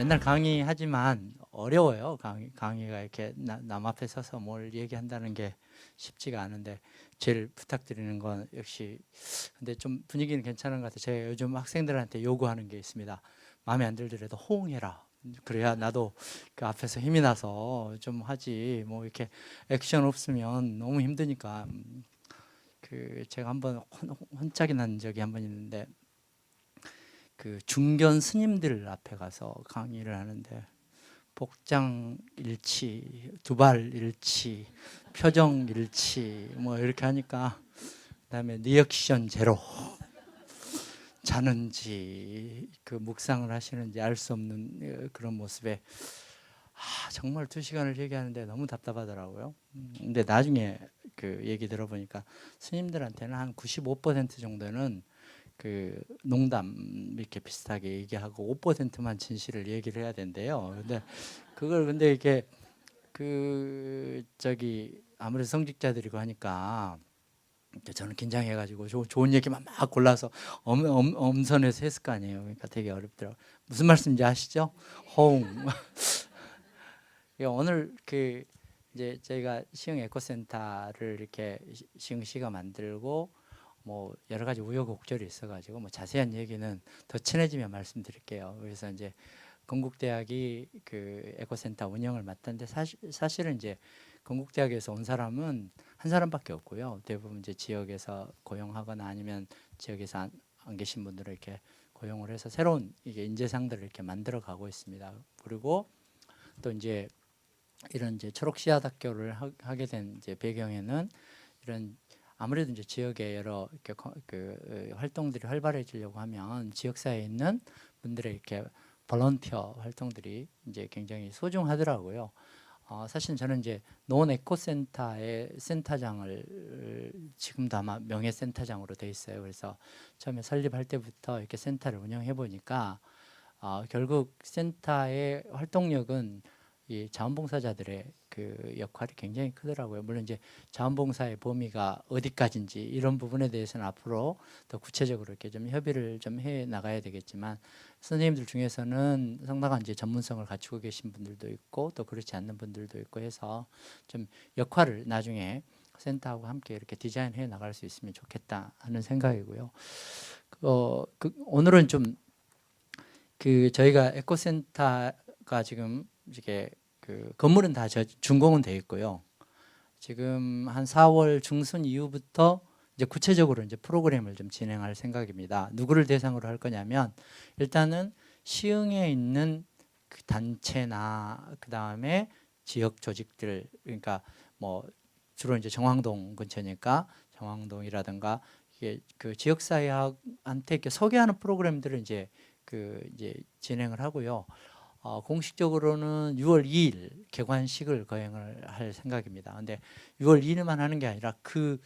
맨날 강의하지만 어려워요. 강의가 이렇게 남 앞에 서서 뭘 얘기한다는 게 쉽지가 않은데 제일 부탁드리는 건 역시 근데 좀 분위기는 괜찮은 것 같아요. 제가 요즘 학생들한테 요구하는 게 있습니다. 마음에 안 들더라도 호응해라. 그래야 나도 그 앞에서 힘이 나서 좀 하지. 뭐 이렇게 액션 없으면 너무 힘드니까. 그 제가 한번 혼짝이 난 적이 한 번 있는데 그 중견 스님들 앞에 가서 강의를 하는데 복장 일치, 두발 일치, 표정 일치 뭐 이렇게 하니까 그다음에 리액션 제로 자는지 그 묵상을 하시는지 알 수 없는 그런 모습에 정말 2시간을 얘기하는데 너무 답답하더라고요. 근데 나중에 그 얘기 들어보니까 스님들한테는 한 95% 정도는 그 농담 이렇게 비슷하게 얘기하고 5%만 진실을 얘기를 해야 된대요. 근데 그걸 근데 이렇게 그 저기 아무래도 성직자들이고 하니까 저는 긴장해가지고 좋은 얘기만 막 골라서 엄선해서 했을 거 아니에요. 그러니까 되게 어렵더라고요. 무슨 말씀인지 아시죠? 호응. 오늘 그 이제 저희가 시흥 에코센터를 이렇게 시흥시가 만들고 뭐 여러 가지 우여곡절이 있어가지고 뭐 자세한 얘기는 더 친해지면 말씀드릴게요. 그래서 이제 건국대학이 그 에코센터 운영을 맡았는데 사실은 이제 건국대학에서 온 사람은 한 사람밖에 없고요. 대부분 이제 지역에서 고용하거나 아니면 지역에서 안 계신 분들을 이렇게 고용을 해서 새로운 이게 인재상들을 이렇게 만들어 가고 있습니다. 그리고 또 이제 이런 이제 초록씨앗학교를 하게 된 이제 배경에는 이런 아무래도 이제 지역에 여러 이렇게 그 활동들이 활발해지려고 하면 지역사회에 있는 분들의 이렇게 볼런티어 활동들이 이제 굉장히 소중하더라고요. 사실 저는 이제 노원 에코센터의 센터장을 지금도 아마 명예센터장으로 돼 있어요. 그래서 처음에 설립할 때부터 이렇게 센터를 운영해 보니까 결국 센터의 활동력은 이 자원봉사자들의 그 역할이 굉장히 크더라고요. 물론 이제 자원봉사의 범위가 어디까지인지 이런 부분에 대해서는 앞으로 더 구체적으로 이렇게 좀 협의를 좀 해 나가야 되겠지만 선생님들 중에서는 상당한 이제 전문성을 갖추고 계신 분들도 있고 또 그렇지 않는 분들도 있고 해서 좀 역할을 나중에 센터하고 함께 이렇게 디자인해 나갈 수 있으면 좋겠다 하는 생각이고요. 오늘은 좀 그 저희가 에코센터가 지금 이게 그 건물은 다 준공은 돼 있고요. 지금 한 4월 중순 이후부터 이제 구체적으로 이제 프로그램을 좀 진행할 생각입니다. 누구를 대상으로 할 거냐면 일단은 시흥에 있는 그 단체나 그 다음에 지역 조직들 그러니까 뭐 주로 이제 정왕동 근처니까 정왕동이라든가 이게 그 지역사회한테 이렇게 소개하는 프로그램들을 이제 이제 진행을 하고요. 공식적으로는 6월 2일 개관식을 거행을 할 생각입니다. 근데 6월 2일만 하는 게 아니라 그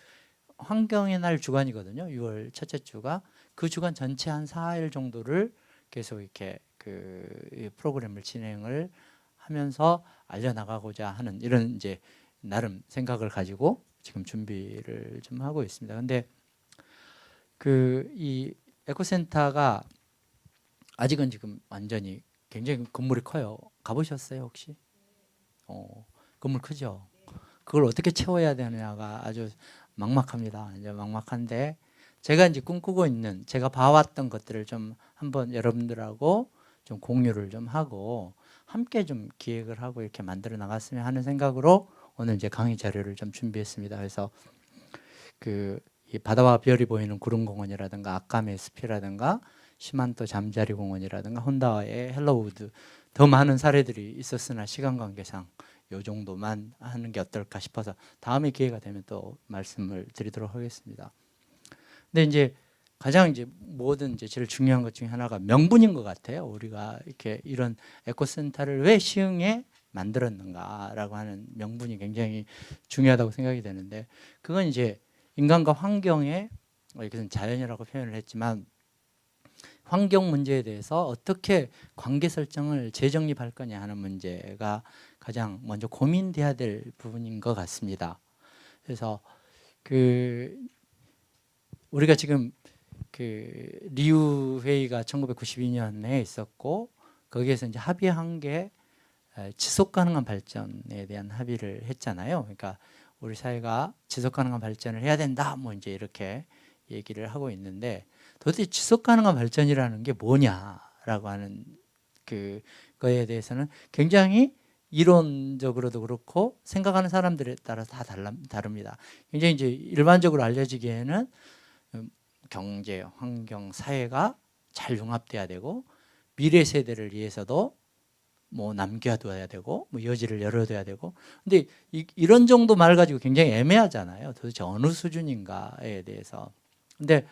환경의 날 주간이거든요. 6월 첫째 주가 그 주간 전체 한 4일 정도를 계속 이렇게 그 프로그램을 진행을 하면서 알려나가고자 하는 이런 이제 나름 생각을 가지고 지금 준비를 좀 하고 있습니다. 근데 그 이 에코센터가 아직은 지금 완전히 굉장히 건물이 커요. 가보셨어요 혹시? 건물 크죠? 그걸 어떻게 채워야 되느냐가 아주 막막합니다. 이제 막막한데 제가 이제 꿈꾸고 있는 제가 봐왔던 것들을 좀 한번 여러분들하고 좀 공유를 좀 하고 함께 좀 기획을 하고 이렇게 만들어 나갔으면 하는 생각으로 오늘 이제 강의 자료를 좀 준비했습니다. 그래서 이 바다와 별이 보이는 구름공원이라든가 아까메 숲이라든가 시만토 잠자리 공원이라든가 혼다의 헬로우드 더 많은 사례들이 있었으나 시간 관계상 요 정도만 하는 게 어떨까 싶어서 다음에 기회가 되면 또 말씀을 드리도록 하겠습니다. 근데 이제 가장 이제 뭐든 이제 제일 중요한 것 중에 하나가 명분인 것 같아요. 우리가 이렇게 이런 에코센터를 왜 시흥에 만들었는가라고 하는 명분이 굉장히 중요하다고 생각이 되는데 그건 이제 인간과 환경에 이것은 자연이라고 표현을 했지만 환경 문제에 대해서 어떻게 관계 설정을 재정립할 거냐 하는 문제가 가장 먼저 고민돼야 될 부분인 것 같습니다. 그래서 우리가 지금 리우 회의가 1992년에 있었고 거기에서 이제 합의한 게 지속 가능한 발전에 대한 합의를 했잖아요. 그러니까 우리 사회가 지속 가능한 발전을 해야 된다. 뭐 이제 이렇게 얘기를 하고 있는데 도대체 지속 가능한 발전이라는 게 뭐냐라고 하는 그거에 대해서는 굉장히 이론적으로도 그렇고 생각하는 사람들에 따라서 다 다릅니다. 굉장히 이제 일반적으로 알려지기에는 경제, 환경, 사회가 잘 융합돼야 되고 미래 세대를 위해서도 뭐 남겨둬야 되고 뭐 여지를 열어둬야 되고 근데 이런 정도 말 가지고 굉장히 애매하잖아요. 도대체 어느 수준인가에 대해서. 근데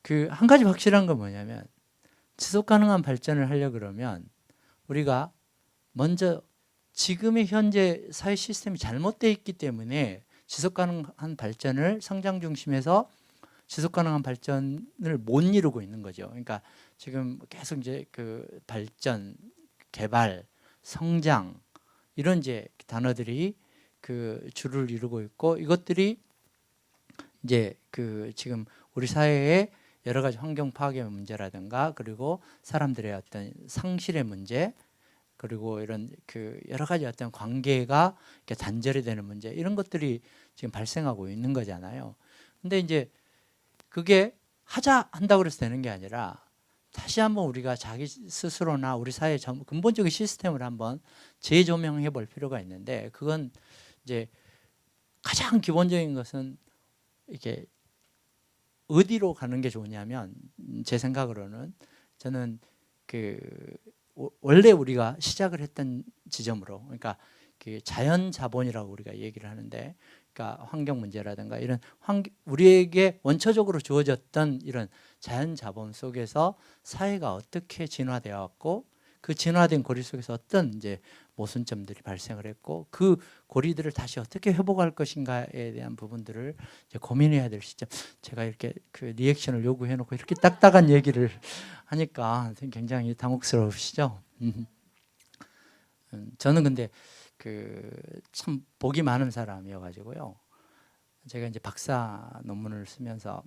그 한 가지 확실한 건 뭐냐면 지속 가능한 발전을 하려 그러면 우리가 먼저 지금의 현재 사회 시스템이 잘못되어 있기 때문에 지속 가능한 발전을 성장 중심에서 지속 가능한 발전을 못 이루고 있는 거죠. 그러니까 지금 계속 이제 그 발전, 개발, 성장 이런 이제 단어들이 그 주를 이루고 있고 이것들이 이제 그 지금 우리 사회의 여러 가지 환경 파괴 문제라든가 그리고 사람들의 어떤 상실의 문제 그리고 이런 그 여러 가지 어떤 관계가 이렇게 단절이 되는 문제 이런 것들이 지금 발생하고 있는 거잖아요. 근데 이제 그게 하자 한다고 해서 되는 게 아니라 다시 한번 우리가 자기 스스로나 우리 사회의 근본적인 시스템을 한번 재조명해 볼 필요가 있는데 그건 이제 가장 기본적인 것은 이게 어디로 가는 게 좋으냐면 제 생각으로는 저는 그 원래 우리가 시작을 했던 지점으로 그러니까 그 자연 자본이라고 우리가 얘기를 하는데 그러니까 환경 문제라든가 이런 우리에게 원초적으로 주어졌던 이런 자연 자본 속에서 사회가 어떻게 진화되어 왔고 그 진화된 고리 속에서 어떤 이제 모순점들이 발생을 했고 그 고리들을 다시 어떻게 회복할 것인가에 대한 부분들을 이제 고민해야 될 시점. 제가 이렇게 그 리액션을 요구해 놓고 이렇게 딱딱한 얘기를 하니까 굉장히 당혹스러우시죠? 저는 근데 그 참 복이 많은 사람이어가지고요. 제가 이제 박사 논문을 쓰면서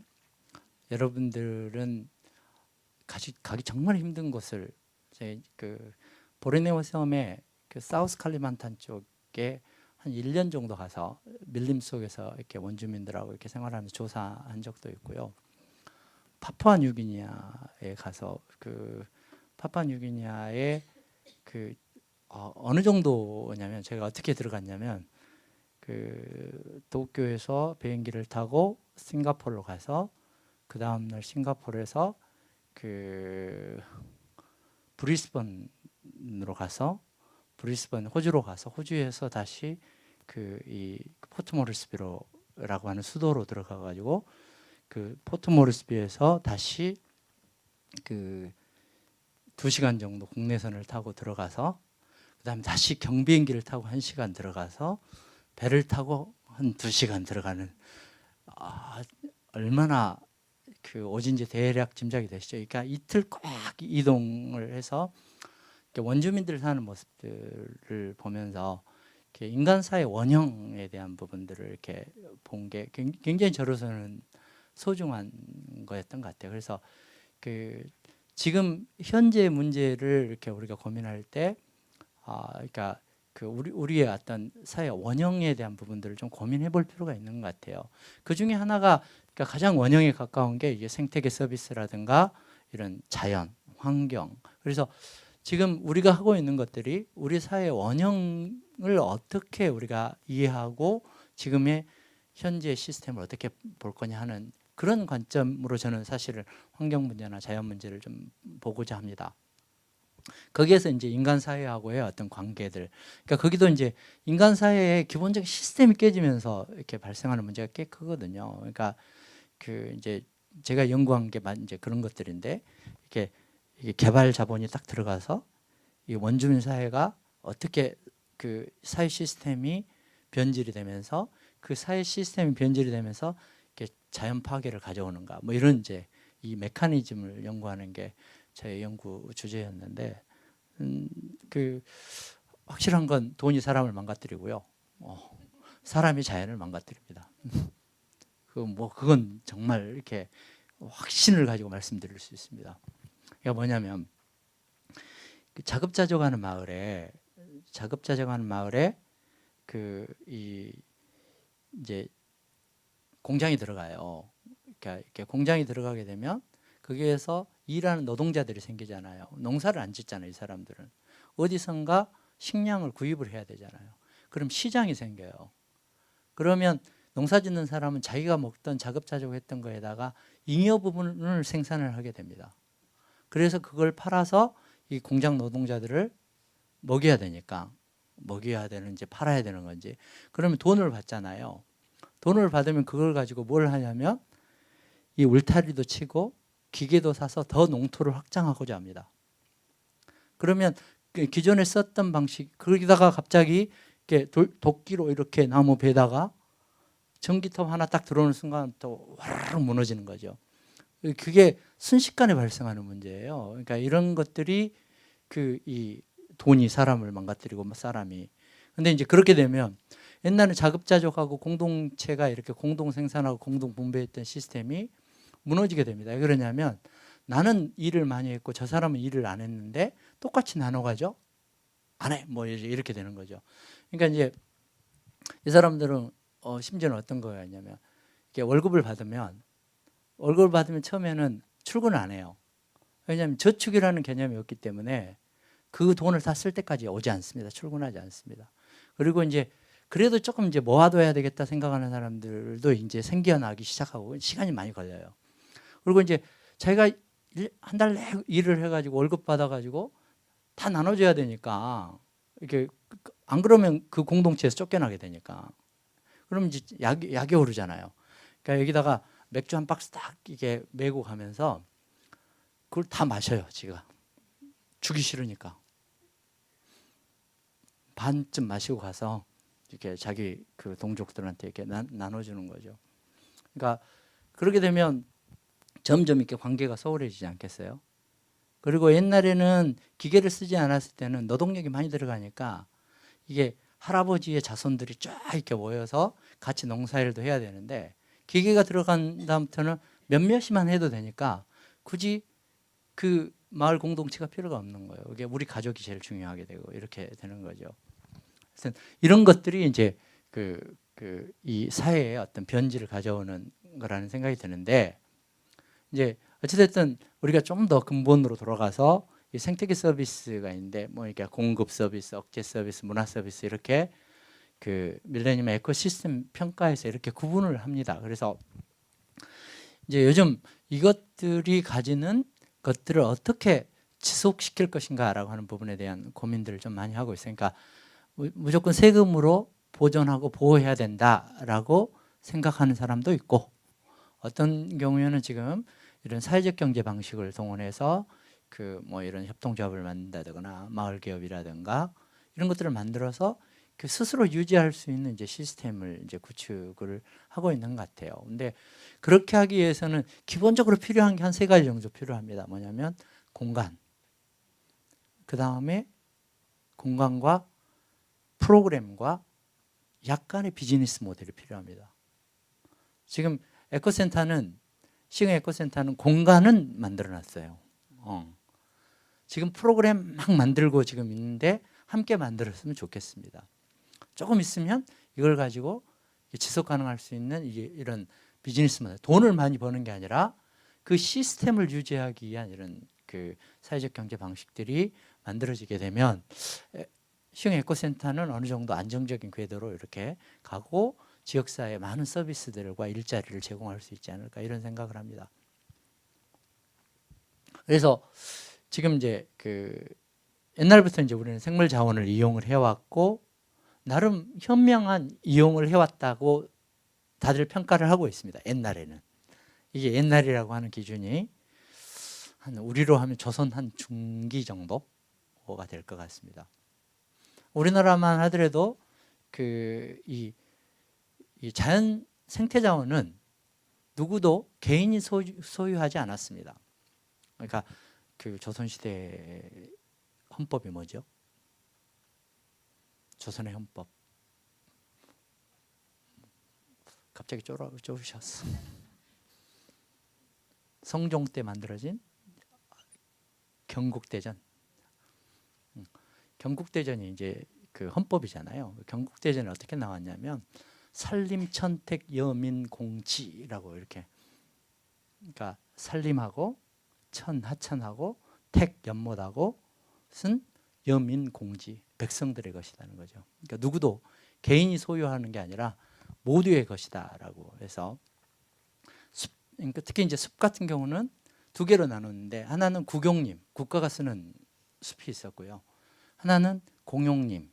여러분들은 가기 정말 힘든 곳을 제 그 보르네오 섬의 그 사우스 칼리만탄 쪽에 한 1년 정도 가서 밀림 속에서 이렇게 원주민들하고 이렇게 생활하면서 조사한 적도 있고요. 파푸아뉴기니아에 가서 그 파푸아뉴기니아에 그 어느 정도냐면 제가 어떻게 들어갔냐면 그 도쿄에서 비행기를 타고 싱가포르로 가서 그 다음 날 싱가포르에서 그 브리스번으로 가서 브리스번 호주로 가서 호주에서 다시 그 이 포트 모르스비로라고 하는 수도로 들어가 가지고 그 포트 모르스비에서 다시 그 2시간 정도 국내선을 타고 들어가서 그다음에 다시 경비행기를 타고 1시간 들어가서 배를 타고 한 2시간 들어가는 얼마나 그 오진지 대략 짐작이 되시죠? 그러니까 이틀 꽉 이동을 해서 원주민들 사는 모습들을 보면서 인간 사회 원형에 대한 부분들을 이렇게 본 게 굉장히 저로서는 소중한 거였던 것 같아요. 그래서 그 지금 현재 문제를 이렇게 우리가 고민할 때, 그러니까 그 우리의 어떤 사회 원형에 대한 부분들을 좀 고민해 볼 필요가 있는 것 같아요. 그 중에 하나가 그러니까 가장 원형에 가까운 게 이제 생태계 서비스라든가 이런 자연, 환경. 그래서 지금 우리가 하고 있는 것들이 우리 사회 원형을 어떻게 우리가 이해하고 지금의 현재 시스템을 어떻게 볼 거냐 하는 그런 관점으로 저는 사실은 환경 문제나 자연 문제를 좀 보고자 합니다. 거기에서 이제 인간 사회하고의 어떤 관계들, 그러니까 거기도 이제 인간 사회의 기본적인 시스템이 깨지면서 이렇게 발생하는 문제가 꽤 크거든요. 그러니까 그 이제 제가 연구한 게 이제 그런 것들인데 이게 개발 자본이 딱 들어가서 이 원주민 사회가 어떻게 그 사회 시스템이 변질이 되면서 그 사회 시스템이 변질이 되면서 이렇게 자연 파괴를 가져오는가 뭐 이런 이제 이 메커니즘을 연구하는 게 제 연구 주제였는데 그 확실한 건 돈이 사람을 망가뜨리고요. 사람이 자연을 망가뜨립니다. 그건 정말 이렇게 확신을 가지고 말씀드릴 수 있습니다. 그게 뭐냐면 그 자급자족하는 마을에 그 이 이제 공장이 들어가요. 그러니까 이렇게 공장이 들어가게 되면 거기에서 일하는 노동자들이 생기잖아요. 농사를 안 짓잖아요, 이 사람들은. 어디선가 식량을 구입을 해야 되잖아요. 그럼 시장이 생겨요. 그러면 농사 짓는 사람은 자기가 먹던 자급자족했던 거에다가 잉여 부분을 생산을 하게 됩니다. 그래서 그걸 팔아서 이 공장 노동자들을 먹여야 되니까, 먹여야 되는지 팔아야 되는 건지, 그러면 돈을 받잖아요. 돈을 받으면 그걸 가지고 뭘 하냐면 이 울타리도 치고 기계도 사서 더 농토를 확장하고자 합니다. 그러면 기존에 썼던 방식, 거기다가 갑자기 이렇게 도끼로 이렇게 나무 베다가 전기톱 하나 딱 들어오는 순간 또 와르르 무너지는 거죠. 그게 순식간에 발생하는 문제예요. 그러니까 이런 것들이 이 돈이 사람을 망가뜨리고 사람이. 근데 이제 그렇게 되면 옛날에 자급자족하고 공동체가 이렇게 공동 생산하고 공동 분배했던 시스템이 무너지게 됩니다. 왜 그러냐면 나는 일을 많이 했고 저 사람은 일을 안 했는데 똑같이 나눠가죠. 안 해. 뭐 이렇게 되는 거죠. 그러니까 이제 이 사람들은 심지어는 어떤 거였냐면 이렇게 월급을 받으면 처음에는 출근을 안 해요. 왜냐하면 저축이라는 개념이 없기 때문에 그 돈을 다 쓸 때까지 오지 않습니다. 출근하지 않습니다. 그리고 이제 그래도 조금 이제 모아둬야 되겠다 생각하는 사람들도 이제 생겨나기 시작하고 시간이 많이 걸려요. 그리고 이제 자기가 한 달 내 일을 해가지고 월급 받아가지고 다 나눠줘야 되니까 이렇게 안 그러면 그 공동체에서 쫓겨나게 되니까 그러면 이제 약이 오르잖아요. 그러니까 여기다가 맥주 한 박스 딱 이게 메고 가면서 그걸 다 마셔요. 지가 주기 싫으니까 반쯤 마시고 가서 이렇게 자기 그 동족들한테 이렇게 나눠주는 거죠. 그러니까 그렇게 되면 점점 이렇게 관계가 소홀해지지 않겠어요? 그리고 옛날에는 기계를 쓰지 않았을 때는 노동력이 많이 들어가니까 이게 할아버지의 자손들이 쫙 이렇게 모여서 같이 농사일도 해야 되는데 기계가 들어간 다음부터는 몇몇이만 해도 되니까 굳이 그 마을 공동체가 필요가 없는 거예요. 이게 우리 가족이 제일 중요하게 되고 이렇게 되는 거죠. 그래서 이런 것들이 이제 이 사회의 어떤 변질을 가져오는 거라는 생각이 드는데 이제 어찌됐든 우리가 좀 더 근본으로 돌아가서 이 생태계 서비스가 있는데 뭐 이렇게 공급 서비스, 억제 서비스, 문화 서비스 이렇게 그 밀레니엄 에코시스템 평가에서 이렇게 구분을 합니다. 그래서 이제 요즘 이것들이 가지는 것들을 어떻게 지속시킬 것인가라고 하는 부분에 대한 고민들을 좀 많이 하고 있어요. 그러니까 무조건 세금으로 보존하고 보호해야 된다라고 생각하는 사람도 있고 어떤 경우에는 지금 이런 사회적 경제 방식을 동원해서 그 뭐 이런 협동조합을 만든다거나 마을 기업이라든가 이런 것들을 만들어서 그 스스로 유지할 수 있는 이제 시스템을 이제 구축을 하고 있는 것 같아요. 근데 그렇게 하기 위해서는 기본적으로 필요한 게 한 세 가지 정도 필요합니다. 뭐냐면 공간, 그 다음에 공간과 프로그램과 약간의 비즈니스 모델이 필요합니다. 지금 시흥 에코센터는 공간은 만들어놨어요. 지금 프로그램 막 만들고 지금 있는데 함께 만들었으면 좋겠습니다. 조금 있으면 이걸 가지고 지속 가능할 수 있는 이런 비즈니스 모델, 돈을 많이 버는 게 아니라 그 시스템을 유지하기 위한 이런 그 사회적 경제 방식들이 만들어지게 되면 시흥 에코센터는 어느 정도 안정적인 궤도로 이렇게 가고 지역사회에 많은 서비스들과 일자리를 제공할 수 있지 않을까 이런 생각을 합니다. 그래서 지금 이제 옛날부터 이제 우리는 생물 자원을 이용을 해왔고 나름 현명한 이용을 해왔다고 다들 평가를 하고 있습니다. 옛날에는 이게 옛날이라고 하는 기준이 한 우리로 하면 조선 한 중기 정도가 될 것 같습니다. 우리나라만 하더라도 이 자연 생태 자원은 누구도 개인이 소유하지 않았습니다. 그러니까 그 조선시대 헌법이 뭐죠? 조선의 헌법. 갑자기 쫄으셨어. 성종 때 만들어진 경국대전. 경국대전이 이제 그 헌법이잖아요. 경국대전에 어떻게 나왔냐면 산림천택 여민공지라고 이렇게, 그러니까 산림하고 천 하천하고 택 연못하고 쓴 여민공지, 백성들의 것이라는 거죠. 그러니까 누구도 개인이 소유하는 게 아니라 모두의 것이다라고 해서 그러니까 특히 이제 숲 같은 경우는 두 개로 나누는데, 하나는 국용림, 국가가 쓰는 숲이 있었고요. 하나는 공용림,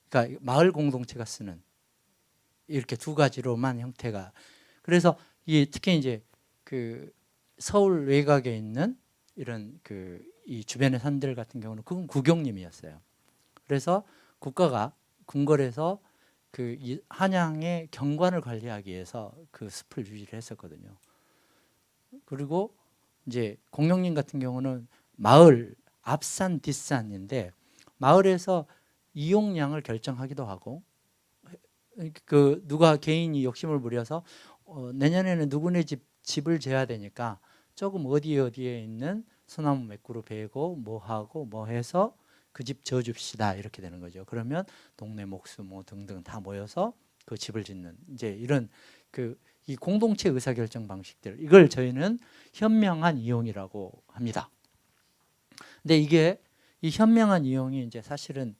그러니까 마을 공동체가 쓰는, 이렇게 두 가지로만 형태가. 그래서 이 특히 이제 그 서울 외곽에 있는 이런 그 이 주변의 산들 같은 경우는 그건 국용림이었어요. 그래서 국가가 궁궐에서 그 이 한양의 경관을 관리하기 위해서 그 숲을 유지를 했었거든요. 그리고 이제 공용림 같은 경우는 마을 앞산 뒷산인데, 마을에서 이용량을 결정하기도 하고, 그 누가 개인이 욕심을 부려서 내년에는 누구네 집을 재야 되니까 조금 어디에 있는 소나무 몇 그루 베고 뭐 하고 뭐 해서 그 집 져줍시다, 이렇게 되는 거죠. 그러면 동네 목수 뭐 등등 다 모여서 그 집을 짓는, 이제 이런 그 이 공동체 의사결정 방식들, 이걸 저희는 현명한 이용이라고 합니다. 근데 이게 이 현명한 이용이 이제 사실은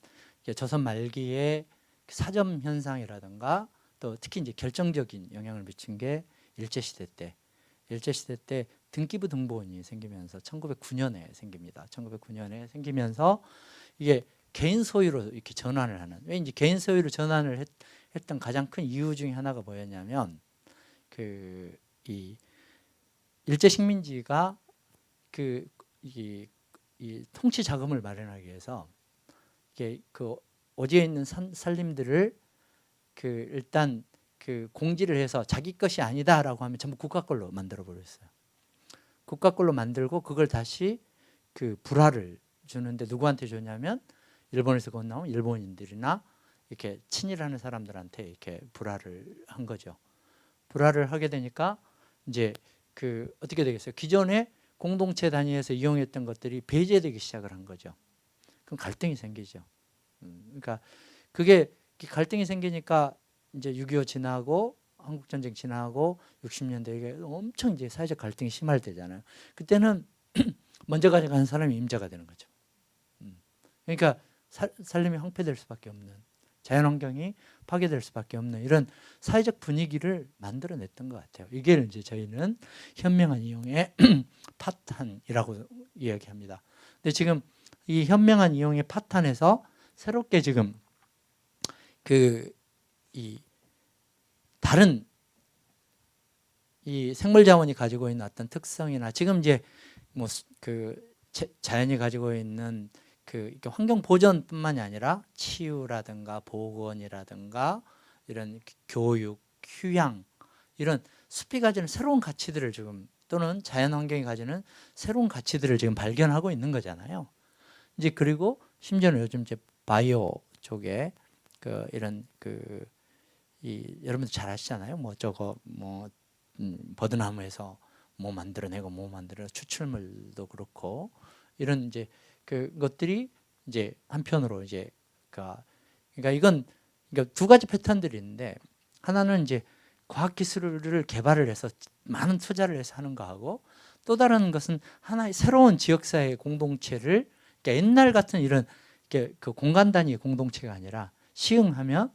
조선 말기에 사점 현상이라든가 또 특히 이제 결정적인 영향을 미친 게 일제시대 때 등기부 등본이 생기면서 1909년에 생깁니다. 1909년에 생기면서 이게 개인 소유로 이렇게 전환을 하는, 왜 이제 개인 소유로 전환을 했던 가장 큰 이유 중에 하나가 뭐였냐면, 그 이 일제 식민지가 이 통치 자금을 마련하기 위해서 이게 그 오지에 있는 산림들을 그 일단 그 공지를 해서 자기 것이 아니다라고 하면 전부 국가 걸로 만들어 버렸어요. 국가 걸로 만들고 그걸 다시 그 불화를 주는데, 누구한테 줬냐면 일본에서 건너온 일본인들이나 이렇게 친일하는 사람들한테 이렇게 불화를 한 거죠. 불화를 하게 되니까 이제 그 어떻게 되겠어요? 기존에 공동체 단위에서 이용했던 것들이 배제되기 시작을 한 거죠. 그럼 갈등이 생기죠. 그러니까 그게 갈등이 생기니까 이제 6.25 지나고 한국전쟁 지나고 60년대에 엄청 이제 사회적 갈등이 심할 때잖아요. 그때는 먼저 가져가는 사람이 임자가 되는 거죠. 그러니까 살림이 황폐될 수밖에 없는, 자연환경이 파괴될 수밖에 없는 이런 사회적 분위기를 만들어냈던 것 같아요. 이게 이제 저희는 현명한 이용의 파탄이라고 이야기합니다. 근데 지금 이 현명한 이용의 파탄에서 새롭게 지금 이 다른 이 생물 자원이 가지고 있는 어떤 특성이나, 지금 이제 뭐 그 자연이 가지고 있는 그 환경 보전뿐만이 아니라 치유라든가 보건이라든가 이런 교육, 휴양, 이런 숲이 가지는 새로운 가치들을 지금, 또는 자연 환경이 가지는 새로운 가치들을 지금 발견하고 있는 거잖아요. 이제 그리고 심지어는 요즘 이제 바이오 쪽에 그 이런 여러분들 잘 아시잖아요. 뭐 저거 뭐 버드나무에서 뭐 만들어내고 뭐 만들어, 추출물도 그렇고 이런 이제 그것들이 이제 한편으로 이제 그러니까 이건 그러니까 두 가지 패턴들이 있는데, 하나는 이제 과학 기술을 개발을 해서 많은 투자를 해서 하는 거하고, 또 다른 것은 하나의 새로운 지역사회 공동체를, 그러니까 옛날 같은 이런 그 공간 단위의 공동체가 아니라 시흥하면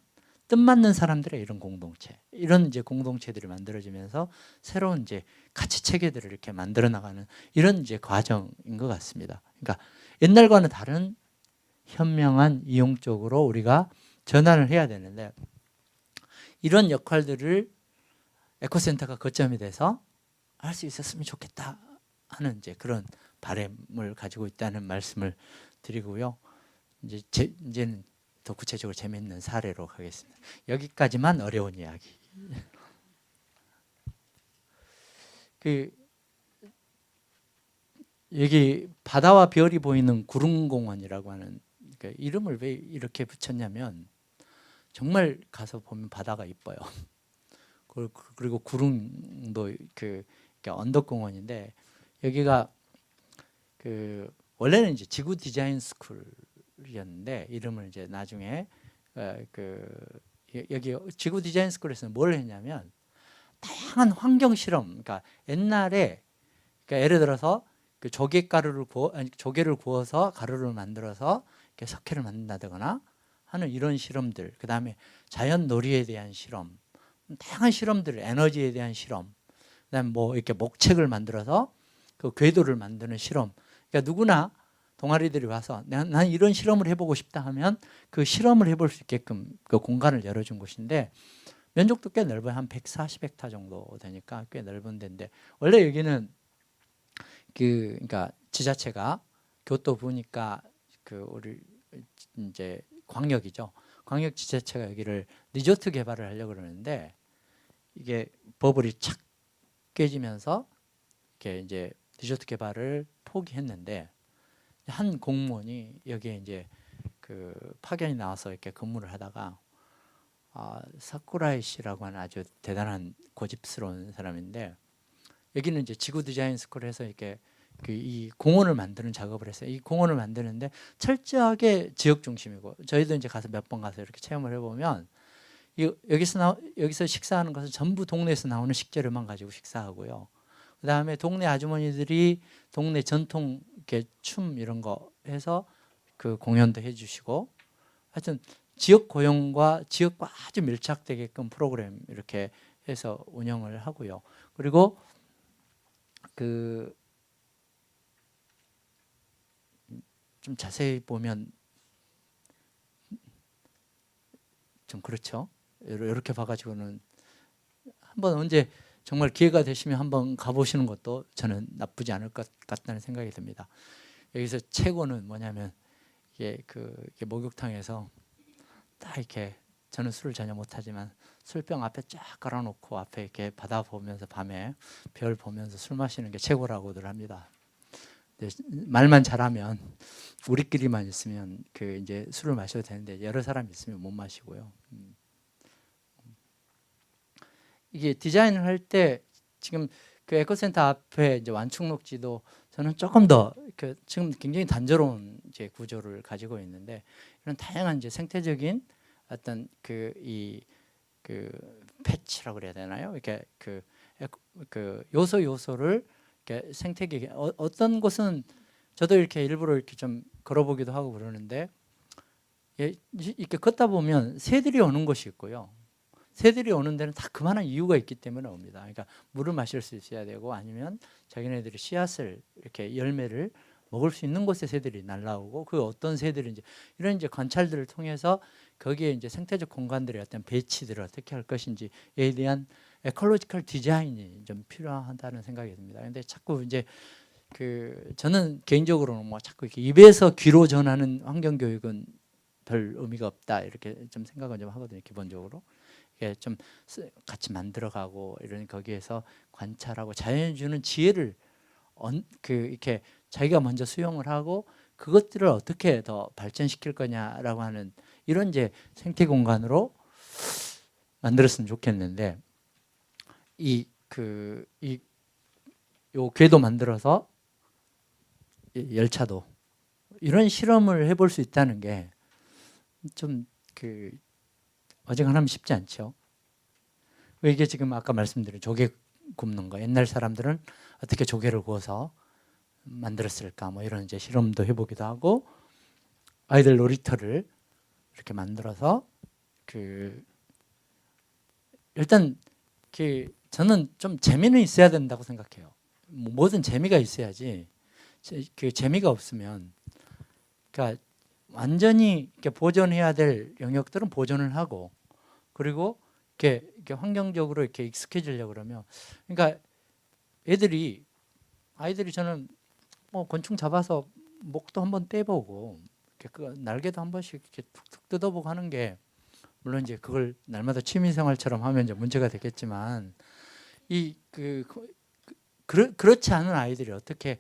뜻맞는 사람들의 이런 공동체, 이런 이제 공동체들이 만들어지면서 새로운 이제 가치 체계들을 이렇게 만들어 나가는 이런 이제 과정인 것 같습니다. 그러니까 옛날과는 다른 현명한 이용 쪽으로 우리가 전환을 해야 되는데, 이런 역할들을 에코센터가 거점이 돼서 할 수 있었으면 좋겠다 하는 이제 그런 바람을 가지고 있다는 말씀을 드리고요. 이제는 더 구체적으로 재미있는 사례로 가겠습니다. 여기까지만 어려운 이야기. 여기 바다와 별이 보이는 구릉공원이라고 하는, 그러니까 이름을 왜 이렇게 붙였냐면 정말 가서 보면 바다가 이뻐요. 그리고 구릉도 언덕공원인데, 여기가 원래는 이제 지구 디자인 스쿨을 스쿨이었는데 이름을 이제 나중에 여기 지구 디자인 스쿨에서는 뭘 했냐면 다양한 환경 실험, 그러니까 옛날에 그러니까 예를 들어서 그 조개를 구워서 가루를 만들어서 이렇게 석회를 만든다거나 하는 이런 실험들, 그 다음에 자연 놀이에 대한 실험, 다양한 실험들, 에너지에 대한 실험, 그다음에 뭐 이렇게 목책을 만들어서 그 궤도를 만드는 실험. 그러니까 누구나 동아리들이 와서 난 이런 실험을 해보고 싶다 하면 그 실험을 해볼 수 있게끔 그 공간을 열어준 곳인데 면적도 꽤 넓어요. 한 140헥타 정도 되니까 꽤 넓은 데인데 원래 여기는 그러니까 지자체가 교토부니까 그 우리 이제 광역이죠. 광역 지자체가 여기를 리조트 개발을 하려고 그러는데 이게 버블이 착 깨지면서 이렇게 이제 리조트 개발을 포기했는데 한 공무원이 여기에 이제 그 파견이 나와서 이렇게 근무를 하다가 사쿠라이 씨라고 하는 아주 대단한 고집스러운 사람인데 여기는 이제 지구 디자인 스쿨에서 이렇게 이 공원을 만드는 작업을 했어요. 이 공원을 만드는데 철저하게 지역 중심이고 저희도 이제 가서 몇 번 가서 이렇게 체험을 해보면 여기서 식사하는 것은 전부 동네에서 나오는 식재료만 가지고 식사하고요. 그 다음에 동네 아주머니들이 동네 전통 이렇게 춤 이런 거 해서 그 공연도 해주시고 하여튼 지역 고용과 지역과 아주 밀착되게끔 프로그램 이렇게 해서 운영을 하고요. 그리고 좀 자세히 보면 좀 그렇죠. 이렇게 봐가지고는 한번 언제 정말 기회가 되시면 한번 가보시는 것도 저는 나쁘지 않을 것 같다는 생각이 듭니다. 여기서 최고는 뭐냐면 이게 목욕탕에서 딱 이렇게 저는 술을 전혀 못하지만 술병 앞에 쫙 깔아놓고 앞에 이렇게 바다 보면서 밤에 별 보면서 술 마시는 게 최고라고들 합니다. 말만 잘하면 우리끼리만 있으면 이제 술을 마셔도 되는데 여러 사람 있으면 못 마시고요. 이게 디자인을 할 때 지금 그 에코센터 앞에 이제 완충록지도 저는 조금 더 지금 굉장히 단조로운 이제 구조를 가지고 있는데 이런 다양한 이제 생태적인 어떤 패치라고 그래야 되나요? 이렇게 요소를 이렇게 생태계 어떤 곳은 저도 이렇게 일부러 이렇게 좀 걸어보기도 하고 그러는데 이렇게 걷다 보면 새들이 오는 곳이 있고요. 새들이 오는 데는 다 그만한 이유가 있기 때문에 옵니다. 그러니까 물을 마실 수 있어야 되고 아니면 자기네들이 씨앗을 이렇게 열매를 먹을 수 있는 곳에 새들이 날라오고 그 어떤 새들인지 이런 이제 관찰들을 통해서 거기에 이제 생태적 공간들의 어떤 배치들을 어떻게 할 것인지에 대한 에콜로지컬 디자인이 좀 필요하다는 생각이 듭니다. 근데 자꾸 이제 저는 개인적으로는 뭐 자꾸 이렇게 입에서 귀로 전하는 환경 교육은 별 의미가 없다 이렇게 좀 생각은 좀 하거든요. 기본적으로. 좀 같이 만들어가고 이런 거기에서 관찰하고 자연이 주는 지혜를 이렇게 자기가 먼저 수용을 하고 그것들을 어떻게 더 발전시킬 거냐라고 하는 이런 이제 생태 공간으로 만들었으면 좋겠는데 요 궤도 만들어서 열차도 이런 실험을 해볼 수 있다는 게 좀 어지간하면 쉽지 않죠. 이게 지금 아까 말씀드린 조개 굽는 거 옛날 사람들은 어떻게 조개를 구워서 만들었을까 뭐 이런 이제 실험도 해보기도 하고 아이들 놀이터를 이렇게 만들어서 일단 저는 좀 재미는 있어야 된다고 생각해요. 뭐든 재미가 있어야지 재미가 없으면 그러니까 완전히 이렇게 보존해야 될 영역들은 보존을 하고 그리고 이렇게 환경적으로 이렇게 익숙해지려고 그러면 그러니까 아이들이 저는 뭐 곤충 잡아서 목도 한번 떼보고 이렇게 날개도 한 번씩 이렇게 툭툭 뜯어보고 하는 게 물론 이제 그걸 날마다 취미생활처럼 하면 이제 문제가 되겠지만 그렇지 않은 아이들이 어떻게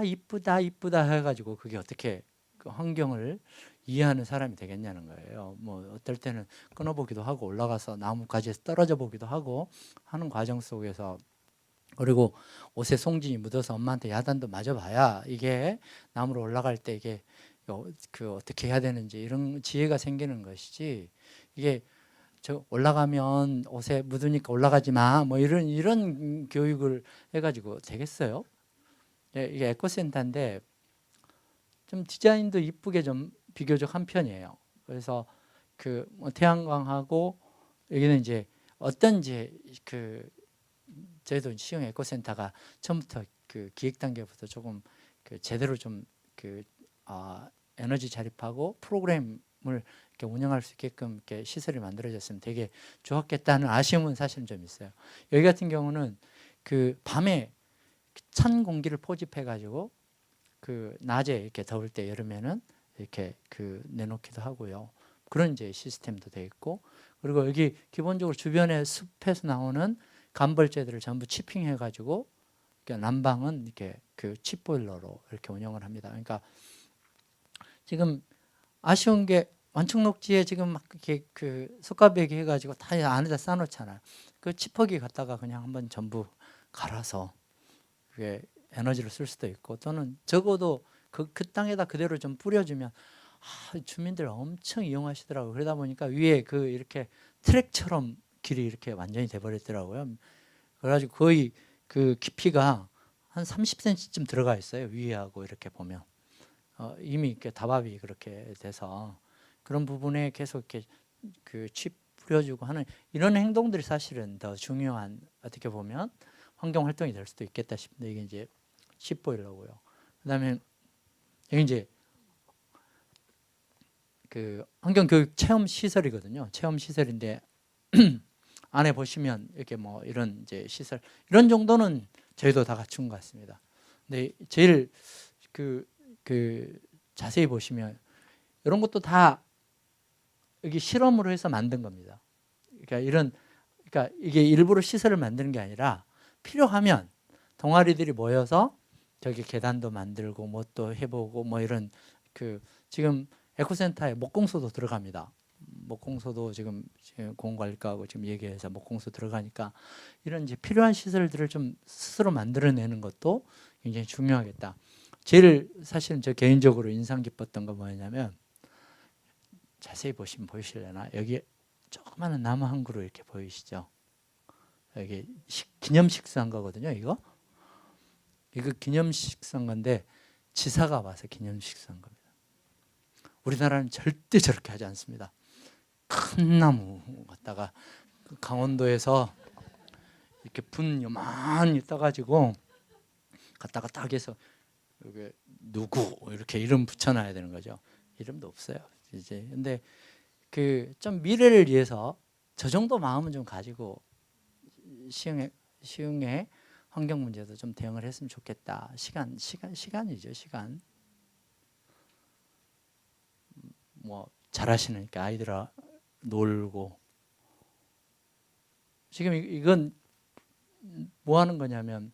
이쁘다 해가지고 그게 어떻게 환경을 이해하는 사람이 되겠냐는 거예요. 뭐 어떨 때는 끊어보기도 하고 올라가서 나무가지에서 떨어져 보기도 하고 하는 과정 속에서 그리고 옷에 송진이 묻어서 엄마한테 야단도 맞아봐야 이게 나무로 올라갈 때 이게 그 어떻게 해야 되는지 이런 지혜가 생기는 것이지, 이게 저 올라가면 옷에 묻으니까 올라가지 마 뭐 이런 교육을 해가지고 되겠어요? 예, 이게 에코센터인데 좀 디자인도 이쁘게 좀 비교적 한 편이에요. 그래서 그뭐 태양광하고 여기는 이제 어떤 이제 저희도 시흥 에코센터가 처음부터 그 기획 단계부터 조금 제대로 좀 에너지 자립하고 프로그램을 이렇게 운영할 수 있게끔 이렇게 시설이 만들어졌으면 되게 좋았겠다는 아쉬움은 사실은 좀 있어요. 여기 같은 경우는 밤에 찬 공기를 포집해 가지고 낮에 이렇게 더울 때 여름에는 이렇게 내놓기도 하고요. 그런 이제 시스템도 돼 있고, 그리고 여기 기본적으로 주변에 숲에서 나오는 간벌재들을 전부 치핑해 가지고 난방은 이렇게 칩보일러로 이렇게 운영을 합니다. 그러니까 지금 아쉬운 게 완충녹지에 지금 막 이렇게 석가배기 해가지고 다 안에다 쌓아놓잖아요. 그 칩퍼기 갖다가 그냥 한번 전부 갈아서 그게 에너지를 쓸 수도 있고, 또는 적어도 그 땅에다 그대로 좀 뿌려주면 주민들 엄청 이용하시더라고요. 그러다 보니까 위에 이렇게 트랙처럼 길이 이렇게 완전히 돼버렸더라고요. 그래가지고 거의 깊이가 한 30cm쯤 들어가 있어요. 위에하고 이렇게 보면 이미 이렇게 다밥이 그렇게 돼서 그런 부분에 계속 이렇게 칩 뿌려주고 하는 이런 행동들이 사실은 더 중요한, 어떻게 보면 환경 활동이 될 수도 있겠다 싶은데, 이게 이제 칩보일러고요. 그다음에 여기 이제 환경교육 체험 시설이거든요. 체험 시설인데 안에 보시면 이렇게 뭐 이런 이제 시설, 이런 정도는 저희도 다 갖춘 것 같습니다. 근데 제일 자세히 보시면 이런 것도 다 여기 실험으로 해서 만든 겁니다. 그러니까 이게 일부러 시설을 만드는 게 아니라 필요하면 동아리들이 모여서 저기 계단도 만들고 뭐 또 해보고 뭐 이런 지금 에코센터에 목공소도 들어갑니다. 목공소도 지금 공공관리과하고 지금 얘기해서 목공소 들어가니까 이런 이제 필요한 시설들을 좀 스스로 만들어내는 것도 굉장히 중요하겠다. 제일 사실은 저 개인적으로 인상 깊었던 건 뭐냐면, 자세히 보시면 보이실려나? 여기 조그마한 나무 한 그루 이렇게 보이시죠? 여기 기념식 산 거거든요. 이거 기념식 산 건데 지사가 와서 기념식 산 겁니다. 우리나라는 절대 저렇게 하지 않습니다. 큰 나무 갖다가 강원도에서 이렇게 분 요만히 떠가지고 갖다가 딱 해서 여기 누구 이렇게 이름 붙여놔야 되는 거죠. 이름도 없어요 이제. 근데 좀 미래를 위해서 저 정도 마음은 좀 가지고 시흥의 환경 문제도 좀 대응을 했으면 좋겠다. 시간이죠. 시간. 뭐 잘하시니까 아이들 놀고. 지금 이건 뭐 하는 거냐면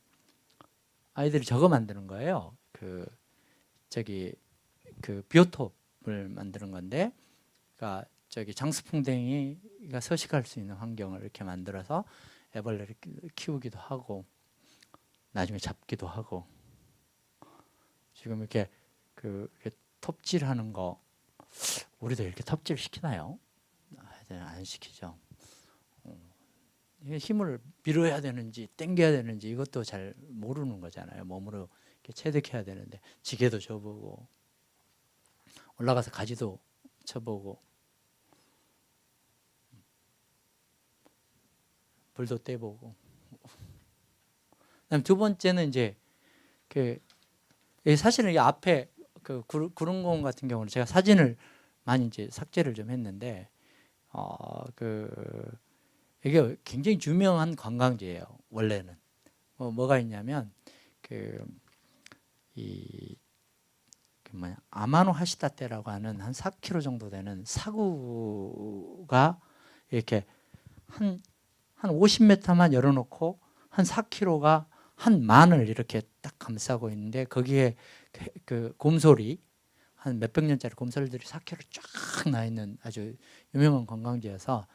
아이들이 저거 만드는 거예요. 비오톱을 만드는 건데, 그러니까 장수풍뎅이가 서식할 수 있는 환경을 이렇게 만들어서 애벌레를 키우기도 하고 나중에 잡기도 하고. 지금 이렇게 톱질하는 거 우리도 이렇게 톱질 시키나요? 안 시키죠. 힘을 밀어야 되는지 당겨야 되는지 이것도 잘 모르는 거잖아요. 몸으로 이렇게 체득해야 되는데, 지게도 줘보고 올라가서 가지도 쳐보고 불도 떼보고. 그다음 두 번째는 이제 사실은 이 앞에 구릉공원 같은 경우는 제가 사진을 많이 이제 삭제를 좀 했는데 이게 굉장히 유명한 관광지예요. 원래는 뭐가 있냐면 아마노 하시다테라고 하는 한 4km 정도 되는 사구가 이렇게 한 50m만 열어놓고 한 4km가 한 만을 이렇게 딱 감싸고 있는데, 거기에 곰소리 한 몇백 년짜리 곰소리들이 4km 쫙 나 있는 아주 유명한 관광지여서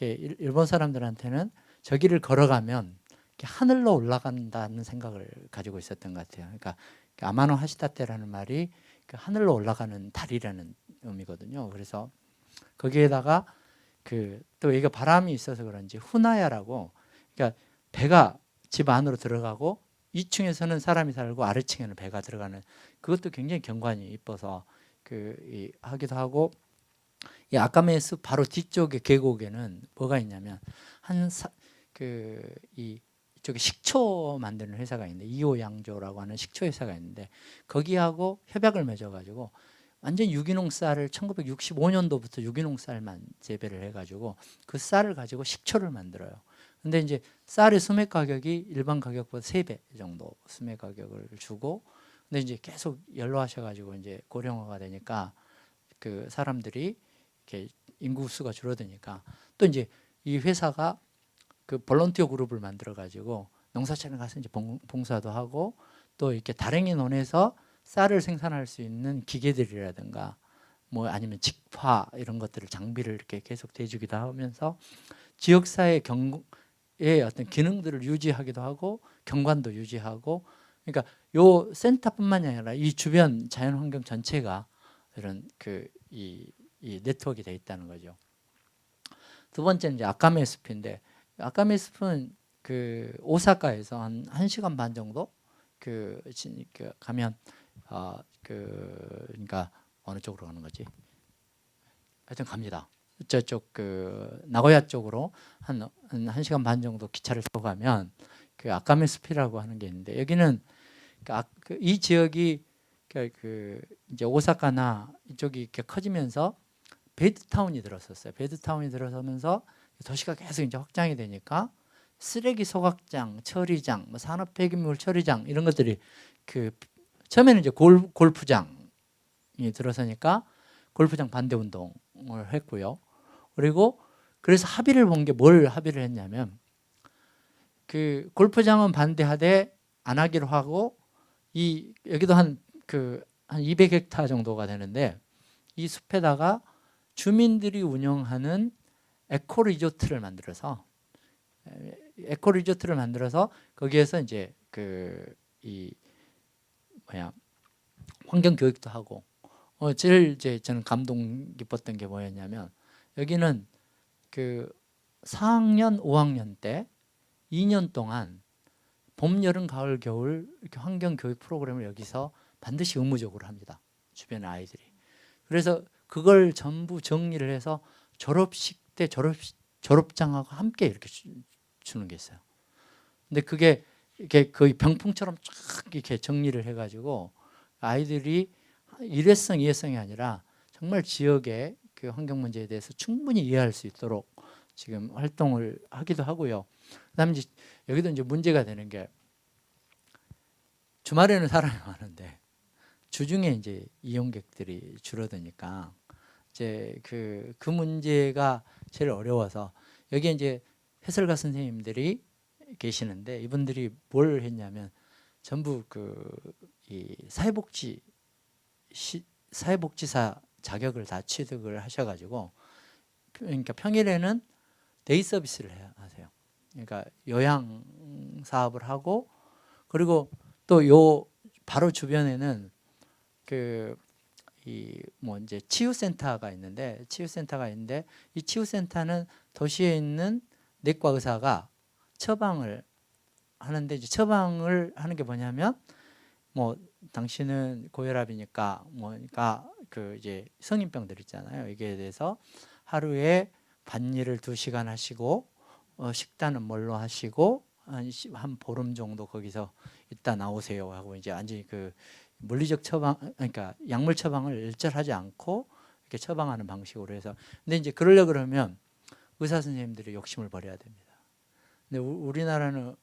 일본 사람들한테는 저기를 걸어가면 하늘로 올라간다는 생각을 가지고 있었던 것 같아요. 그러니까 아마노 하시다테라는 말이 그 하늘로 올라가는 달이라는 의미거든요. 그래서 거기에다가 그 또 여기가 바람이 있어서 그런지 후나야라고, 그러니까 배가 집 안으로 들어가고 2층에서는 사람이 살고 아래층에는 배가 들어가는, 그것도 굉장히 경관이 이뻐서 하기도 하고, 이 아까메 숲 바로 뒤쪽에 계곡에는 뭐가 있냐면 이쪽에 식초 만드는 회사가 있는데, 이호양조라고 하는 식초 회사가 있는데, 거기하고 협약을 맺어가지고 완전 유기농 쌀을 1965년도부터 유기농 쌀만 재배를 해가지고 그 쌀을 가지고 식초를 만들어요. 근데 이제 쌀의 수매 가격이 일반 가격보다 3배 정도 수매 가격을 주고, 근데 이제 계속 연로하셔가지고 이제 고령화가 되니까 그 사람들이 이렇게 인구수가 줄어드니까, 또 이제 이 회사가 그 볼런티어 그룹을 만들어 가지고 농사촌에 가서 이제 봉사도 하고, 또 이렇게 다랭이 논에서 쌀을 생산할 수 있는 기계들이라든가 뭐 아니면 직화 이런 것들을 장비를 이렇게 계속 대주기도 하면서 지역사회 경의 어떤 기능들을 유지하기도 하고 경관도 유지하고, 그러니까 요 센터뿐만이 아니라 이 주변 자연환경 전체가 이런 이 네트워크가 되어 있다는 거죠. 두 번째는 이제 아카메 숲인데, 아카메 숲은 그 오사카에서 한 1시간 반 정도 가면 그러니까 어느 쪽으로 가는 거지? 하여튼 갑니다. 저쪽 나고야 쪽으로 한 1시간 반 정도 기차를 타고 가면 그 아카메 숲이라고 하는 게 있는데, 여기는 이 지역이 이제 오사카나 이쪽이 이렇게 커지면서 베드타운이 들었었어요. 베드타운이 들어서면서 도시가 계속 이제 확장이 되니까 쓰레기 소각장, 처리장, 뭐 산업 폐기물 처리장 이런 것들이 처음에는 이제 골프장이 들어서니까 골프장 반대 운동을 했고요. 그리고 그래서 합의를 본 게 뭘 합의를 했냐면, 그 골프장은 반대하되 안 하기로 하고, 여기도 한 200헥타 정도가 되는데, 이 숲에다가 주민들이 운영하는 에코 리조트를 만들어서 거기에서 이제 환경 교육도 하고, 제일 이제 저는 감동 깊었던 게 뭐였냐면, 여기는 4학년, 5학년 때 2년 동안 봄, 여름, 가을, 겨울 이렇게 환경 교육 프로그램을 여기서 반드시 의무적으로 합니다. 주변의 아이들이. 그래서 그걸 전부 정리를 해서 졸업식 때 졸업장하고 함께 이렇게 주는 게 있어요. 근데 그게 이렇게 거의 병풍처럼 쫙 이렇게 정리를 해가지고 아이들이 일회성, 이회성이 아니라 정말 지역의 그 환경 문제에 대해서 충분히 이해할 수 있도록 지금 활동을 하기도 하고요. 그다음에 이제 여기도 이제 문제가 되는 게, 주말에는 사람이 많은데 주중에 이제 이용객들이 줄어드니까 이제 그 문제가 제일 어려워서, 여기에 이제 해설가 선생님들이 계시는데, 이분들이 뭘 했냐면 전부 이 사회복지사 자격을 다 취득을 하셔가지고, 그러니까 평일에는 데이 서비스를 하세요. 그러니까 요양 사업을 하고, 그리고 또 요 바로 주변에는 이제 치유센터가 있는데, 이 치유센터는 도시에 있는 내과 의사가 처방을 하는데, 이제 처방을 하는 게 뭐냐면, 뭐 당신은 고혈압이니까 뭐니까 이제 성인병들 있잖아요. 이게 대해서 하루에 반일을 2시간 하시고, 식단은 뭘로 하시고 한 보름 정도 거기서 있다 나오세요 하고, 이제 완전히 물리적 처방, 그러니까 약물 처방을 일절하지 않고 이렇게 처방하는 방식으로 해서. 근데 이제 그러려 그러면 의사 선생님들이 욕심을 버려야 됩니다. 근데 우리나라는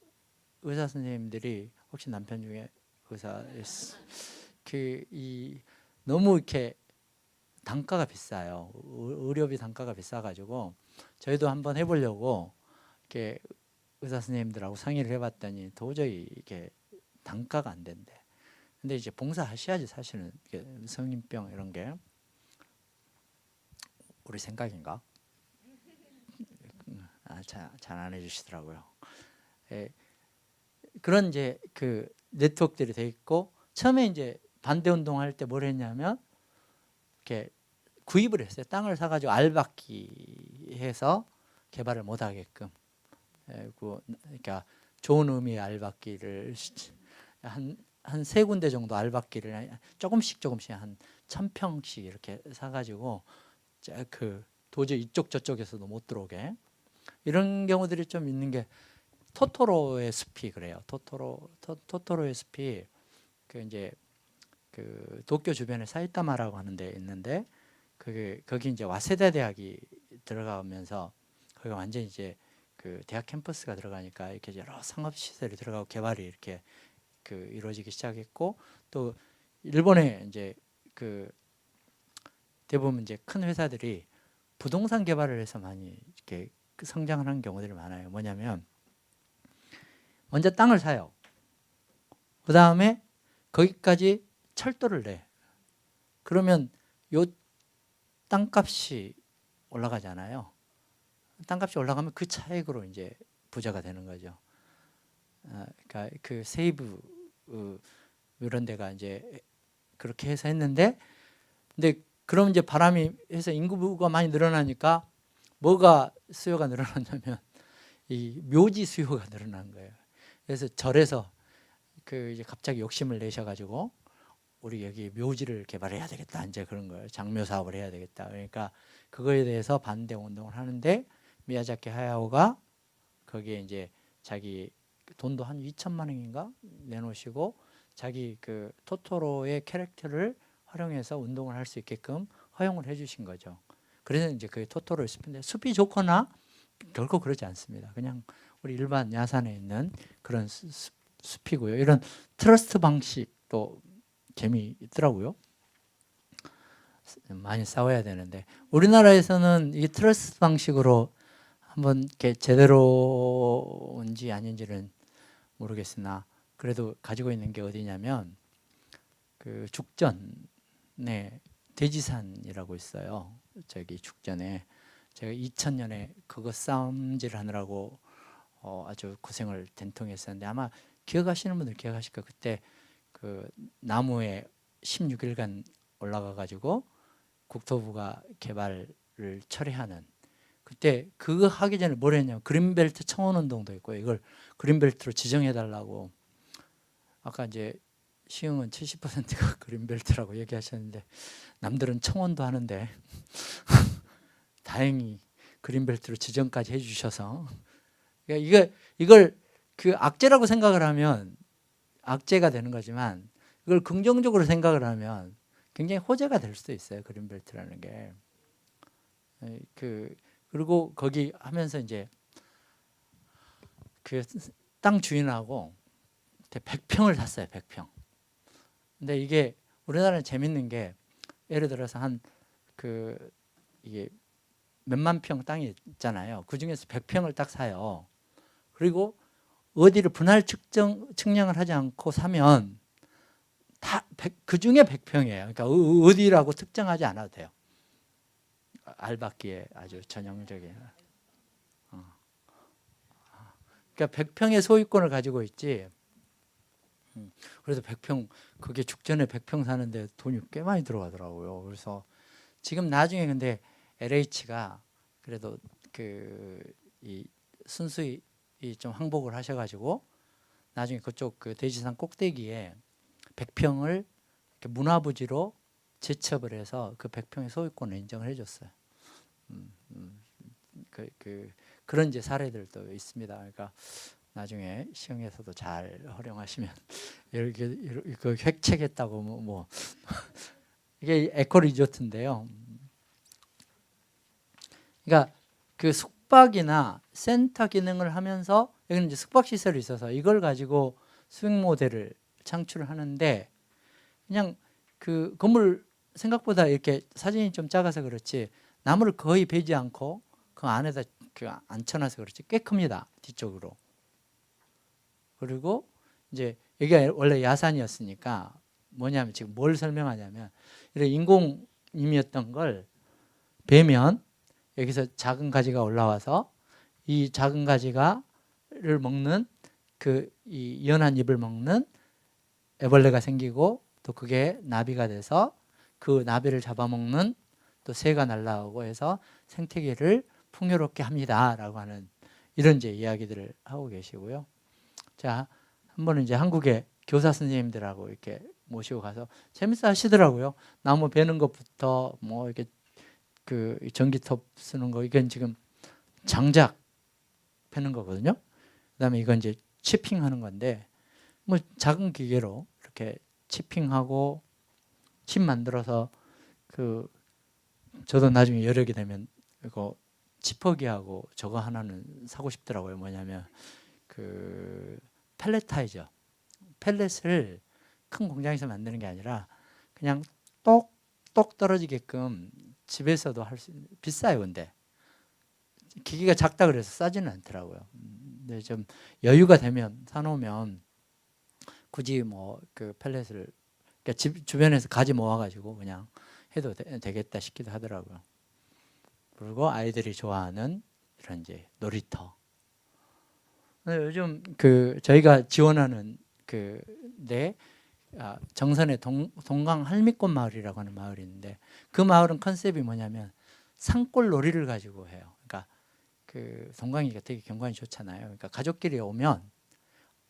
의사 선생님들이, 혹시 남편 중에 의사, 너무 이렇게 단가가 비싸요. 의료비 단가가 비싸가지고 저희도 한번 해보려고 이렇게 의사 선생님들하고 상의를 해봤더니 도저히 이게 단가가 안 된대. 근데 이제 봉사하셔야지 사실은. 성인병 이런 게 우리 생각인가? 잘 안 해주시더라고요. 그런 이제 네트워크들이 돼 있고, 처음에 이제 반대 운동할 때 뭘 했냐면 이렇게 구입을 했어요. 땅을 사가지고 알박기 해서 개발을 못하게끔. 그러니까 좋은 의미의 알박기를 한 세 군데 정도 알박기를 조금씩 한 1000평씩 이렇게 사가지고 그 도저히 이쪽 저쪽에서도 못 들어오게 이런 경우들이 좀 있는 게 토토로의 숲이 그래요. 토토로의 숲이 그 이제 그 도쿄 주변에 사이타마라고 하는 데 있는데 거기 이제 와세다 대학이 들어가면서 거기가 완전 이제 그 대학 캠퍼스가 들어가니까 이렇게 여러 상업 시설이 들어가고 개발이 이렇게 그 이루어지기 시작했고 또 일본에 이제 그 대부분 이제 큰 회사들이 부동산 개발을 해서 많이 이렇게 성장을 한 경우들이 많아요. 뭐냐면 먼저 땅을 사요. 그 다음에 거기까지 철도를 내. 그러면 요 땅값이 올라가잖아요. 땅값이 올라가면 그 차익으로 이제 부자가 되는 거죠. 그러니까 그 세이브 이런 데가 이제 그렇게 해서 했는데, 근데 그럼 이제 바람이 해서 인구가 많이 늘어나니까 뭐가 수요가 늘어났냐면 이 묘지 수요가 늘어난 거예요. 그래서 절에서 그 이제 갑자기 욕심을 내셔가지고 우리 여기 묘지를 개발해야 되겠다 이제 그런 거예요. 장묘 사업을 해야 되겠다. 그러니까 그거에 대해서 반대 운동을 하는데 미야자키 하야오가 거기에 이제 자기 돈도 한 2천만 원인가 내놓으시고 자기 그 토토로의 캐릭터를 활용해서 운동을 할 수 있게끔 허용을 해주신 거죠. 그래서 이제 그 토토로의 숲인데 숲이 좋거나 결코 그러지 않습니다. 그냥 우리 일반 야산에 있는 그런 숲이고요. 이런 트러스트 방식도 재미있더라고요. 많이 싸워야 되는데 우리나라에서는 이 트러스트 방식으로 한번 이렇게 제대로인지 아닌지는 모르겠으나 그래도 가지고 있는 게 어디냐면 그 죽전에 대지산이라고 있어요. 저기 죽전에 제가 2000년에 그거 싸움질 하느라고 아주 고생을 된통했었는데 아마 기억하시는 분들 기억하실 거예요. 그때 그 나무에 16일간 올라가 가지고 국토부가 개발을 철회하는 그때 그거 하기 전에 뭘 했냐면 그린벨트 청원운동도 있고요. 이걸 그린벨트로 지정해달라고 아까 이제 시흥은 70%가 그린벨트라고 얘기하셨는데 남들은 청원도 하는데 다행히 그린벨트로 지정까지 해주셔서 그러니까 이걸 그 악재라고 생각을 하면 악재가 되는 거지만 이걸 긍정적으로 생각을 하면 굉장히 호재가 될 수도 있어요. 그린벨트라는 게. 그리고 거기 하면서 이제 그 땅 주인하고 100평을 샀어요. 100평. 근데 이게 우리나라는 재밌는 게 예를 들어서 이게 몇만 평 땅이 있잖아요. 그 중에서 100평을 딱 사요. 그리고 어디를 분할 측량을 하지 않고 사면 다 그 중에 100평이에요. 그러니까 어디라고 특정하지 않아도 돼요. 알박기에 아주 전형적인. 그러니까 100평의 소유권을 가지고 있지. 그래서 100평 그게 죽전에 100평 사는데 돈이 꽤 많이 들어가더라고요. 그래서 지금 나중에 근데 LH가 그래도 이 순수히 좀 항복을 하셔가지고 나중에 그쪽 그 대지산 꼭대기에 100평을 문화부지로 제첩을 해서 그 100평의 소유권을 인정을 해줬어요. 그런 이제 사례들도 있습니다. 그러니까 나중에 시흥에서도 잘 활용하시면 이렇게 획책했다고 뭐 이게 에코 리조트인데요. 그러니까 그 숙박이나 센터 기능을 하면서 여기는 이제 숙박 시설이 있어서 이걸 가지고 수익 모델을 창출을 하는데 그냥 그 건물 생각보다 이렇게 사진이 좀 작아서 그렇지 나무를 거의 베지 않고 그 안에다 앉혀놔서 그렇지 꽤 큽니다. 뒤쪽으로. 그리고 이제 여기가 원래 야산이었으니까 뭐냐면 지금 뭘 설명하냐면 이런 인공임이었던 걸 베면 여기서 작은 가지가 올라와서 이 작은 가지가를 먹는 이 연한 잎을 먹는 애벌레가 생기고 또 그게 나비가 돼서 그 나비를 잡아먹는 또 새가 날아오고 해서 생태계를 풍요롭게 합니다라고 하는 이런 이제 이야기들을 하고 계시고요. 자, 한 번은 이제 한국의 교사 선생님들하고 이렇게 모시고 가서 재밌어 하시더라고요. 나무 베는 것부터 뭐 이렇게 그 전기톱 쓰는 거, 이건 지금 장작 패는 거거든요. 그다음에 이건 이제 치핑하는 건데, 뭐 작은 기계로 이렇게 치핑하고 칩 만들어서 그 저도 나중에 여력이 되면 이거 지퍼기하고 저거 하나는 사고 싶더라고요. 뭐냐면 그 펠레타이저, 펠렛을 큰 공장에서 만드는 게 아니라 그냥 똑똑 떨어지게끔 집에서도 할 수 있는, 비싸요. 근데 기계가 작다 그래서 싸지는 않더라고요. 근데 좀 여유가 되면 사놓으면 굳이 뭐 그 펠렛을 그러니까 집 주변에서 가지 모아가지고 그냥 해도 되겠다 싶기도 하더라고요. 그리고 아이들이 좋아하는 이런 이제 놀이터. 요즘 그 저희가 지원하는 그데 정선의 동강 할미꽃 마을이라고 하는 마을이 있는데, 그 마을은 컨셉이 뭐냐면 산골 놀이를 가지고 해요. 그러니까 그 동강이가 되게 경관이 좋잖아요. 그러니까 가족끼리 오면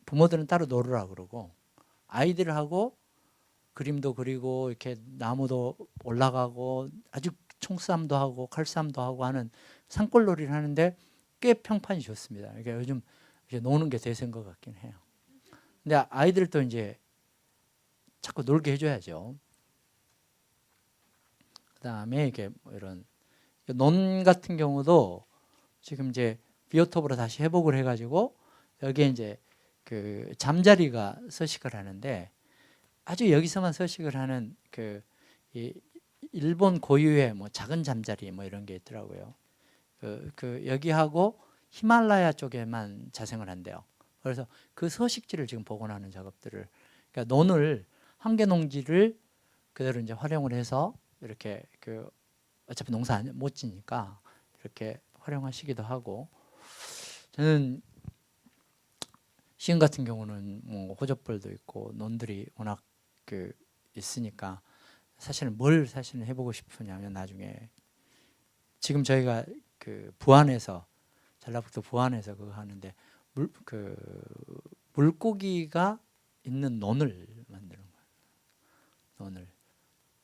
부모들은 따로 놀으라 그러고 아이들하고 그림도 그리고 이렇게 나무도 올라가고 아주 총싸움도 하고 칼싸움도 하고 하는 산골 놀이를 하는데 꽤 평판이 좋습니다. 그러니까 요즘 이제 노는 게 대세인 것 같긴 해요. 근데 아이들도 이제 자꾸 놀게 해줘야죠. 그다음에 이게 뭐 이런 논 같은 경우도 지금 이제 비오톱으로 다시 회복을 해가지고 여기에 이제 그 잠자리가 서식을 하는데, 아주 여기서만 서식을 하는 이 일본 고유의 뭐 작은 잠자리 뭐 이런 게 있더라고요. 그 여기하고 히말라야 쪽에만 자생을 한대요. 그래서 그 서식지를 지금 복원하는 작업들을, 그러니까 논을 한계 농지를 그대로 이제 활용을 해서 이렇게 그 어차피 농사 못 지니까 이렇게 활용하시기도 하고, 저는 시흥 같은 경우는 뭐 호접벌도 있고 논들이 워낙 그 있으니까 사실은 뭘 사실은 해보고 싶으냐면, 나중에 지금 저희가 그 부안에서 전라북도 부안에서 그거 하는데 그 물고기가 있는 논을 만드는 거예요. 논을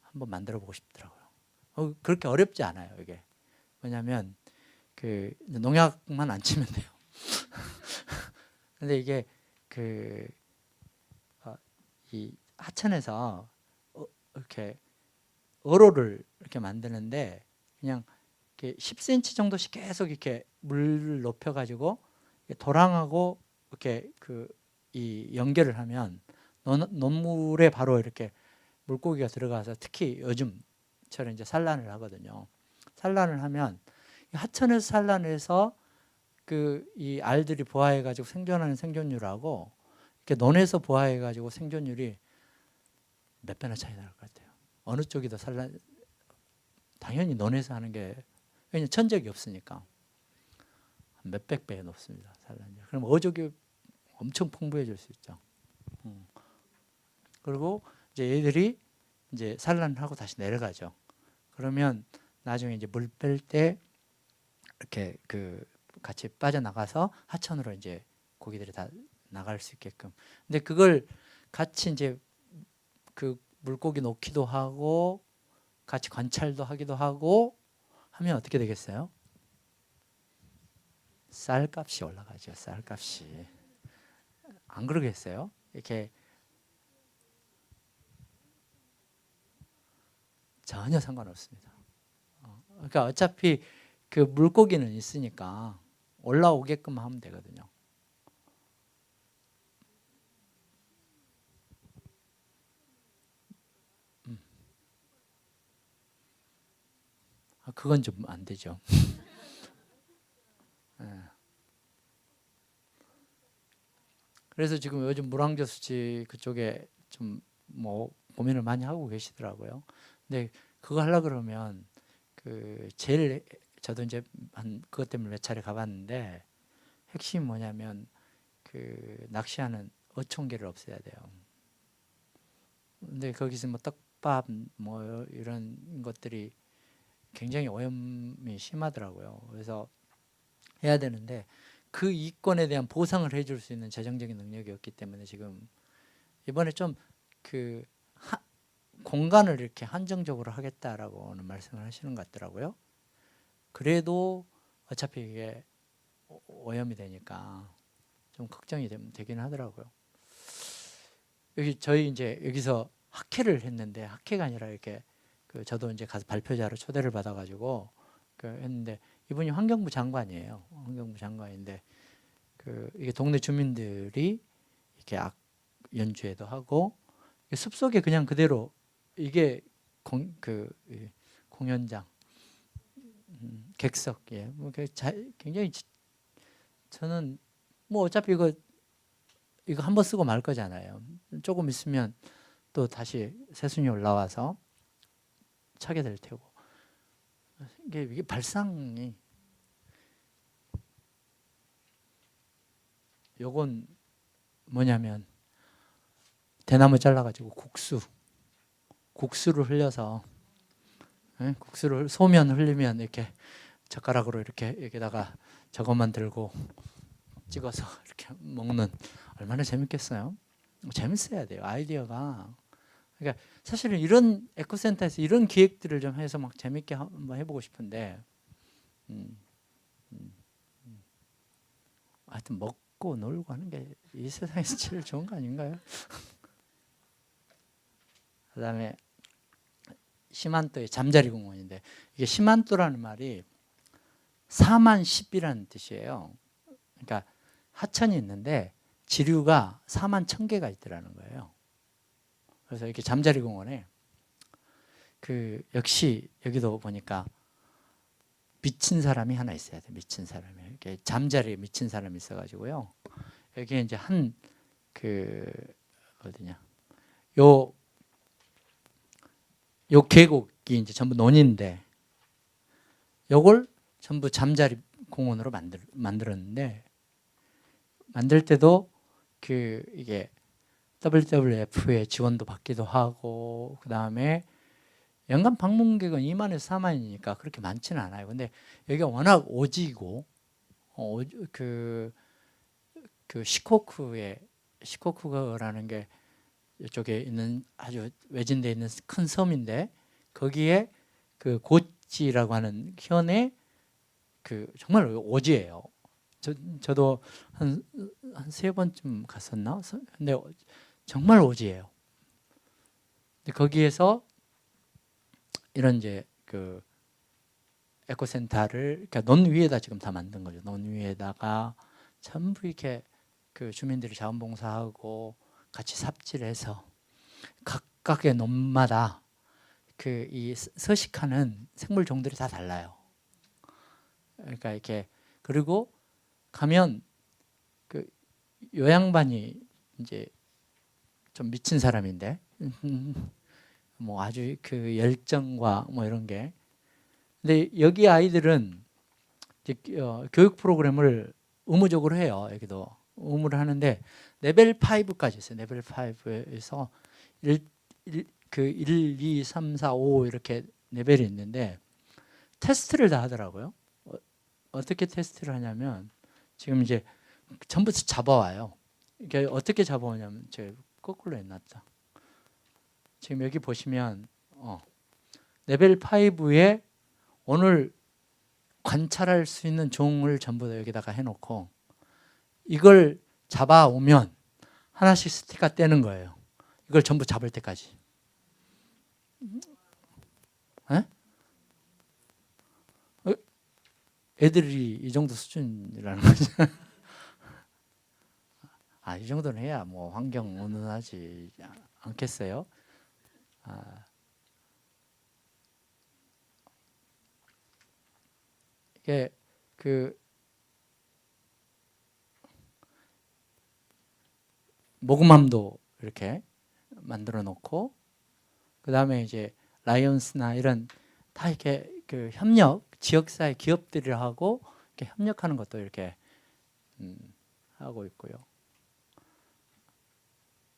한번 만들어 보고 싶더라고요. 그렇게 어렵지 않아요. 이게 왜냐하면 그 농약만 안 치면 돼요. 근데 이게 그 이 하천에서 이렇게 어로를 이렇게 만드는데 그냥 이렇게 10cm 정도씩 계속 이렇게 물을 높여가지고 도랑하고 이렇게 이 연결을 하면 논물에 바로 이렇게 물고기가 들어가서, 특히 요즘처럼 이제 산란을 하거든요. 산란을 하면 하천에서 산란해서 이 알들이 부화해가지고 생존하는 생존율하고 이렇게 논에서 부화해가지고 생존율이 몇 배나 차이 날 것 같아요. 어느 쪽이 더 당연히 논에서 하는 게, 왜냐면 천적이 없으니까 몇백 배 높습니다. 산란율. 그럼 어족이 엄청 풍부해질 수 있죠. 그리고 이제 얘들이 이제 산란을 하고 다시 내려가죠. 그러면 나중에 이제 물 뺄 때 이렇게 같이 빠져나가서 하천으로 이제 고기들이 다 나갈 수 있게끔. 근데 그걸 같이 이제 그 물고기 놓기도 하고 같이 관찰도 하기도 하고 하면 어떻게 되겠어요? 쌀값이 올라가죠. 쌀값이. 안 그러겠어요? 이렇게 전혀 상관없습니다. 그러니까 어차피 그 물고기는 있으니까 올라오게끔 하면 되거든요. 그건 좀 안 되죠. 그래서 지금 요즘 물왕조 수지 그쪽에 좀 뭐 고민을 많이 하고 계시더라고요. 근데 그거 하려 그러면 제일 저도 이제 그것 때문에 몇 차례 가봤는데, 핵심이 뭐냐면 낚시하는 어촌계를 없애야 돼요. 근데 거기서 뭐 떡밥 뭐 이런 것들이 굉장히 오염이 심하더라고요. 그래서 해야 되는데 그 이권에 대한 보상을 해줄 수 있는 재정적인 능력이 없기 때문에 지금 이번에 좀 그 공간을 이렇게 한정적으로 하겠다라고는 말씀을 하시는 것 같더라고요. 그래도 어차피 이게 오염이 되니까 좀 걱정이 되긴 하더라고요. 여기 저희 이제 여기서 학회를 했는데 학회가 아니라 이렇게 저도 이제 가서 발표자로 초대를 받아가지고 했는데 이분이 환경부 장관이에요. 환경부 장관인데 이게 동네 주민들이 이렇게 연주회도 하고 숲속에 그냥 그대로 이게 공연장 객석 뭐 굉장히 저는 뭐 어차피 이거 한번 쓰고 말 거잖아요. 조금 있으면 또 다시 새순이 올라와서 차게 될 테고 이게 발상이 요건 뭐냐면 대나무 잘라가지고 국수를 흘려서 국수를 소면 흘리면 이렇게 젓가락으로 이렇게 여기다가 저것만 들고 찍어서 이렇게 먹는 얼마나 재밌겠어요? 재밌어야 돼요. 아이디어가. 그러니까 사실은 이런 에코센터에서 이런 기획들을 좀 해서 막 재밌게 한번 해보고 싶은데 하여튼 먹고 놀고 하는 게 이 세상에서 제일 좋은 거 아닌가요? 그 다음에 시만토의 잠자리 공원인데 이게 시만토라는 말이 4만 10이라는 뜻이에요. 그러니까 하천이 있는데 지류가 4만 1000개가 있더라는 거예요. 그래서 이렇게 잠자리 공원에 역시 여기도 보니까 미친 사람이 하나 있어야 돼. 미친 사람이 이렇게 잠자리에 미친 사람이 있어가지고요. 여기에 이제 어디냐 요 계곡이 이제 전부 논인데 요걸 전부 잠자리 공원으로 만들었는데 만들 때도 이게 WWF의 지원도 받기도 하고 그 다음에 연간 방문객은 2만에서 4만이니까 그렇게 많지는 않아요. 근데 여기가 워낙 오지고 시코쿠라는 게 이쪽에 있는 아주 외진데 있는 큰 섬인데 거기에 고치라고 하는 현의 정말 오지예요. 저도 한 3번쯤 갔었나? 근데 정말 오지예요. 근데 거기에서 이런 이제 에코센터를 그러니까 논 위에다 지금 다 만든 거죠. 논 위에다가 전부 이렇게 주민들이 자원봉사하고 같이 삽질해서 각각의 논마다 이 서식하는 생물 종들이 다 달라요. 그러니까 이렇게 그리고 가면 요 양반이 이제 좀 미친 사람인데 뭐 아주 열정과 뭐 이런 게 근데 여기 아이들은 이제 교육 프로그램을 의무적으로 해요. 여기도 의무를 하는데 레벨 5까지 있어요. 레벨 5에서 1, 2, 3, 4, 5 이렇게 레벨이 있는데 테스트를 다 하더라고요. 어떻게 테스트를 하냐면 지금 이제 전부 잡아와요. 이게 어떻게 잡아오냐면 제가 거꾸로 해놨다. 지금 여기 보시면 레벨 5에 오늘 관찰할 수 있는 종을 전부 다 여기다가 해놓고 이걸 잡아오면 하나씩 스티커 떼는 거예요. 이걸 전부 잡을 때까지. 에? 애들이 이 정도 수준이라는 거죠. 이 정도는 해야 뭐 환경 온난하지 않겠어요? 이게 모금함도 이렇게 만들어 놓고 그 다음에 이제 라이언스나 이런 다 이렇게 협력 지역사회 기업들하고 이렇게 협력하는 것도 이렇게 하고 있고요.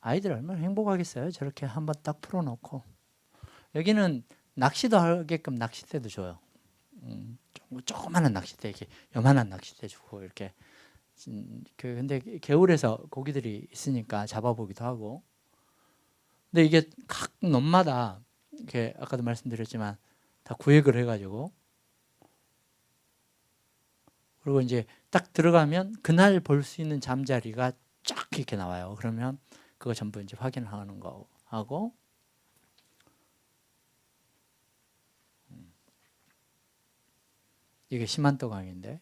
아이들 얼마나 행복하겠어요. 저렇게 한번 딱 풀어놓고. 여기는 낚시도 하게끔 낚싯대도 줘요. 조그마한 낚싯대, 이렇게 요만한 낚싯대 주고 이렇게. 근데 개울에서 고기들이 있으니까 잡아보기도 하고. 근데 이게 각 놈마다 이렇게 아까도 말씀드렸지만 다 구획을 해가지고, 그리고 이제 딱 들어가면 그날 볼 수 있는 잠자리가 쫙 이렇게 나와요. 그러면 그거 전부 이제 확인하는 거 하고, 이게 시만또 강인데,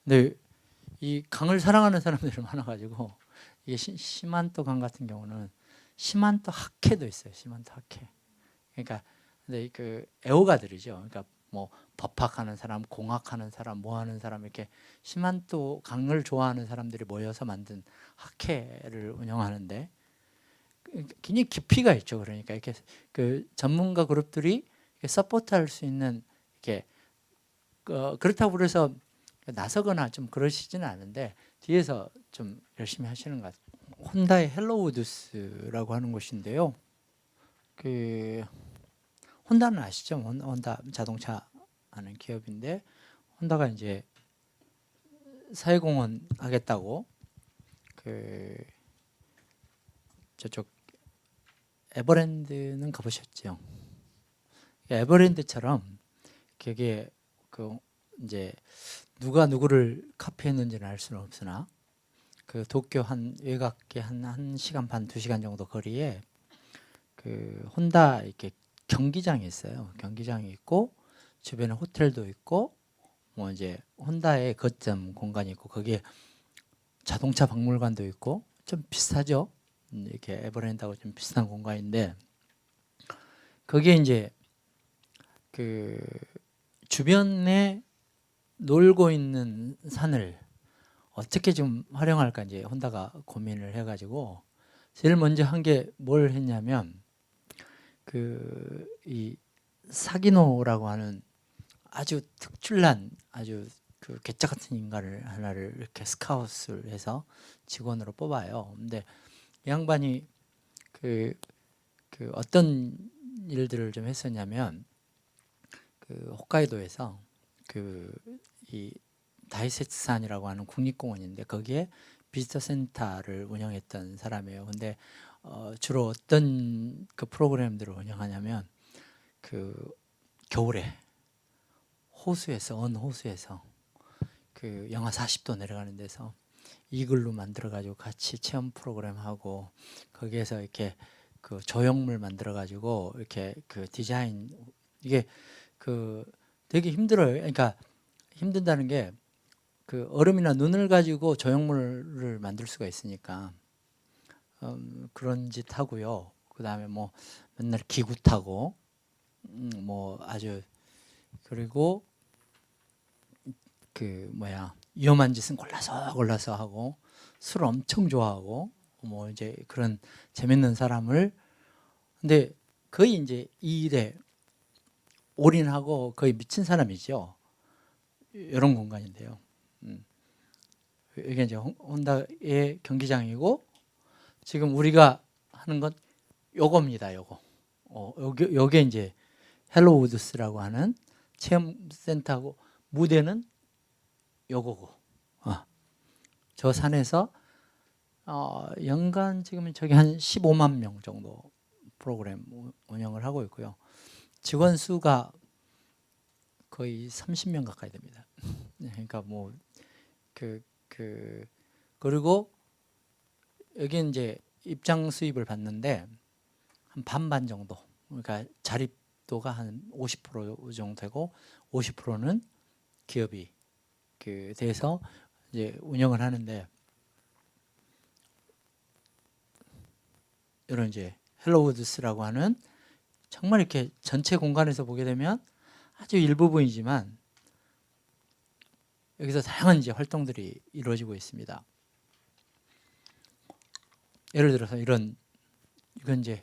근데 이 강을 사랑하는 사람들이 많아가지고, 이게 시만또 강 같은 경우는 시만또 학회도 있어요. 시만또 학회. 그러니까 근데 그 애호가들이죠. 그러니까 뭐 법학하는 사람, 공학하는 사람, 뭐 하는 사람, 이렇게 시만또 강을 좋아하는 사람들이 모여서 만든 학회를 운영하는데, 굉장히 깊이가 있죠. 그러니까 이렇게 그 전문가 그룹들이 서포트할 수 있는, 이렇게 그렇다고 그래서 나서거나 좀 그러시지는 않은데 뒤에서 좀 열심히 하시는 것 같아요. 혼다의 헬로우드스라고 하는 곳인데요. 그 혼다는 아시죠? 혼다 자동차 하는 기업인데, 혼다가 이제 사회공헌 하겠다고 그 저쪽 에버랜드는 가보셨죠? 에버랜드처럼 거기에 그 이제 누가 누구를 카피했는지는 알 수는 없으나, 그 도쿄 한 외곽에 한 시간 반, 2시간 정도 거리에 그 혼다 이렇게 경기장이 있어요. 경기장이 있고 주변에 호텔도 있고, 뭐 이제 혼다의 거점 공간이 있고, 거기에 자동차 박물관도 있고, 좀 비슷하죠. 이렇게 에버랜드하고 좀 비슷한 공간인데, 거기에 이제 그 주변에 놀고 있는 산을 어떻게 좀 활용할까 이제 혼다가 고민을 해가지고, 제일 먼저 한 게 뭘 했냐면, 그 이 사기노라고 하는 아주 특출난, 아주 그 괴짜 같은 인간을 하나를 이렇게 스카웃을 해서 직원으로 뽑아요. 근데 이 양반이 그 어떤 일들을 좀 했었냐면, 그 홋카이도에서 그 이 다이세츠산이라고 하는 국립공원인데, 거기에 비지터 센터를 운영했던 사람이에요. 근데 주로 어떤 그 프로그램들을 운영하냐면, 그 겨울에 호수에서, 언 호수에서 그 영하 40도 내려가는 데서 이글루 만들어 가지고 같이 체험 프로그램 하고, 거기에서 이렇게 그 조형물 만들어 가지고 이렇게 그 디자인, 이게 그 되게 힘들어요. 그러니까 힘든다는 게, 그 얼음이나 눈을 가지고 조형물을 만들 수가 있으니까 그런 짓 하고요. 그다음에 뭐 맨날 기구 타고, 뭐 아주, 그리고 그 뭐야, 위험한 짓은 골라서 하고, 술 엄청 좋아하고, 뭐 이제 그런 재밌는 사람을, 근데 거의 이제 이 일에 올인하고 거의 미친 사람이죠. 이런 공간인데요. 이게 이제 혼다의 경기장이고, 지금 우리가 하는 건 요겁니다. 요거. 요게 이제 헬로우드스라고 하는 체험센터고, 무대는 요거고. 저 산에서 연간 지금 저기 한 15만 명 정도 프로그램 운영을 하고 있고요. 직원 수가 거의 30명 가까이 됩니다. 그러니까 뭐 그리고 여기 이제 입장 수입을 받는데 한 반반 정도, 그러니까 자립도가 한 50% 정도 되고, 50%는 기업이 그 돼서 이제 운영을 하는데, 이런 이제 헬로우드스라고 하는, 정말 이렇게 전체 공간에서 보게 되면 아주 일부분이지만 여기서 다양한 이제 활동들이 이루어지고 있습니다. 예를 들어서 이건 이제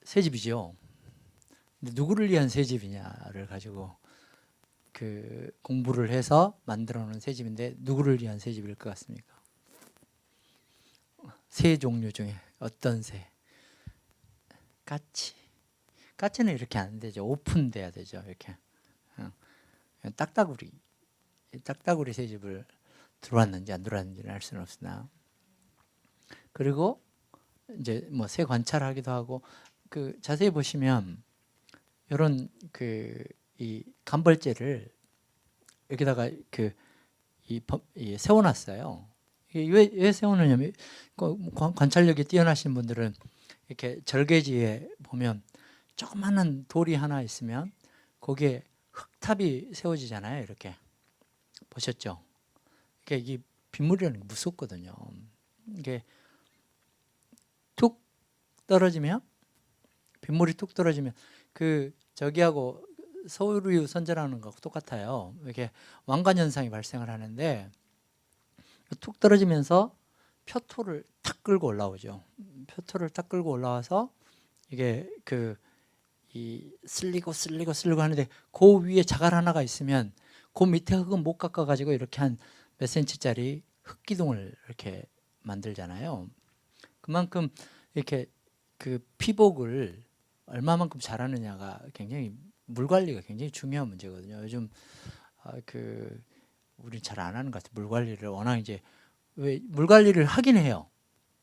새집이죠. 근데 누구를 위한 새집이냐를 가지고 그 공부를 해서 만들어 놓은 새집인데, 누구를 위한 새집일 것 같습니까? 새 종류 중에 어떤 새? 까치. 까치는 이렇게 안 되죠. 오픈돼야 되죠. 이렇게. 딱따구리. 딱따구리 새집을 들어왔는지 안 들어왔는지는 알 수는 없으나. 그리고 이제 뭐 새 관찰하기도 하고 그 자세히 보시면 이런 그 이 간벌재를 여기다가 이 세워놨어요. 이게 왜 세워놓냐면 관찰력이 뛰어나신 분들은 이렇게 절개지에 보면 조그마한 돌이 하나 있으면 거기에 흙탑이 세워지잖아요. 이렇게 보셨죠? 이게 빗물이라는 게 무섭거든요. 이게 툭 떨어지면 빗물이 툭 떨어지면 그 저기하고 서울유 선전하는 거하고 똑같아요. 이렇게 왕관 현상이 발생을 하는데 툭 떨어지면서 표토를 탁 끌고 올라오죠. 표토를 탁 끌고 올라와서 이게 이 쓸리고 하는데 그 위에 자갈 하나가 있으면 그 밑에 흙은 못 깎아 가지고 이렇게 한 몇 센치짜리 흙기둥을 이렇게 만들잖아요. 그만큼 이렇게 그 피복을 얼마만큼 잘하느냐가 굉장히 물 관리가 굉장히 중요한 문제거든요. 요즘 우리 잘 안 하는 것 같아요. 물 관리를 워낙 이제 왜 물 관리를 하긴 해요.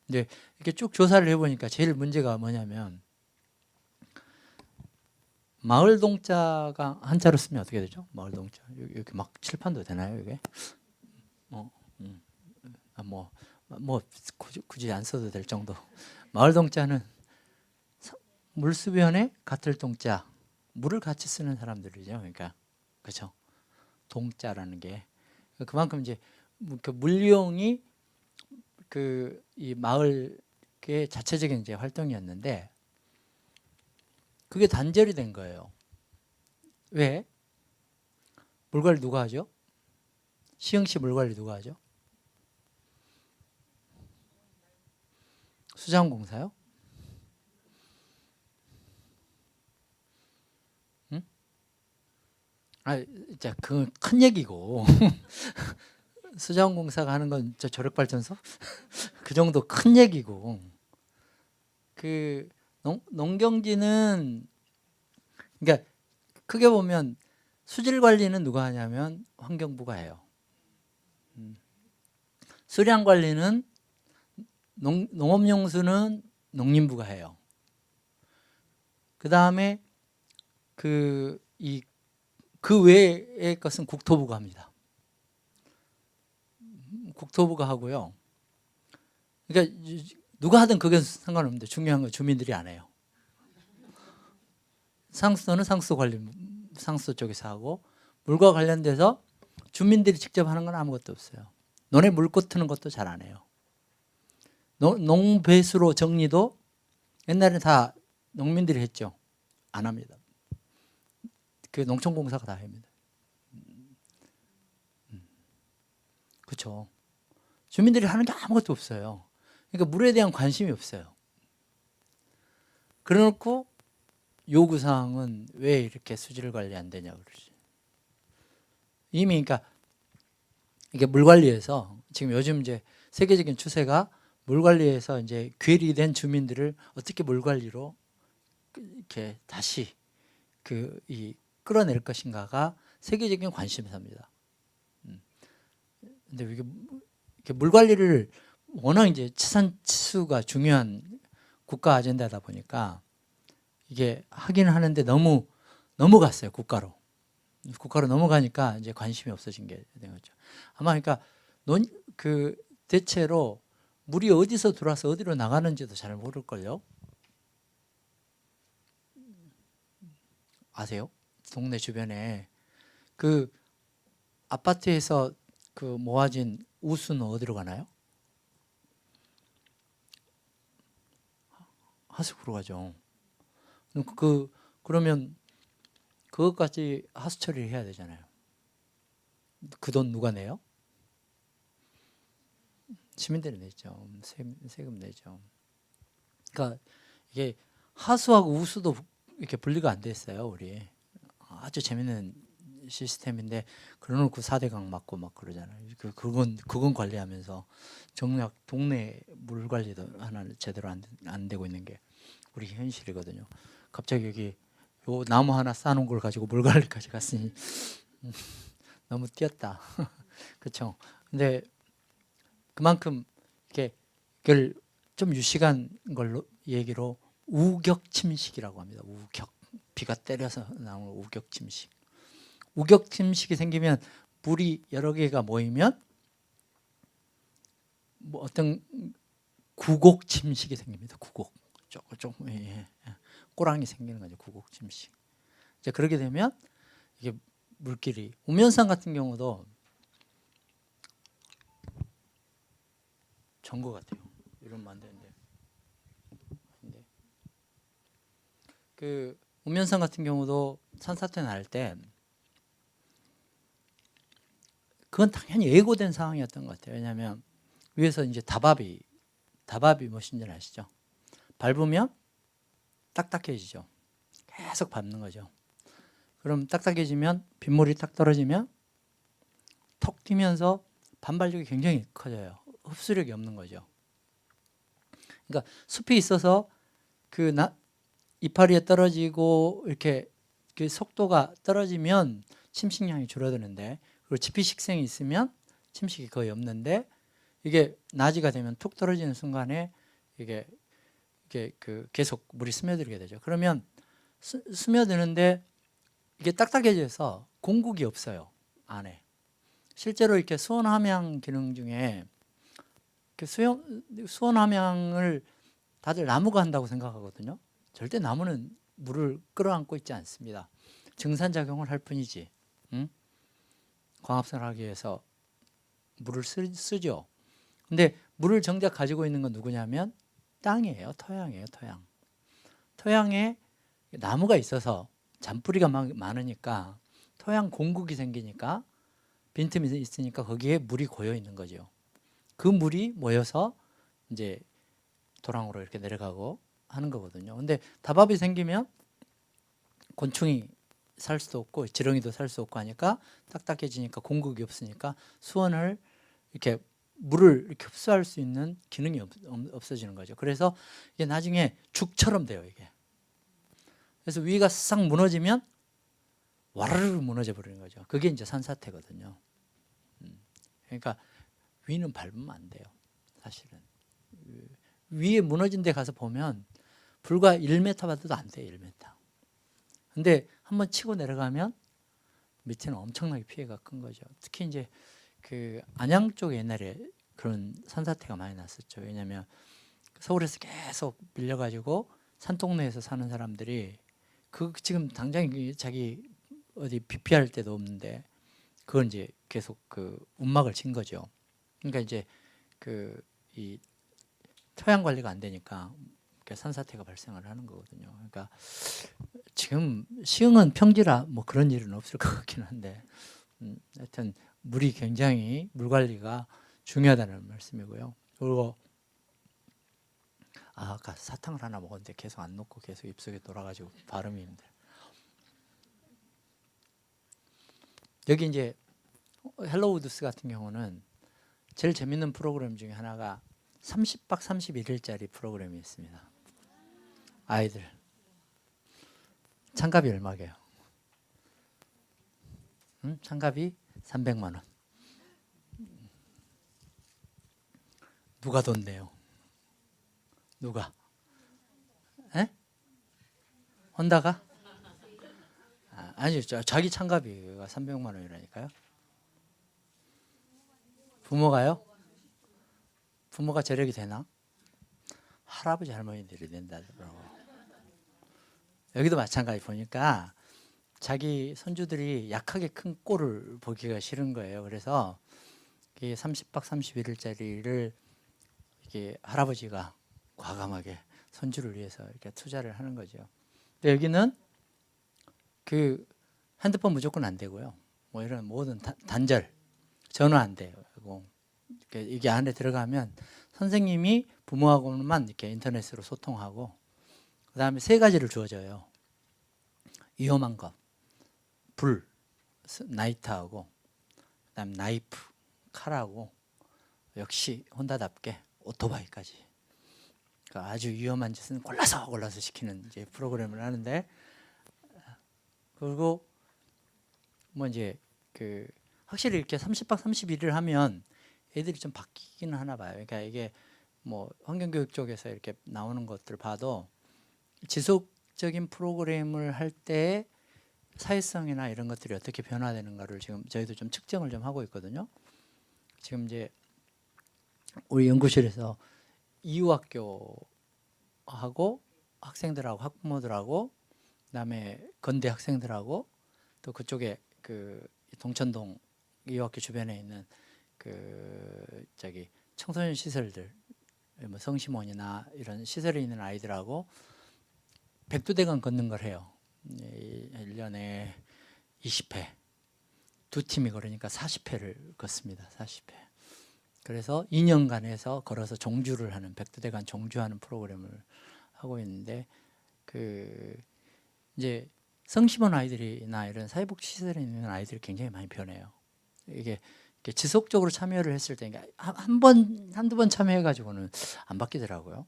이제 이렇게 쭉 조사를 해보니까 제일 문제가 뭐냐면 마을 동자가 한자로 쓰면 어떻게 되죠? 마을 동자 이렇게 막 칠판도 되나요 이게? 뭐 굳이 안 써도 될 정도. 마을 동자는 물수변에 같을 동자, 물을 같이 쓰는 사람들이죠. 그러니까 그렇죠. 동자라는 게 그만큼 이제 그 물리용이 이 마을의 자체적인 이제 활동이었는데 그게 단절이 된 거예요. 왜? 물 관리 누가 하죠? 시흥시 물 관리 누가 하죠? 수자원공사요? 응? 진짜 그건 큰 얘기고 수자원공사가 하는 건 저 저력발전소 그 정도 큰 얘기고 농경지는 그러니까 크게 보면 수질 관리는 누가 하냐면 환경부가 해요. 수량 관리는 농업용수는 농림부가 해요. 그 다음에 그 외의 것은 국토부가 합니다. 국토부가 하고요. 그러니까 누가 하든 그게 상관없는데 중요한 건 주민들이 안 해요. 상수도는 상수도 쪽에서 하고 물과 관련돼서 주민들이 직접 하는 건 아무것도 없어요. 논에 물꽃 트는 것도 잘 안 해요. 농배수로 정리도 옛날에 다 농민들이 했죠. 안 합니다. 그 농촌공사가 다 합니다. 그렇죠. 주민들이 하는 게 아무것도 없어요. 그러니까 물에 대한 관심이 없어요. 그래놓고 요구사항은 왜 이렇게 수질 관리 안 되냐 그러지. 이미 그러니까 이게 물 관리에서 지금 요즘 이제 세계적인 추세가 물 관리에서 이제 괴리된 주민들을 어떻게 물 관리로 이렇게 다시 끌어낼 것인가가 세계적인 관심사입니다. 근데 이게 물 관리를 워낙 이제 치산치수가 중요한 국가 아젠다다 보니까 이게 하기는 하는데 너무 넘어갔어요. 국가로 넘어가니까 이제 관심이 없어진 게 된 거죠. 아마 그러니까 대체로 물이 어디서 들어와서 어디로 나가는지도 잘 모를걸요. 아세요? 동네 주변에 그 아파트에서 모아진 우수는 어디로 가나요? 하수구로 가죠. 그러면 그것까지 하수 처리를 해야 되잖아요. 그 돈 누가 내요? 시민들이 내죠. 세금 내죠. 그러니까 이게 하수하고 우수도 이렇게 분리가 안 돼 있어요. 우리 아주 재밌는 시스템인데 그러놓고 4대강 맞고 막 그러잖아요. 그건 관리하면서 정작 동네 물 관리도 하나 제대로 안 되고 있는 게 우리 현실이거든요. 갑자기 여기 요 나무 하나 쌓아놓은 걸 가지고 물 관리까지 갔으니 너무 뛰었다. 그렇죠. 근데 그만큼 이렇게 그걸 좀 유식한 걸로 얘기로 우격 침식이라고 합니다. 우격. 비가 때려서 나오는 우격 침식. 우격 침식이 생기면 물이 여러 개가 모이면 뭐 어떤 구곡 침식이 생깁니다. 구곡. 조금 꼬랑이 생기는 거죠. 구곡 침식. 이제 그렇게 되면 이게 물길이 우면산 같은 경우도 전거 같아요. 이러면 안 되는데. 그 우면산 같은 경우도 산사태 날 때 그건 당연히 예고된 상황이었던 것 같아요. 왜냐하면 위에서 이제 다밥이 무엇인지 아시죠? 밟으면 딱딱해지죠. 계속 밟는 거죠. 그럼 딱딱해지면 빗물이 딱 떨어지면 턱 튀면서 반발력이 굉장히 커져요. 흡수력이 없는 거죠. 그러니까 숲이 있어서 그 이파리에 떨어지고 이렇게 그 속도가 떨어지면 침식량이 줄어드는데, 그리고 지피식생이 있으면 침식이 거의 없는데, 이게 낮이가 되면 툭 떨어지는 순간에 이게 계속 물이 스며들게 되죠. 그러면 스며드는데 이게 딱딱해져서 공국이 없어요, 안에. 실제로 이렇게 수온 함양 기능 중에 수온 함양을 다들 나무가 한다고 생각하거든요. 절대 나무는 물을 끌어안고 있지 않습니다. 증산작용을 할 뿐이지. 광합성을 하기 위해서 물을 쓰죠. 근데 물을 정작 가지고 있는 건 누구냐면 땅이에요. 토양이에요. 토양에 나무가 있어서 잔뿌리가 많으니까 토양 공국이 생기니까 빈틈이 있으니까 거기에 물이 고여 있는 거죠. 그 물이 모여서 이제 도랑으로 이렇게 내려가고 하는 거거든요. 근데 다밥이 생기면 곤충이 살 수도 없고 지렁이도 살 수 없고 하니까 딱딱해지니까 공국이 없으니까 수온을 이렇게 물을 이렇게 흡수할 수 있는 기능이 없어지는 거죠. 그래서 이게 나중에 죽처럼 돼요, 이게. 그래서 위가 싹 무너지면 와르르 무너져 버리는 거죠. 그게 이제 산사태거든요. 그러니까 위는 밟으면 안 돼요, 사실은. 위에 무너진 데 가서 보면 불과 1m 받아도 안 돼요, 1m. 근데 한번 치고 내려가면 밑에는 엄청나게 피해가 큰 거죠. 특히 이제 그 안양 쪽에 옛날에 그런 산사태가 많이 났었죠. 왜냐하면 서울에서 계속 밀려가지고 산동네에서 사는 사람들이 지금 당장 자기 어디 비피할 데도 없는데 그걸 이제 계속 그 움막을 친 거죠. 그러니까 이제 이 토양 관리가 안 되니까 산사태가 발생을 하는 거거든요. 그러니까 지금 시흥은 평지라 뭐 그런 일은 없을 것 같긴 한데, 하여튼 물이 굉장히 물 관리가 중요하다는 말씀이고요. 그리고 아까 사탕을 하나 먹었는데 계속 안 녹고 계속 입속에 돌아가지고 발음이 힘들어. 여기 이제 헬로우드스 같은 경우는 제일 재밌는 프로그램 중에 하나가 30박 31일짜리 프로그램이 있습니다. 아이들 참가비 얼마게요? 참가비 300만 원. 누가 돈 내요? 누가? 에? 혼다가? 아니, 자기 참가비가 300만 원이라니까요. 부모가요? 부모가 재력이 되나? 할아버지 할머니들이 낸다더라고. 여기도 마찬가지. 보니까 자기 손주들이 약하게 큰 꼴을 보기가 싫은 거예요. 그래서 30박 31일짜리를 이게 할아버지가 과감하게 손주를 위해서 이렇게 투자를 하는 거죠. 근데 여기는 그 핸드폰 무조건 안 되고요. 뭐 이런 모든 단절, 전화 안 돼요. 이게 안에 들어가면 선생님이 부모하고만 이렇게 인터넷으로 소통하고, 그 다음에 3가지를 주어져요. 위험한 것, 불, 나이트하고 그다음 나이프, 칼하고 역시 혼다답게 오토바이까지 그러니까 아주 위험한 짓은 골라서 시키는 이제 프로그램을 하는데 그리고 뭐 이제 그 확실히 이렇게 30박 31일 하면 애들이 좀 바뀌기는 하나 봐요. 그러니까 이게 뭐 환경교육 쪽에서 이렇게 나오는 것들 봐도 지속적인 프로그램을 할 때 사회성이나 이런 것들이 어떻게 변화되는가를 지금 저희도 좀 측정을 좀 하고 있거든요. 지금 이제 우리 연구실에서 이유학교하고 학생들하고 학부모들하고 그다음에 건대 학생들하고 또 그쪽에 그 동천동 이유학교 주변에 있는 그 저기 청소년 시설들 뭐 성심원이나 이런 시설에 있는 아이들하고 백두대간 걷는 걸 해요. 1년에 20회 두 팀이 걸으니까 40회를 걷습니다. 40회. 그래서 2년간 해서 걸어서 종주를 하는 백두대간 종주하는 프로그램을 하고 있는데 그 이제 성심원 아이들이나 이런 사회복지시설에 있는 아이들이 굉장히 많이 변해요. 이게 지속적으로 참여를 했을 때 한두 번 참여해 가지고는 안 바뀌더라고요.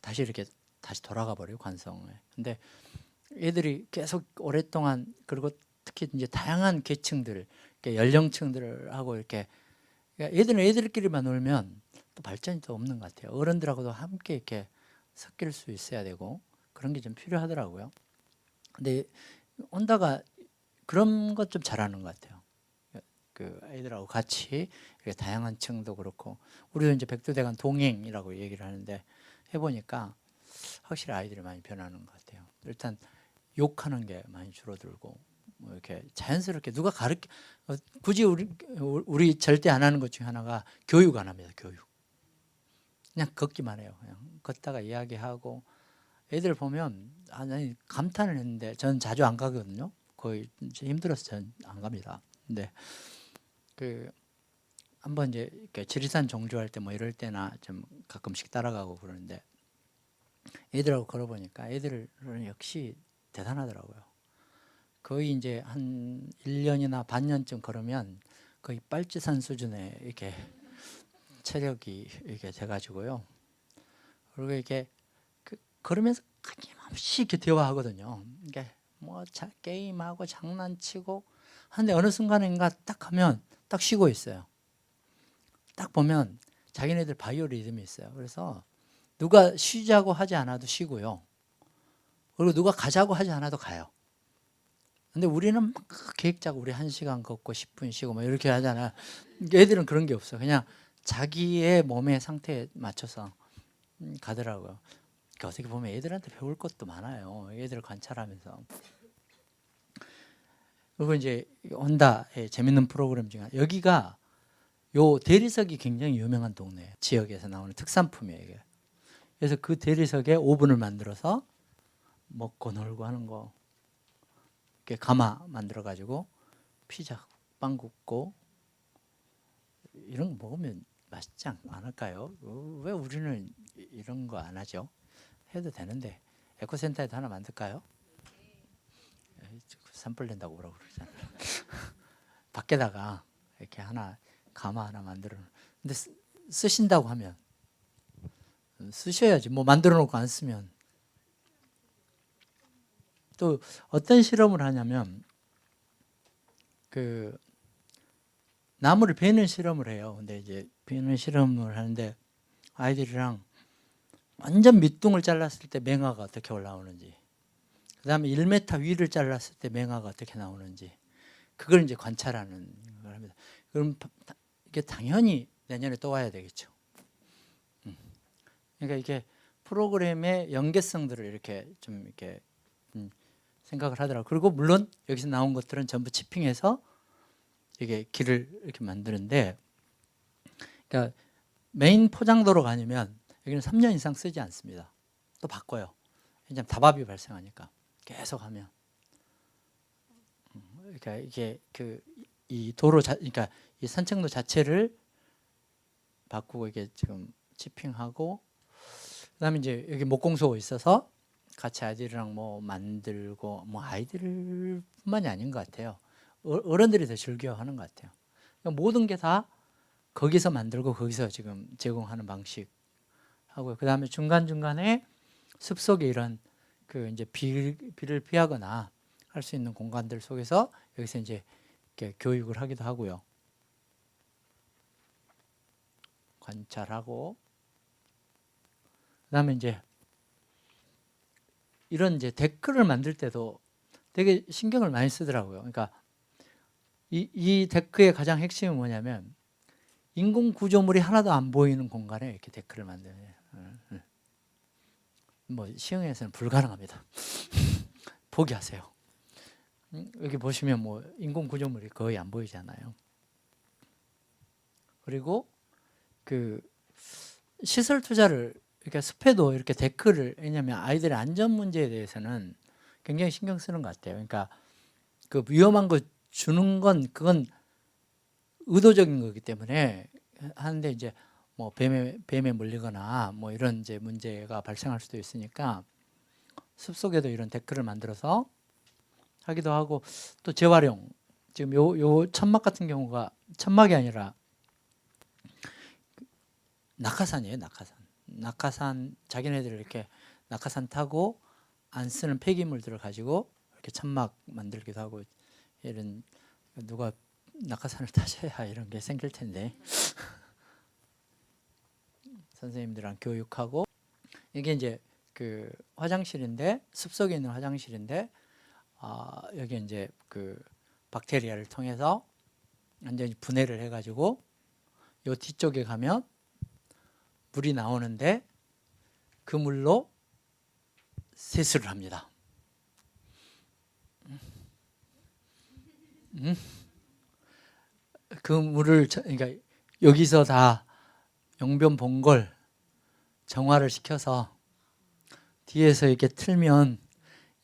다시 이렇게 다시 돌아가 버려요, 관성에. 근데 애들이 계속 오랫동안 그리고 특히 이제 다양한 계층들, 연령층들을 하고 이렇게 그러니까 애들은 애들끼리만 놀면 또 발전이 또 없는 것 같아요. 어른들하고도 함께 이렇게 섞일 수 있어야 되고 그런 게 좀 필요하더라고요. 근데 혼다가 그런 것 좀 잘하는 것 같아요. 그 아이들하고 같이 이렇게 다양한 층도 그렇고 우리도 이제 백두대간 동행이라고 얘기를 하는데 해보니까 확실히 아이들이 많이 변하는 것 같아요. 일단 욕하는 게 많이 줄어들고 뭐 이렇게 자연스럽게 누가 굳이 우리 절대 안 하는 것 중에 하나가 교육 안 합니다. 교육 그냥 걷기만 해요. 그냥 걷다가 이야기하고 애들 보면 아니 감탄을 했는데 저는 자주 안 가거든요. 거의 힘들어서 저는 안 갑니다. 근데 그 한번 이제 이렇게 지리산 종주할 때 뭐 이럴 때나 좀 가끔씩 따라가고 그러는데 애들하고 걸어보니까 애들은 역시 대단하더라고요. 거의 이제 한 1년이나 반년쯤 걸으면 거의 빨치산 수준의 이렇게 체력이 이렇게 돼가지고요. 그리고 이게 걸으면서 끊임없이 이렇게 대화하거든요. 이게 뭐 게임하고 장난치고 하는데 어느 순간인가 딱 하면 딱 쉬고 있어요. 딱 보면 자기네들 바이오 리듬이 있어요. 그래서 누가 쉬자고 하지 않아도 쉬고요. 그리고 누가 가자고 하지 않아도 가요. 근데 우리는 막 계획 짜고 우리 1시간 걷고 10분 쉬고 뭐 이렇게 하잖아요. 애들은 그런 게 없어요. 그냥 자기의 몸의 상태에 맞춰서 가더라고요. 그러니까 어떻게 보면 애들한테 배울 것도 많아요. 애들을 관찰하면서. 그리고 이제 혼다의 재밌는 프로그램 중에 여기가 요 대리석이 굉장히 유명한 동네예요. 지역에서 나오는 특산품이에요. 이게. 그래서 그 대리석에 오븐을 만들어서 먹고 놀고 하는 거. 이렇게 가마 만들어 가지고 피자, 빵 굽고 이런 거 먹으면 맛있지 않을까요? 왜 우리는 이런 거 안 하죠? 해도 되는데 에코센터에도 하나 만들까요? 산불 낸다고 뭐라고 그러잖아요. 밖에다가 이렇게 하나 가마 하나 만들어. 근데 쓰신다고 하면 쓰셔야지. 뭐 만들어 놓고 안 쓰면. 또 어떤 실험을 하냐면 그 나무를 베는 실험을 해요. 근데 이제 베는 실험을 하는데 아이들이랑 완전 밑둥을 잘랐을 때 맹아가 어떻게 올라오는지, 그 다음에 1m 위를 잘랐을 때 맹아가 어떻게 나오는지, 그걸 이제 관찰하는 걸 합니다. 그럼 이게 당연히 내년에 또 와야 되겠죠. 그러니까 이게 프로그램의 연계성들을 이렇게 좀 이렇게 생각을 하더라고요. 그리고 물론 여기서 나온 것들은 전부 치핑해서 이게 길을 이렇게 만드는데, 그러니까 메인 포장도로가 아니면 여기는 3년 이상 쓰지 않습니다. 또 바꿔요. 왜냐하면 다밥이 발생하니까 계속 하면. 그러니까 이게 이 도로 그러니까 이 산책로 자체를 바꾸고 이게 지금 치핑하고, 그다음에 이제 여기 목공소 있어서 같이 아이들이랑 뭐 만들고, 뭐 아이들뿐만이 아닌 것 같아요. 어른들이 더 즐겨하는 것 같아요. 그러니까 모든 게 다 거기서 만들고 거기서 지금 제공하는 방식 하고요. 그 다음에 중간 중간에 숲속에 이런 그 이제 비를 피하거나 할 수 있는 공간들 속에서 여기서 이제 이렇게 교육을 하기도 하고요. 관찰하고 그다음에 이제 이런 이제 댓글을 만들 때도 되게 신경을 많이 쓰더라고요. 그러니까 이 데크의 가장 핵심은 뭐냐면 인공 구조물이 하나도 안 보이는 공간에 이렇게 데크를 만드는 뭐 시흥에서는 불가능합니다. 포기하세요. 여기 보시면 뭐 인공 구조물이 거의 안 보이잖아요. 그리고 그 시설 투자를 이렇게 숲에도 이렇게 데크를 왜냐하면 아이들의 안전 문제에 대해서는 굉장히 신경 쓰는 것 같아요. 그러니까 그 위험한 거 주는 건 그건 의도적인 거기 때문에 하는데 이제 뭐 뱀에 물리거나 뭐 이런 이제 문제가 발생할 수도 있으니까 숲속에도 이런 데크를 만들어서 하기도 하고 또 재활용 지금 요 천막 같은 경우가 천막이 아니라 낙하산이에요. 낙하산 자기네들 이렇게 낙하산 타고 안 쓰는 폐기물들을 가지고 이렇게 천막 만들기도 하고 이런 누가 낙하산을 타셔야 이런 게 생길 텐데 선생님들랑 교육하고 이게 이제 그 화장실인데 숲속에 있는 화장실인데 여기 이제 그 박테리아를 통해서 완전히 분해를 해가지고 요 뒤쪽에 가면 물이 나오는데 그 물로 세수를 합니다. 그 물을 그러니까 여기서 다 용변 본 걸 정화를 시켜서 뒤에서 이렇게 틀면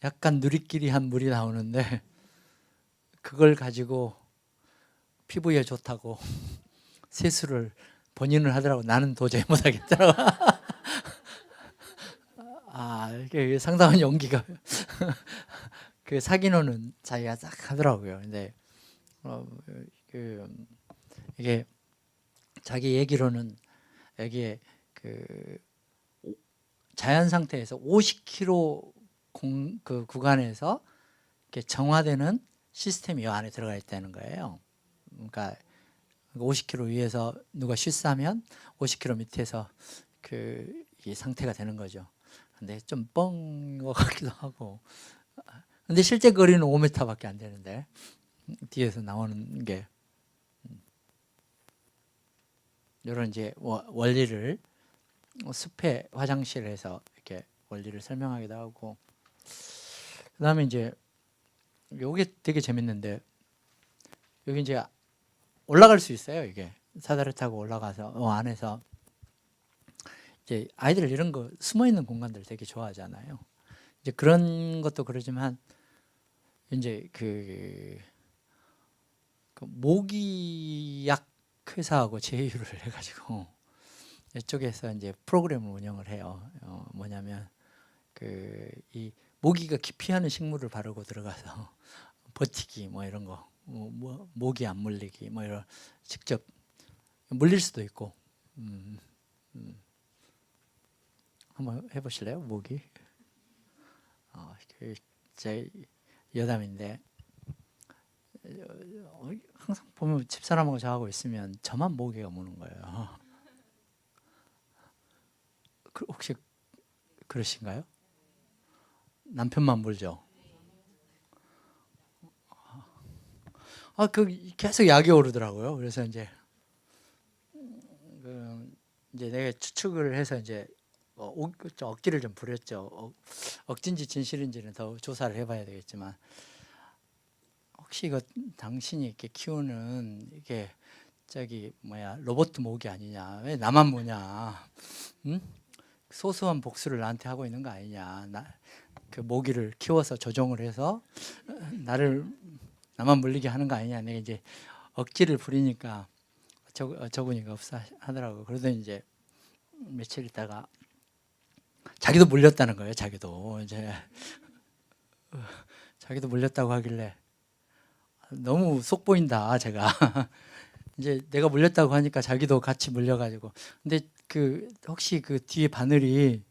약간 누리끼리한 물이 나오는데 그걸 가지고 피부에 좋다고 세수를 본인은 하더라고. 나는 도저히 못하겠더라고. 이게 상당한 용기가 그 사기노는 자기가 딱 하더라고요. 근데 이게 자기 얘기로는 여기에 그 자연 상태에서 50km 그 구간에서 이렇게 정화되는 시스템이 이 안에 들어가 있다는 거예요. 그러니까 50km 위에서 누가 실수하면 50km 밑에서 이 상태가 되는 거죠. 근데 좀 뻥인 것 같기도 하고. 근데 실제 거리는 5m밖에 안 되는데 뒤에서 나오는 게 이런 이제 원리를 숲의 화장실에서 이렇게 원리를 설명하기도 하고. 그다음에 이제 요게 되게 재밌는데 여기 이제 올라갈 수 있어요. 이게 사다리 타고 올라가서 안에서 이제 아이들 이런 거 숨어 있는 공간들 되게 좋아하잖아요. 이제 그런 것도 그러지만 이제 그 모기약 회사하고 제휴를 해가지고 이쪽에서 이제 프로그램을 운영을 해요. 뭐냐면 이 모기가 기피하는 식물을 바르고 들어가서 버티기 뭐 이런 거, 모기 안 물리기 뭐 이런 직접 물릴 수도 있고. 한번 해보실래요? 모기? 제 여담인데 항상 보면 집사람하고 저하고 있으면 저만 모기가 무는 거예요. 혹시 그러신가요? 남편만 물죠? 계속 약이 오르더라고요. 그래서 이제 내가 추측을 해서 이제 억지를 좀 부렸죠. 억진지 진실인지는 더 조사를 해봐야 되겠지만 혹시 이거 당신이 이렇게 키우는 이게 로봇 모기 아니냐? 왜 나만 무냐? 응? 소소한 복수를 나한테 하고 있는 거 아니냐? 그 모기를 키워서 조종을 해서 나만 물리게 하는 거 아니냐? 내가 이제 억지를 부리니까 어처구니가 없어 하더라고. 그러더니 이제 며칠 있다가 자기도 물렸다는 거예요. 자기도 물렸다고 하길래 너무 속 보인다 제가. 이제 내가 물렸다고 하니까 자기도 같이 물려가지고. 근데 그 혹시 그 뒤에 바늘이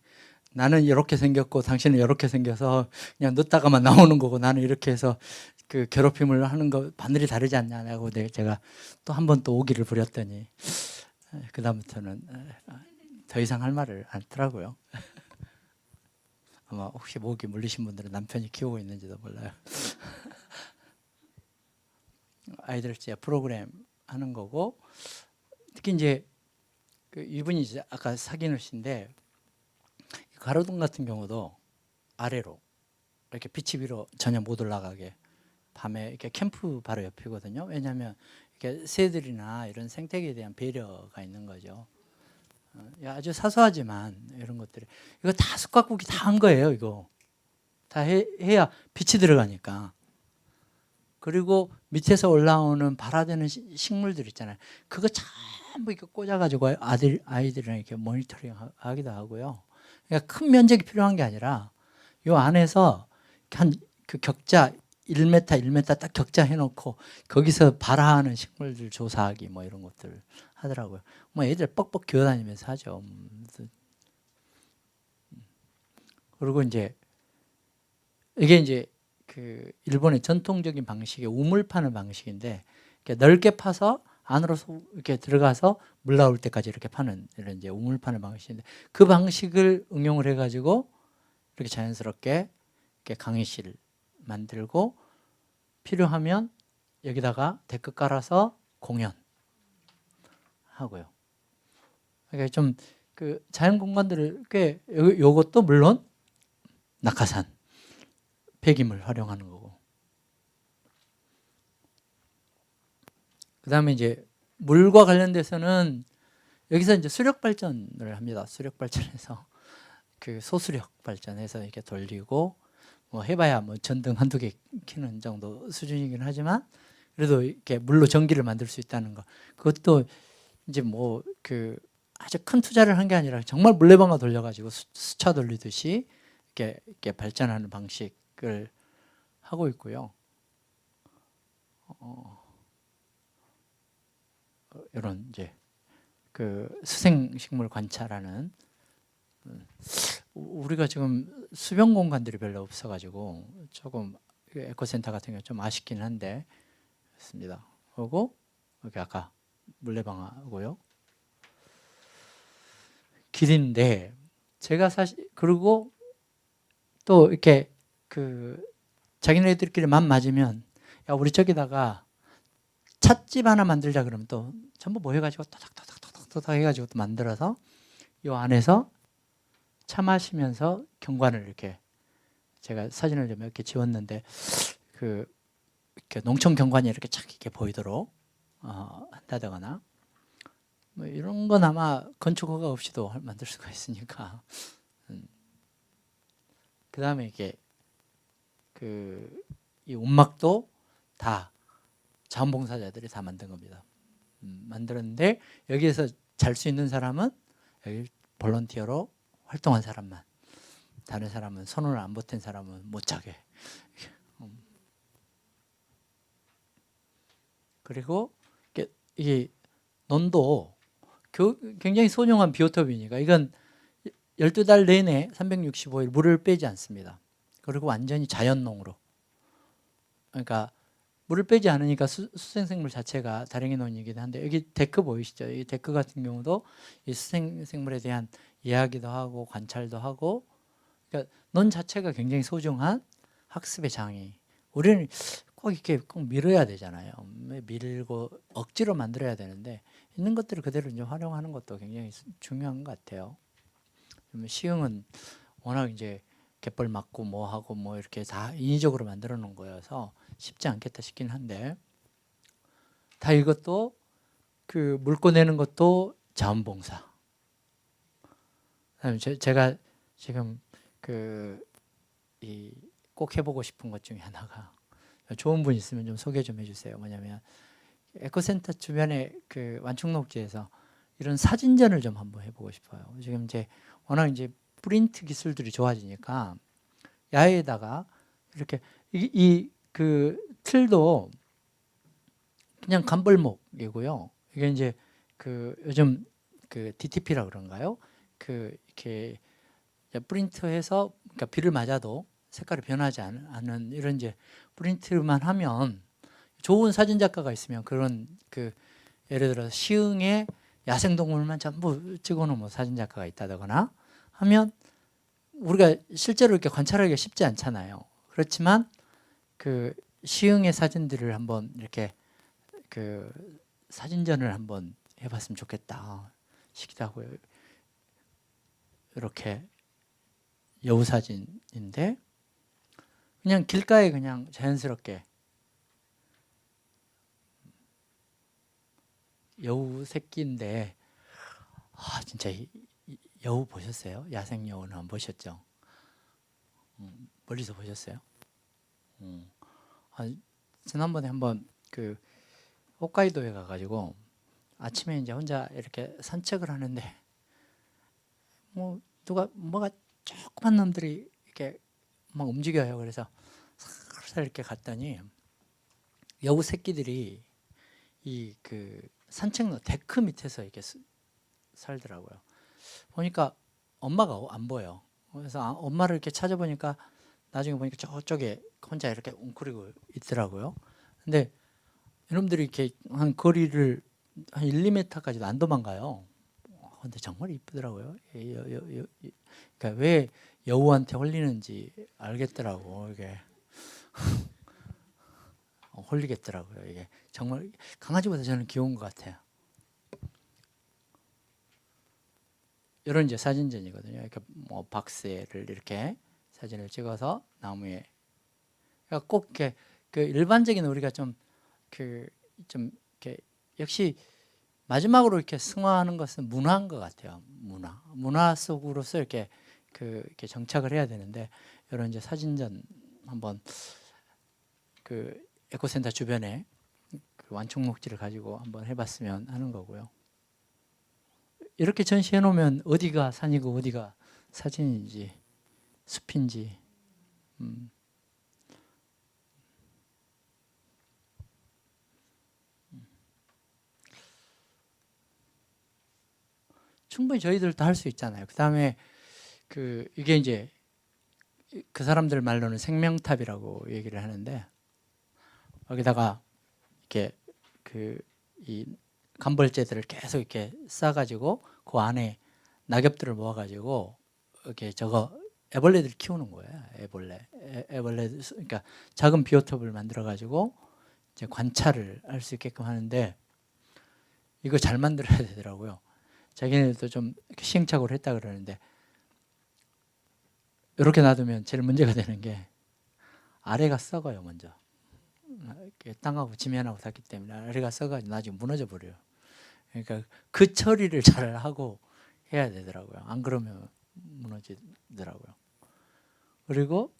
나는 이렇게 생겼고 당신은 이렇게 생겨서 그냥 넣다가만 나오는 거고 나는 이렇게 해서 그 괴롭힘을 하는 거 바늘이 다르지 않냐고 제가 또 한 번 또 오기를 부렸더니 그 다음부터는 더 이상 할 말을 안 하더라고요. 아마 혹시 모기 물리신 분들은 남편이 키우고 있는지도 몰라요. 아이들 이제 프로그램 하는 거고, 특히 이제 그 이분이 이제 아까 사귀누신데 가로등 같은 경우도 아래로 이렇게 빛이 위로 전혀 못 올라가게 밤에 이렇게 캠프 바로 옆이거든요. 왜냐하면 이렇게 새들이나 이런 생태계에 대한 배려가 있는 거죠. 아주 사소하지만 이런 것들이 이거 다 숯가꾸기 다 한 거예요. 이거 다 해야 빛이 들어가니까. 그리고 밑에서 올라오는 발화되는 식물들 있잖아요. 그거 전부 이렇게 꽂아가지고 아이들이랑 이렇게 모니터링 하기도 하고요. 그러니까 큰 면적이 필요한 게 아니라 요 안에서 한 그 격자 1m, 1m 딱 격자 해놓고 거기서 발화하는 식물들 조사하기 뭐 이런 것들 하더라고요. 뭐 애들 뻑뻑 기어다니면서 하죠. 그리고 이제 이게 이제 그 일본의 전통적인 방식의 우물 파는 방식인데 이렇게 넓게 파서 안으로 이렇게 들어가서 물 나올 때까지 이렇게 파는 이런 이제 우물 파는 방식인데 그 방식을 응용을 해가지고 이렇게 자연스럽게 이렇게 강의실 만들고 필요하면 여기다가 데크 깔아서 공연 하고요. 그러니까 좀 그 자연 공간들을 꽤 요것도 물론 낙하산 폐기물 활용하는 거고. 그다음에 이제 물과 관련돼서는 여기서 이제 수력 발전을 합니다. 수력 발전해서 그 소수력 발전해서 이렇게 돌리고 뭐 해봐야 뭐 전등 한두 개 켜는 정도 수준이긴 하지만 그래도 이렇게 물로 전기를 만들 수 있다는 거. 그것도 이제 뭐 그 아주 큰 투자를 한 게 아니라 정말 물레방아 돌려가지고 수차 돌리듯이 이렇게 발전하는 방식을 하고 있고요. 이런 이제 그 수생식물 관찰하는 우리가 지금 수변 공간들이 별로 없어가지고 조금 에코센터 같은 경우 좀 아쉽긴 한데 그렇습니다. 그리고 여기 아까 물레방아고요. 길인데 제가 사실 그리고 또 이렇게 그 자기네들끼리 맘 맞으면 야 우리 저기다가 찻집 하나 만들자 그러면 또 전부 모여가지고 토닥토닥토닥토닥 해가지고 또 만들어서 이 안에서 차 마시면서 경관을 이렇게 제가 사진을 좀 몇 개 지웠는데 그 이렇게 농촌 경관이 이렇게 착 이렇게 보이도록 한다거나 뭐 이런 건 아마 건축허가 없이도 만들 수가 있으니까. 그 다음에 이게 이 움막도 다 자원봉사자들이 다 만든 겁니다. 만들었는데 여기에서 잘 수 있는 사람은 여기 볼런티어로 활동한 사람만, 다른 사람은 손을 안 보탠 사람은 못 자게. 그리고 이 논도 굉장히 소중한 비오톱이니까 이건 12달 내내 365일 물을 빼지 않습니다. 그리고 완전히 자연농으로. 그러니까 물을 빼지 않으니까 수생생물 자체가 다랭이 논이긴 한데 여기 데크 보이시죠? 이 데크 같은 경우도 이 수생생물에 대한 이야기도 하고 관찰도 하고 그러니까 논 자체가 굉장히 소중한 학습의 장이. 우리는 꼭 이렇게 꼭 밀어야 되잖아요. 밀고 억지로 만들어야 되는데 있는 것들을 그대로 이제 활용하는 것도 굉장히 중요한 것 같아요. 시흥은 워낙 이제 갯벌 맞고 뭐 하고 뭐 이렇게 다 인위적으로 만들어 놓은 거여서 쉽지 않겠다 싶긴 한데 다 이것도 그 물고 내는 것도 자원봉사. 그다음에 제가 지금 꼭 해보고 싶은 것 중에 하나가 좋은 분 있으면 좀 소개 좀 해주세요. 뭐냐면 에코센터 주변에 그 완충녹지에서 이런 사진전을 좀 한번 해보고 싶어요. 지금 이제 워낙 이제 프린트 기술들이 좋아지니까 야외에다가 이렇게 그 틀도 그냥 간벌목이고요. 이게 이제 그 요즘 그 DTP라 그런가요? 그 이렇게 프린트해서 그러니까 비를 맞아도 색깔이 변하지 않은 이런 이제 프린트만 하면 좋은 사진 작가가 있으면 그런 그 예를 들어서 시흥에 야생동물만 전부 찍어놓은 사진 작가가 있다거나 하면 우리가 실제로 이렇게 관찰하기가 쉽지 않잖아요. 그렇지만 그 시흥의 사진들을 한번 이렇게 그 사진전을 한번 해봤으면 좋겠다 싶기도 하고요. 이렇게 여우 사진인데 그냥 길가에 그냥 자연스럽게 여우 새끼인데 진짜 여우 보셨어요? 야생 여우는 안 보셨죠? 멀리서 보셨어요? 지난번에 한번 그 홋카이도에 가가지고 아침에 이제 혼자 이렇게 산책을 하는데 뭐 뭐가 조그만 놈들이 이렇게 막 움직여요. 그래서 살살 이렇게 갔더니 여우 새끼들이 이 그 산책로 데크 밑에서 이렇게 살더라고요. 보니까 엄마가 안 보여. 그래서 엄마를 이렇게 찾아보니까 나중에 보니까 저쪽에 혼자 이렇게 웅크리고 있더라고요. 근데 여러분들이 이렇게 한 거리를 한 1, 2m까지도 안 도망가요. 근데 정말 이쁘더라고요. 그러니까 왜 여우한테 홀리는지 알겠더라고. 이게 홀리겠더라고요. 이게 정말 강아지보다 저는 귀여운 것 같아요. 이런 이제 사진전이거든요. 이렇게 뭐 박스를 이렇게 사진을 찍어서 나무에. 그러니까 꼭 이렇게 그 일반적인 우리가 좀 이렇게 역시 마지막으로 이렇게 승화하는 것은 문화인 것 같아요. 문화 속으로서 이렇게 이렇게 정착을 해야 되는데 이런 이제 사진전 한번 그 에코센터 주변에 그 완충 목지를 가지고 한번 해봤으면 하는 거고요. 이렇게 전시해 놓으면 어디가 산이고 어디가 사진인지 숲인지 충분히 저희들도 할 수 있잖아요. 그 다음에 이게 이제 그 사람들 말로는 생명탑이라고 얘기를 하는데 여기다가 이렇게 이 간벌재들을 계속 이렇게 싸가지고 그 안에 낙엽들을 모아가지고 이렇게 애벌레들 키우는 거예요. 애벌레 그러니까 작은 비오톱을 만들어가지고 이제 관찰을 할 수 있게끔 하는데 이거 잘 만들어야 되더라고요. 자기네들도 좀 시행착오를 했다 그러는데 이렇게 놔두면 제일 문제가 되는 게 아래가 썩어요. 먼저 땅하고 지면하고 닿기 때문에 아래가 썩어가지고 나중에 무너져 버려요. 그러니까 그 처리를 잘 하고 해야 되더라고요. 안 그러면 무너지더라고요. 그리고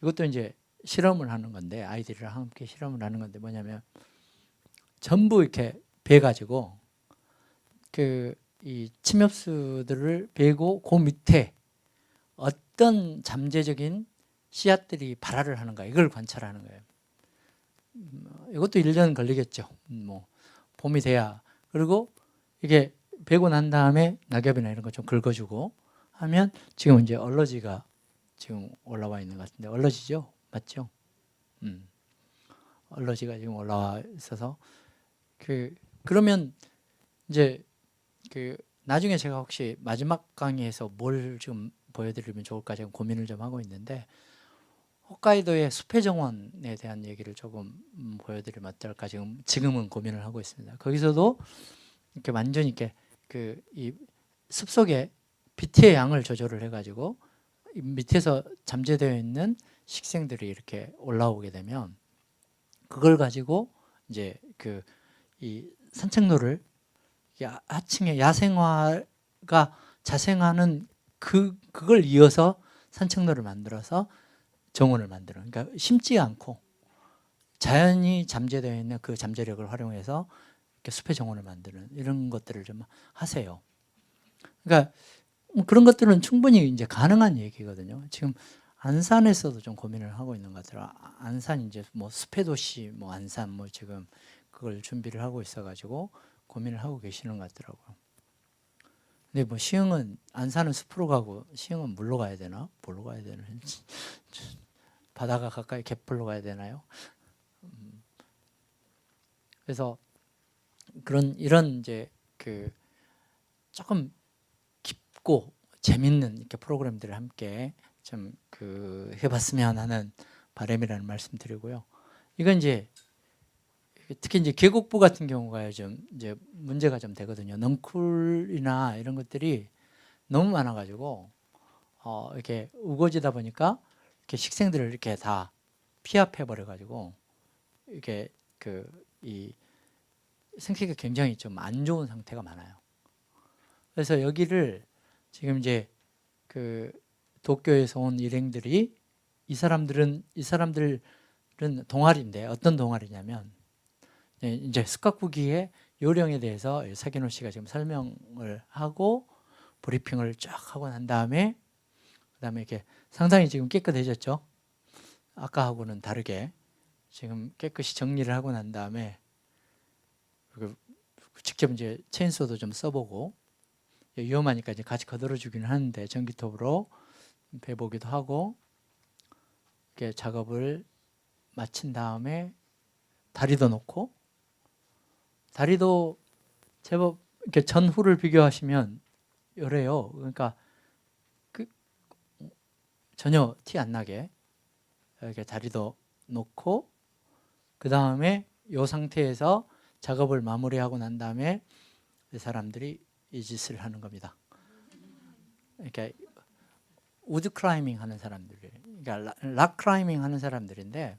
이것도 이제 실험을 하는 건데 아이들이랑 함께 실험을 하는 건데 뭐냐면 전부 이렇게 베가지고 이 침엽수들을 베고 그 밑에 어떤 잠재적인 씨앗들이 발화를 하는가 이걸 관찰하는 거예요. 이것도 1년 걸리겠죠. 뭐 봄이 돼야. 그리고 이게 베고 난 다음에 낙엽이나 이런 거 좀 긁어주고 하면 지금 이제 얼러지가 지금 올라와 있는 것 같은데 얼러지죠? 맞죠? 얼러지가 지금 올라와 있어서 그러면 이제 나중에 제가 혹시 마지막 강의에서 뭘 좀 보여드리면 좋을까 지금 고민을 좀 하고 있는데 홋카이도의 숲의 정원에 대한 얘기를 조금 보여드리면 어떨까 지금은 고민을 하고 있습니다. 거기서도 이렇게 완전히 이렇게 이 숲속에 빛의 양을 조절을 해가지고 밑에서 잠재되어 있는 식생들이 이렇게 올라오게 되면 그걸 가지고 이제 이 산책로를 하층에 야생화가 자생하는 그걸 이어서 산책로를 만들어서 정원을 만들어. 그러니까 심지 않고 자연이 잠재되어 있는 그 잠재력을 활용해서 이렇게 숲의 정원을 만드는 이런 것들을 좀 하세요. 그러니까 그런 것들은 충분히 이제 가능한 얘기거든요. 지금 안산에서도 좀 고민을 하고 있는 것 같더라. 안산 이제 뭐 숲의 도시 뭐 안산 뭐 지금 그걸 준비를 하고 있어가지고 고민을 하고 계시는 것 같더라고요. 근데 뭐 시흥은 안산은 숲으로 가고 시흥은 물로 가야 되나? 뭘로 가야 되나? 바다가 가까이 갯벌로 가야 되나요? 그래서 이런 이제 그 조금 깊고 재밌는 이렇게 프로그램들을 함께 좀 그 해봤으면 하는 바람이라는 말씀드리고요. 이건 이제 특히 이제 계곡부 같은 경우가 요즘 이제 문제가 좀 되거든요. 넝쿨이나 이런 것들이 너무 많아가지고 이렇게 우거지다 보니까 이렇게 식생들을 이렇게 다 피합해 버려가지고 이게 이 생태계가 굉장히 좀 안 좋은 상태가 많아요. 그래서 여기를 지금 이제 그 도쿄에서 온 일행들이 이 사람들은 동아리인데 어떤 동아리냐면 이제 스카쿠기의 요령에 대해서 사기노 씨가 지금 설명을 하고 브리핑을 쫙 하고 난 다음에 그다음에 이렇게 상당히 지금 깨끗해졌죠. 아까하고는 다르게 지금 깨끗이 정리를 하고 난 다음에 직접 이제 체인소도 좀 써보고 위험하니까 이제 같이 거들어 주기는 하는데 전기톱으로 베보기도 하고 이렇게 작업을 마친 다음에 다리도 놓고 다리도 제법 이렇게 전후를 비교하시면 요래요. 그러니까 전혀 티 안 나게 이렇게 다리도 놓고 그 다음에 이 상태에서 작업을 마무리하고 난 다음에 이 사람들이 이 짓을 하는 겁니다. 이렇게 우드 클라이밍 하는 사람들이에요. 그러니까 락 클라이밍 하는 사람들인데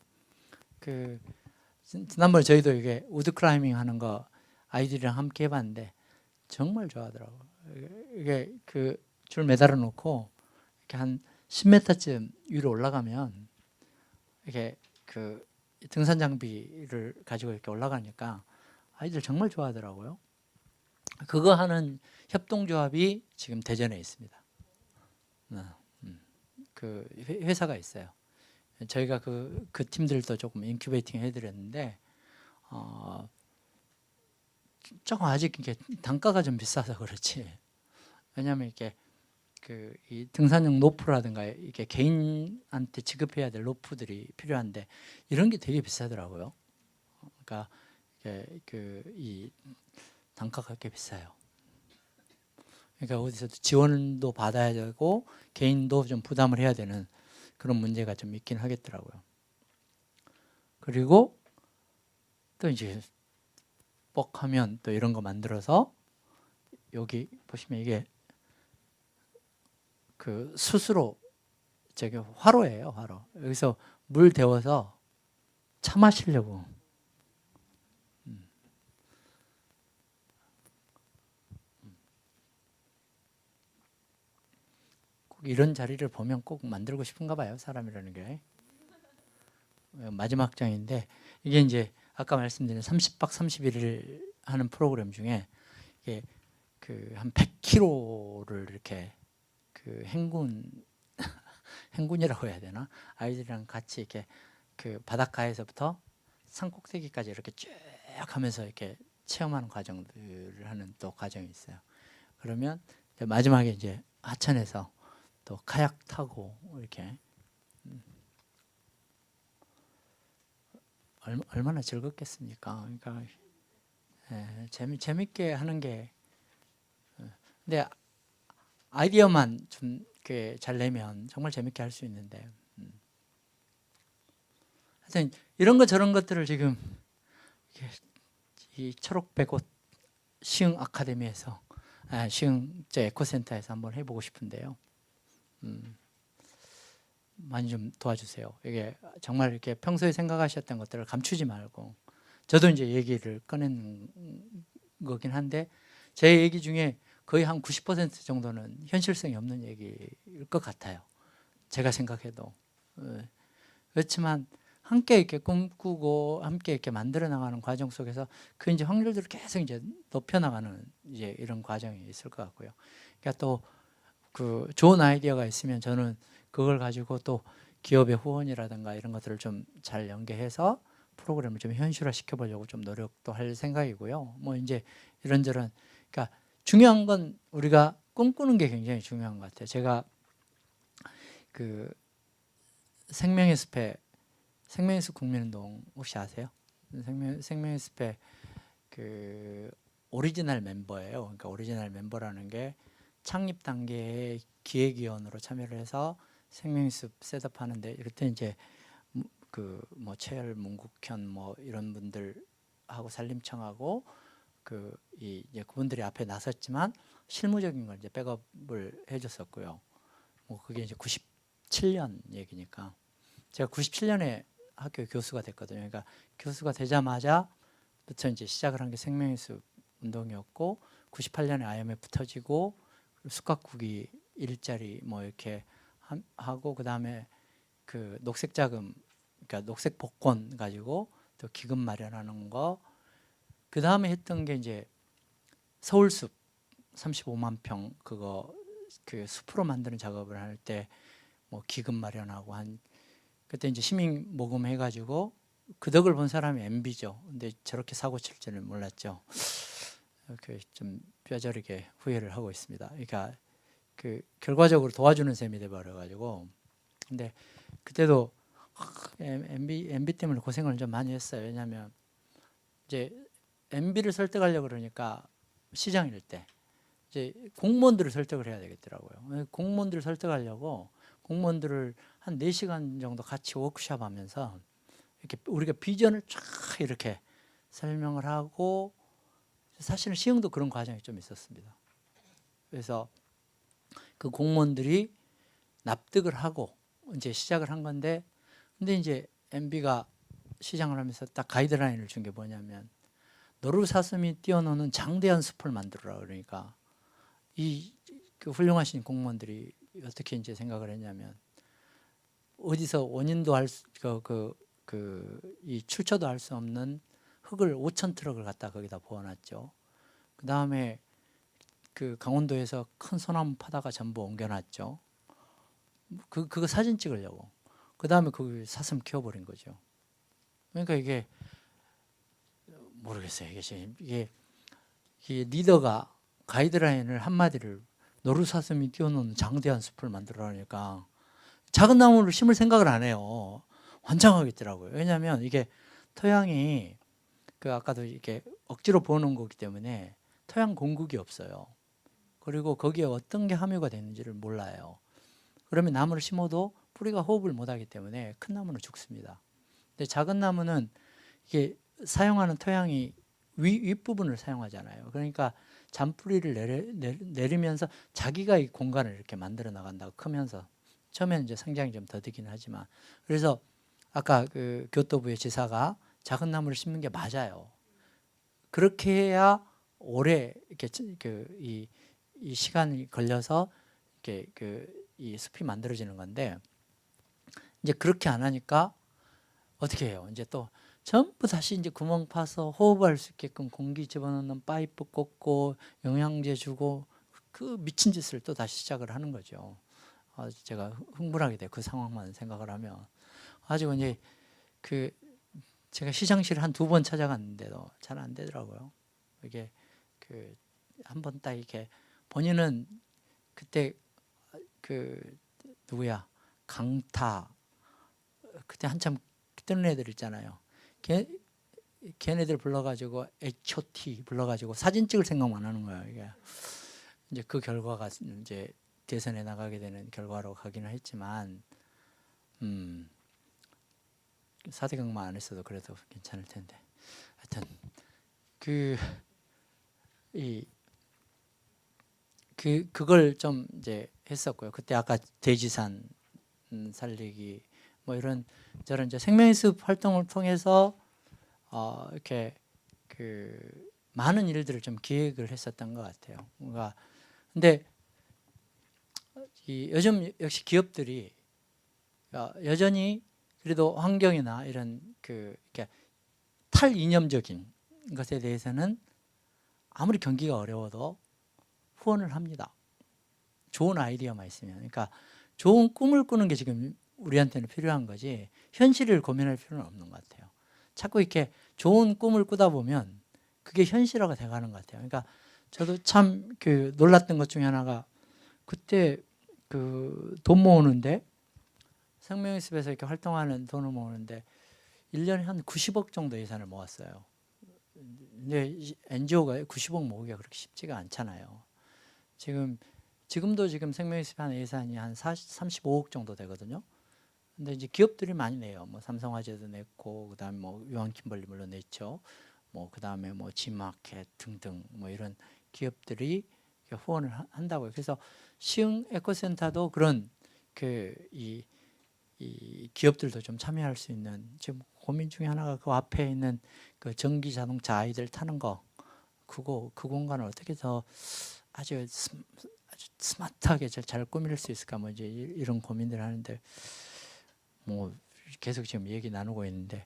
지난번에 저희도 이게 우드 클라이밍 하는 거 아이들이랑 함께 해봤는데 정말 좋아하더라고요. 이게 줄 매달아 놓고 이렇게 한 10m쯤 위로 올라가면 이렇게 등산 장비를 가지고 이렇게 올라가니까 아이들 정말 좋아하더라고요. 그거 하는 협동조합이 지금 대전에 있습니다. 그 회사가 있어요. 저희가 그 팀들도 조금 인큐베이팅 해드렸는데 조금 아직 이게 단가가 좀 비싸서 그렇지. 왜냐하면 이렇게 이 등산용 로프라든가 이게 개인한테 지급해야 될 로프들이 필요한데 이런 게 되게 비싸더라고요. 그러니까 이 단가가 꽤 비싸요. 그러니까 어디서 지원도 받아야 되고 개인도 좀 부담을 해야 되는 그런 문제가 좀 있긴 하겠더라고요. 그리고 또 이제 뻑하면 또 이런 거 만들어서 여기 보시면 이게 스스로 저기 화로예요, 화로. 여기서 물 데워서 차 마시려고. 꼭 이런 자리를 보면 꼭 만들고 싶은가 봐요, 사람이라는 게. 마지막 장인데 이게 이제 아까 말씀드린 30박 31일 하는 프로그램 중에 이게 한 100km를 이렇게 행군이라고 해야 되나? 아이들이랑 같이 이렇게 바닷가에서부터 산 꼭대기까지 이렇게 쭉 하면서 이렇게 체험하는 과정들을 하는 또 과정이 있어요. 그러면 마지막에 이제 하천에서 또 카약 타고 이렇게 얼마나 즐겁겠습니까? 그러니까 재밌게 하는 게 근데 아이디어만 좀 잘 내면 정말 재밌게 할 수 있는데 하여튼 이런 것 저런 것들을 지금 이 초록백옷 시흥 아카데미에서 시흥 에코센터에서 한번 해보고 싶은데요. 많이 좀 도와주세요. 이게 정말 이렇게 평소에 생각하셨던 것들을 감추지 말고 저도 이제 얘기를 꺼낸 거긴 한데 제 얘기 중에 거의 한 90% 정도는 현실성이 없는 얘기일 것 같아요. 제가 생각해도. 그렇지만 함께 이렇게 꿈꾸고 함께 이렇게 만들어 나가는 과정 속에서 이제 확률들을 계속 이제 높여 나가는 이제 이런 과정이 있을 것 같고요. 그러니까 또 좋은 아이디어가 있으면 저는 그걸 가지고 또 기업의 후원이라든가 이런 것들을 좀 잘 연계해서 프로그램을 좀 현실화 시켜보려고 좀 노력도 할 생각이고요. 뭐 이제 이런저런, 그러니까 중요한 건 우리가 꿈꾸는 게 굉장히 중요한 것 같아요. 제가 그 생명의 숲에, 생명의 숲 국민운동 혹시 아세요? 생명의 숲에 그 오리지널 member예요. 그러니까 오리지널 멤버라는 게 창립 단계에 기획위원으로 참여를 해서 생명의 숲 셋업하는데, 이럴 때 이제 그 뭐 최열, 문국현 뭐 이런 분들하고 산림청하고 이제 그분들이 앞에 나섰지만 실무적인 걸 이제 백업을 해줬었고요. 뭐 그게 이제 97년 얘기니까 제가 97년에 학교 교수가 됐거든요. 그러니까 교수가 되자마자부터 이제 시작을 한 게 생명의 숲 운동이었고, 98년에 IMF 터지고 숙각국이 일자리 뭐 이렇게 하고, 그 다음에 그 녹색 자금, 그러니까 녹색 복권 가지고 또 기금 마련하는 거, 그 다음에 했던 게 이제 서울숲 35만 평 그거 그 숲으로 만드는 작업을 할 때 뭐 기금 마련하고 한, 그때 이제 시민 모금 해가지고 그 덕을 본 사람이 MB죠. 근데 저렇게 사고 칠 줄은 몰랐죠. 이렇게 좀 뼈저리게 후회를 하고 있습니다. 그러니까 그 결과적으로 도와주는 셈이 돼버려가지고. 근데 그때도 MB 때문에 고생을 좀 많이 했어요. 왜냐하면 이제 MB를 설득하려고 그러니까 시장일 때 이제 공무원들을 설득을 해야 되겠더라고요. 공무원들을 설득하려고 공무원들을 한 4시간 정도 같이 워크숍 하면서 이렇게 우리가 비전을 쫙 이렇게 설명을 하고, 사실은 시흥도 그런 과정이 좀 있었습니다. 그래서 그 공무원들이 납득을 하고 이제 시작을 한 건데, 근데 이제 MB가 시장을 하면서 딱 가이드라인을 준 게 뭐냐면 노루사슴이 뛰어노는 장대한 숲을 만들어라. 그러니까 그 훌륭하신 공무원들이 어떻게 이제 생각을 했냐면, 어디서 원인도 이 출처도 할 수 없는 흙을 5천 트럭을 갖다 거기다 부어놨죠. 그 다음에 그 강원도에서 큰 소나무 파다가 전부 옮겨놨죠. 그거 사진 찍으려고. 그 다음에 그 사슴 키워버린 거죠. 그러니까 이게 모르겠어요. 이게 리더가 가이드라인을 한마디를 노루사슴이 뛰어노는 장대한 숲을 만들어라니까 작은 나무를 심을 생각을 안 해요. 환장하겠더라고요. 왜냐하면 이게 토양이 그 아까도 이렇게 억지로 부어놓은 거기 때문에 토양 공급이 없어요. 그리고 거기에 어떤 게 함유가 되는지를 몰라요. 그러면 나무를 심어도 뿌리가 호흡을 못하기 때문에 큰 나무는 죽습니다. 근데 작은 나무는 이게 사용하는 토양이 윗부분을 사용하잖아요. 그러니까 잔뿌리를 내리면서 자기가 이 공간을 이렇게 만들어 나간다고 크면서, 처음에는 이제 성장이 좀 더디긴 하지만, 그래서 아까 그 교토부의 지사가 작은 나무를 심는 게 맞아요. 그렇게 해야 오래 이렇게 이 시간이 걸려서 이렇게 이 숲이 만들어지는 건데, 이제 그렇게 안 하니까 어떻게 해요? 이제 또 전부 다시 이제 구멍 파서 호흡할 수 있게끔 공기 집어넣는 파이프 꽂고 영양제 주고 그 미친 짓을 또 다시 시작을 하는 거죠. 제가 흥분하게 돼요. 그 상황만 생각을 하면. 가지고 이제 제가 시장실을 한 2번 찾아갔는데도 잘 안 되더라고요. 이게 한 번 딱 이렇게 본인은 그때 누구야, 강타, 그때 한참 뜨는 애들 있잖아요. 걔네들 불러가지고 H.O.T 불러가지고 사진 찍을 생각만 하는 거예요. 이게 이제 그 결과가 이제 대선에 나가게 되는 결과로 가기는 했지만, 4대강만 안 했어도 그래도 괜찮을 텐데, 하여튼 그걸 좀 이제 했었고요. 그때 아까 대지산 살리기 뭐 이런 저런 이제 생명의 숲 활동을 통해서 이렇게 많은 일들을 좀 기획을 했었던 것 같아요. 뭔가 근데 요즘 역시 기업들이 여전히 그래도 환경이나 이런 이렇게 탈이념적인 것에 대해서는 아무리 경기가 어려워도 후원을 합니다. 좋은 아이디어만 있으면. 그러니까 좋은 꿈을 꾸는 게 지금 우리한테는 필요한 거지 현실을 고민할 필요는 없는 것 같아요. 자꾸 이렇게 좋은 꿈을 꾸다 보면 그게 현실화가 돼가는 것 같아요. 그러니까 저도 참 그 놀랐던 것 중에 하나가 그때 그 돈 모으는데 생명의습에서 이렇게 활동하는 돈을 모으는데 1년에 한 90억 정도 예산을 모았어요. 근데 NGO가 90억 모으기가 그렇게 쉽지가 않잖아요. 지금도 지금 생명의습 예산이 한 35억 정도 되거든요. 근데 이제 기업들이 많이 내요. 뭐 삼성화재도 냈고, 그다음에 뭐 유한킴벌리 물론 냈죠. 뭐 그다음에 뭐 G마켓 등등 뭐 이런 기업들이 후원을 한다고요. 그래서 시흥 에코센터도 그런 이 기업들도 좀 참여할 수 있는 지금 고민 중에 하나가 그 앞에 있는 그 전기 자동차 아이들 타는 거 그거 그 공간을 어떻게 더 아주 스마트하게 잘 꾸밀 수 있을까 뭐 이제 이런 고민들을 하는데 뭐 계속 지금 얘기 나누고 있는데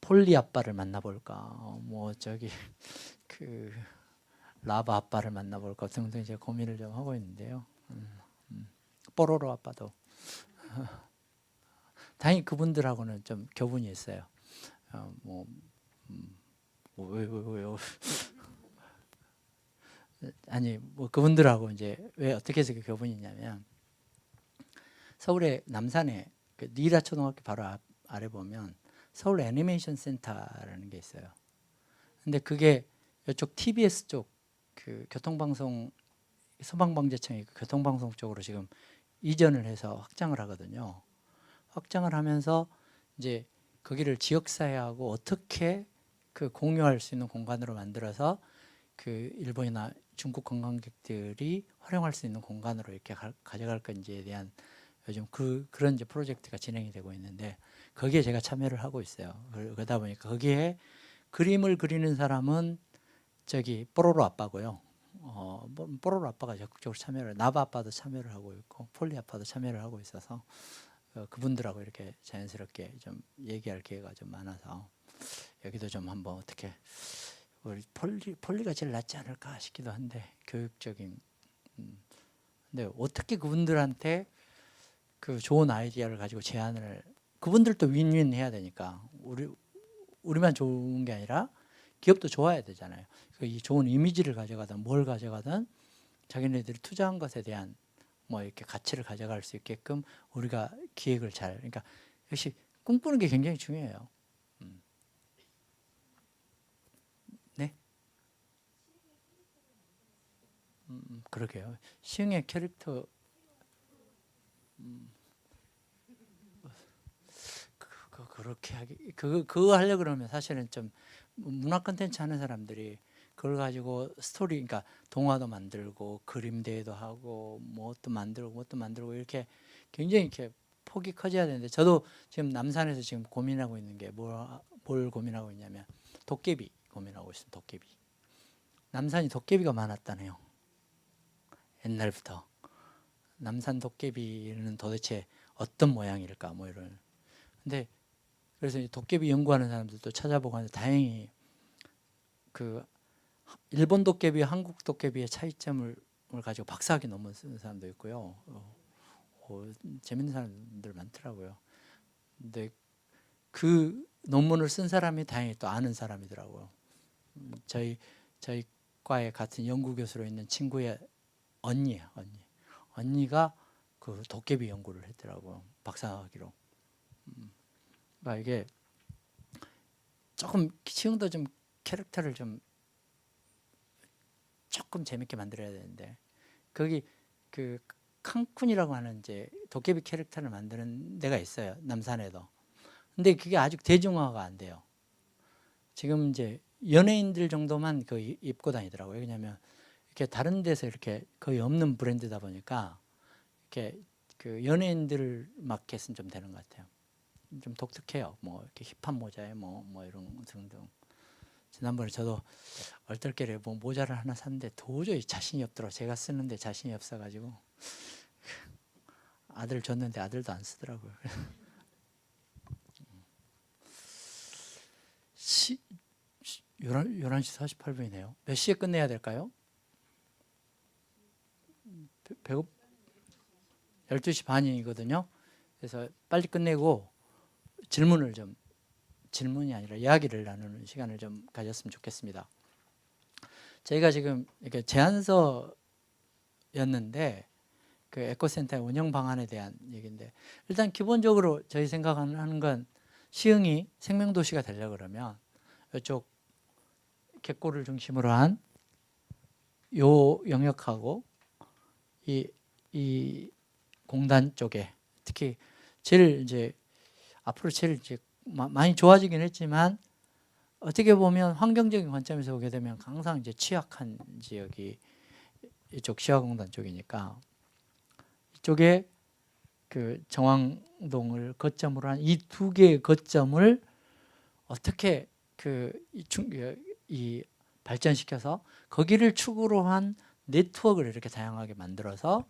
폴리 아빠를 만나볼까 뭐 저기 그 라바 아빠를 만나볼까 등등 이제 고민을 좀 하고 있는데요. 뽀로로 아빠도 다행히 그분들하고는 좀 교분이 있어요. 왜요? 아니 뭐 그분들하고 이제 왜 어떻게 해서 그 교분이 있냐면 서울의 남산에 그 니라 초등학교 바로 아래 보면 서울 애니메이션 센터라는 게 있어요. 근데 그게 이쪽 TBS 쪽 그 교통방송 소방방재청이 그 교통방송 쪽으로 지금 이전을 해서 확장을 하거든요. 확장을 하면서 이제 거기를 지역사회하고 어떻게 그 공유할 수 있는 공간으로 만들어서 그 일본이나 중국 관광객들이 활용할 수 있는 공간으로 이렇게 가져갈 건지에 대한 요즘 그런 이제 프로젝트가 진행이 되고 있는데 거기에 제가 참여를 하고 있어요. 그러다 보니까 거기에 그림을 그리는 사람은 저기 뽀로로 아빠고요. 뽀로로 아빠가 적극적으로 참여를, 나바 아빠도 참여를 하고 있고 폴리 아빠도 참여를 하고 있어서 그분들하고 이렇게 자연스럽게 좀 얘기할 기회가 좀 많아서 여기도 좀 한번 어떻게 우리 폴리가 제일 낫지 않을까 싶기도 한데 교육적인 근데 어떻게 그분들한테 그 좋은 아이디어를 가지고 제안을 그분들도 윈윈 해야 되니까 우리만 좋은 게 아니라 기업도 좋아야 되잖아요. 이 좋은 이미지를 가져가든 뭘 가져가든 자기네들이 투자한 것에 대한 뭐 이렇게 가치를 가져갈 수 있게끔 우리가 기획을 그러니까 역시 꿈꾸는 게 굉장히 중요해요. 네, 그러게요. 시흥의 캐릭터 그렇게 하기 그거 하려 그러면 사실은 좀 문화 콘텐츠 하는 사람들이 그걸 가지고 스토리 그러니까 동화도 만들고 그림 대회도 하고 뭣도 만들고 이렇게 굉장히 이렇게 폭이 커져야 되는데 저도 지금 남산에서 지금 고민하고 있는 게 뭘 고민하고 있냐면 도깨비 고민하고 있습니다. 도깨비. 남산이 도깨비가 많았다네요. 옛날부터. 남산 도깨비는 도대체 어떤 모양일까 뭐 이런. 근데 그래서 도깨비 연구하는 사람들도 찾아보고 하는데 다행히 그 일본 도깨비, 한국 도깨비의 차이점을 가지고 박사학위 논문 쓰는 사람도 있고요. 재밌는 사람들 많더라고요. 근데 그 논문을 쓴 사람이 다행히 또 아는 사람이더라고요. 저희 과에 같은 연구 교수로 있는 친구의 언니예요. 언니가 그 도깨비 연구를 했더라고요. 박사학위로. 그러니까 이게 조금 시흥도 좀 캐릭터를 좀 조금 재밌게 만들어야 되는데 거기 그 칸쿤이라고 하는 이제 도깨비 캐릭터를 만드는 데가 있어요. 남산에도. 근데 그게 아직 대중화가 안 돼요. 지금 이제 연예인들 정도만 그 입고 다니더라고요. 왜냐하면 이렇게 다른 데서 이렇게 거의 없는 브랜드다 보니까 이렇게 그 연예인들 마켓은 좀 되는 것 같아요. 좀 독특해요. 뭐 이렇게 힙한 모자에 뭐 이런 등등. 지난번에 저도 얼떨결에 뭐 모자를 하나 샀는데 도저히 자신이 없더라고요. 제가 쓰는데 자신이 없어가지고 아들 줬는데 아들도 안 쓰더라고요. 11시 48분이네요. 몇 시에 끝내야 될까요? 배고 12시 반이거든요. 그래서 빨리 끝내고 질문이 아니라 이야기를 나누는 시간을 좀 가졌으면 좋겠습니다. 저희가 지금 이렇게 제안서였는데 그 에코센터의 운영 방안에 대한 얘기인데, 일단 기본적으로 저희 생각하는 건 시흥이 생명도시가 되려고 그러면 이쪽 갯골을 중심으로 한 요 영역하고 이 공단 쪽에 특히 제일 이제 앞으로 제일 이제 많이 좋아지긴 했지만 어떻게 보면 환경적인 관점에서 보게 되면 항상 이제 취약한 지역이 이쪽 시화공단 쪽이니까 이쪽에 그 정왕동을 거점으로 한 이 두 개의 거점을 어떻게 이 발전시켜서 거기를 축으로 한 네트워크를 이렇게 다양하게 만들어서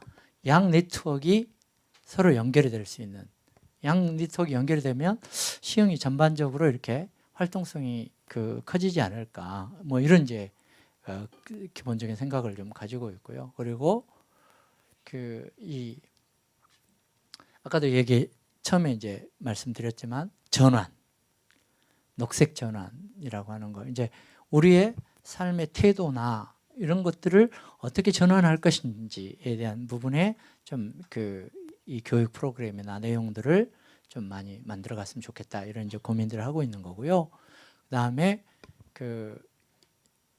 양 네트워크가 서로 연결이 될 수 있는, 양 네트워크 연결이 되면 시흥이 전반적으로 이렇게 활동성이 커지지 않을까, 뭐 이런 이제 기본적인 생각을 좀 가지고 있고요. 그리고 아까도 처음에 이제 말씀드렸지만 전환, 녹색 전환이라고 하는 거, 이제 우리의 삶의 태도나 이런 것들을 어떻게 전환할 것인지에 대한 부분에 좀 이 교육 프로그램이나 내용들을 좀 많이 만들어 갔으면 좋겠다, 이런 이제 고민들을 하고 있는 거고요. 그다음에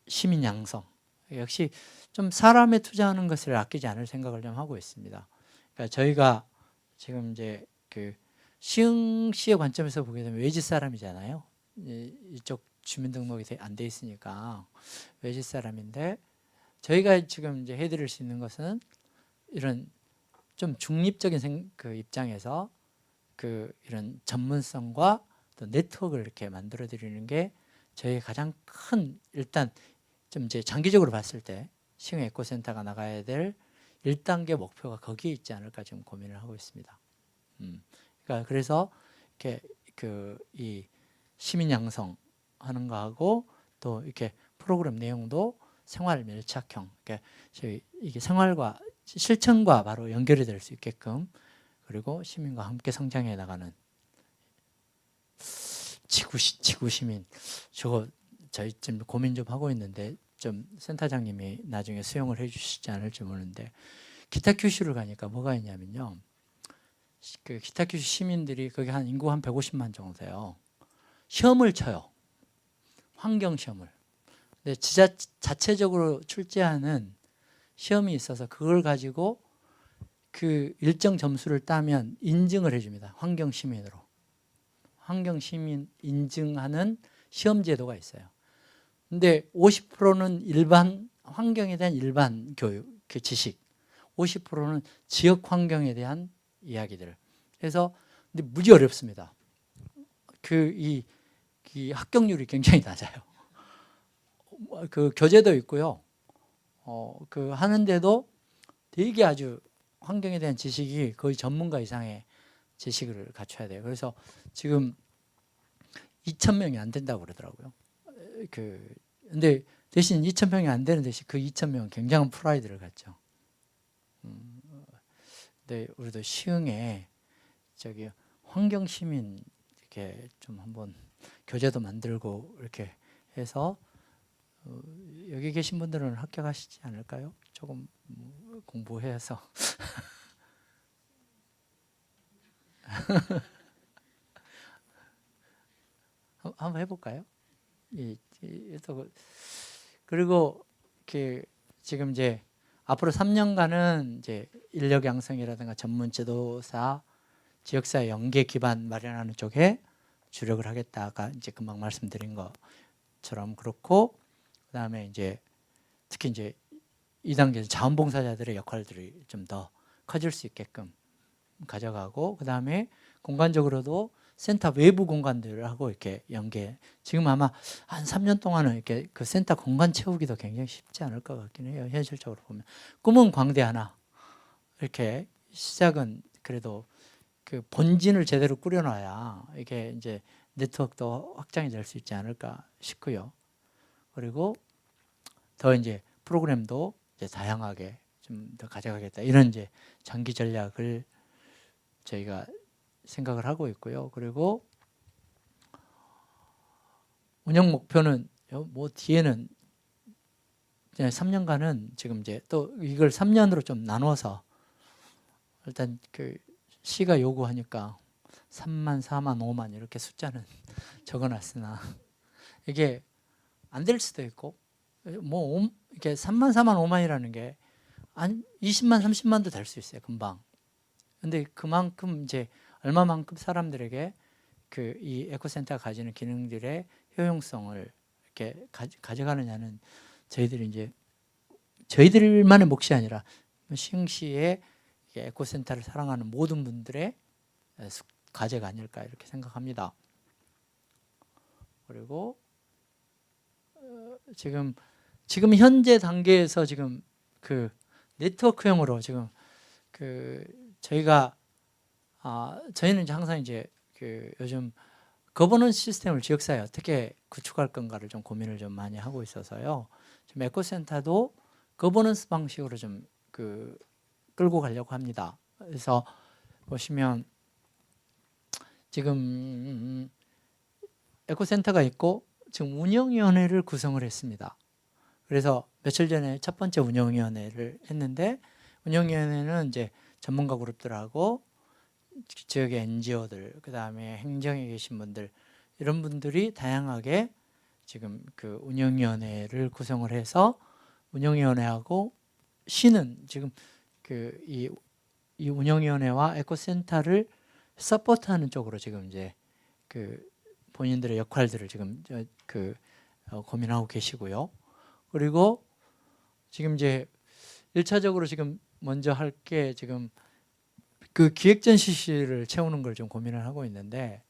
시민 양성, 역시 좀 사람에 투자하는 것을 아끼지 않을 생각을 좀 하고 있습니다. 그러니까 저희가 지금 이제 시흥시의 관점에서 보게 되면 외지 사람이잖아요. 이쪽 주민등록이 안 돼 있으니까 외지 사람인데, 저희가 지금 이제 해드릴 수 있는 것은 이런 좀 중립적인 입장에서 이런 전문성과 또 네트워크를 이렇게 만들어 드리는 게 저희 가장 큰, 일단 좀 이제 장기적으로 봤을 때 시흥 에코센터가 나가야 될 1단계 목표가 거기에 있지 않을까 지금 고민을 하고 있습니다. 그러니까 그래서 이렇게 이 시민 양성하는 거하고 또 이렇게 프로그램 내용도 생활 밀착형, 그러니까 이게 생활과 실천과 바로 연결이 될 수 있게끔, 그리고 시민과 함께 성장해 나가는 지구 시민, 저거 저희 지금 고민 좀 하고 있는데 좀 센터장님이 나중에 수용을 해 주시지 않을지 모르는데, 기타 큐슈를 가니까 뭐가 있냐면요, 기타 큐슈 시민들이 거기 한 인구 한 150만 정도 돼요. 시험을 쳐요. 환경 시험을. 근데 자체적으로 출제하는 시험이 있어서 그걸 가지고 일정 점수를 따면 인증을 해줍니다. 환경 시민으로. 환경 시민 인증하는 시험 제도가 있어요. 근데 50%는 일반 환경에 대한 일반 교육, 지식, 50%는 지역 환경에 대한 이야기들. 그래서 근데 무지 어렵습니다. 이 합격률이 굉장히 낮아요. 교재도 있고요. 하는데도 되게 아주 환경에 대한 지식이 거의 전문가 이상의 지식을 갖춰야 돼요. 그래서 지금 2,000명이 안 된다고 그러더라고요. 근데 대신 2,000명이 안 되는 대신 그 2,000명은 굉장한 프라이드를 갖죠. 근데 우리도 시흥에 환경 시민 이렇게 좀 한번 교재도 만들고 이렇게 해서 여기 계신 분들은 합격하시지 않을까요? 조금 공부해서. 한번 해볼까요? 그리고 지금 이제 앞으로 3년간은 이제 인력 양성이라든가 전문 지도사, 지역사회 연계 기반 마련하는 쪽에 주력을 하겠다가 이제 금방 말씀드린 것처럼 그렇고, 그다음에 이제 특히 이제 2단계에서 자원봉사자들의 역할들이 좀 더 커질 수 있게끔 가져가고, 그다음에 공간적으로도 센터 외부 공간들하고 이렇게 연계. 지금 아마 한 3년 동안은 이렇게 센터 공간 채우기도 굉장히 쉽지 않을 것 같긴 해요. 현실적으로 보면 꿈은 광대하나 이렇게 시작은 그래도 본진을 제대로 꾸려놔야 이게 이제 네트워크도 확장이 될 수 있지 않을까 싶고요. 그리고 더 이제 프로그램도 이제 다양하게 좀 더 가져가겠다. 이런 이제 장기 전략을 저희가 생각을 하고 있고요. 그리고 운영 목표는 뭐 뒤에는 3년간은 지금 이제 또 이걸 3년으로 좀 나눠서 일단 그 시가 요구하니까 3만, 4만, 5만 이렇게 숫자는 적어놨으나 이게 안 될 수도 있고 뭐 이렇게 3만, 4만, 5만이라는 게 한 20만, 30만도 될 수 있어요. 금방. 근데 그만큼 이제 얼마만큼 사람들에게 그 이 에코센터가 가지는 기능들의 효용성을 이렇게 가져가느냐는 저희들이 이제 저희들만의 몫이 아니라 시흥시의 에코센터를 사랑하는 모든 분들의 과제가 아닐까 이렇게 생각합니다. 그리고 지금 현재 단계에서 지금 그 네트워크형으로 지금 그 저희가 저희는 이제 항상 이제 그 요즘 거버넌스 시스템을 지역사회에 어떻게 구축할 건가를 좀 고민을 좀 많이 하고 있어서요. 지금 에코센터도 거버넌스 방식으로 좀 그 끌고 가려고 합니다. 그래서 보시면 지금 에코센터가 있고 지금 운영위원회를 구성을 했습니다. 그래서 며칠 전에 첫 번째 운영위원회를 했는데 운영위원회는 이제 전문가 그룹들하고 지역의 NGO들, 그 다음에 행정에 계신 분들 이런 분들이 다양하게 지금 그 운영위원회를 구성을 해서 운영위원회하고 시는 지금 그 이 운영위원회와 에코센터를 서포트하는 쪽으로 지금 이제 그 본인들의 역할들을 지금 고민하고 계시고요. 그리고 지금 이제 1차적으로 지금 먼저 할 게 지금 그 기획전시실을 채우는 걸 좀 고민을 하고 있는데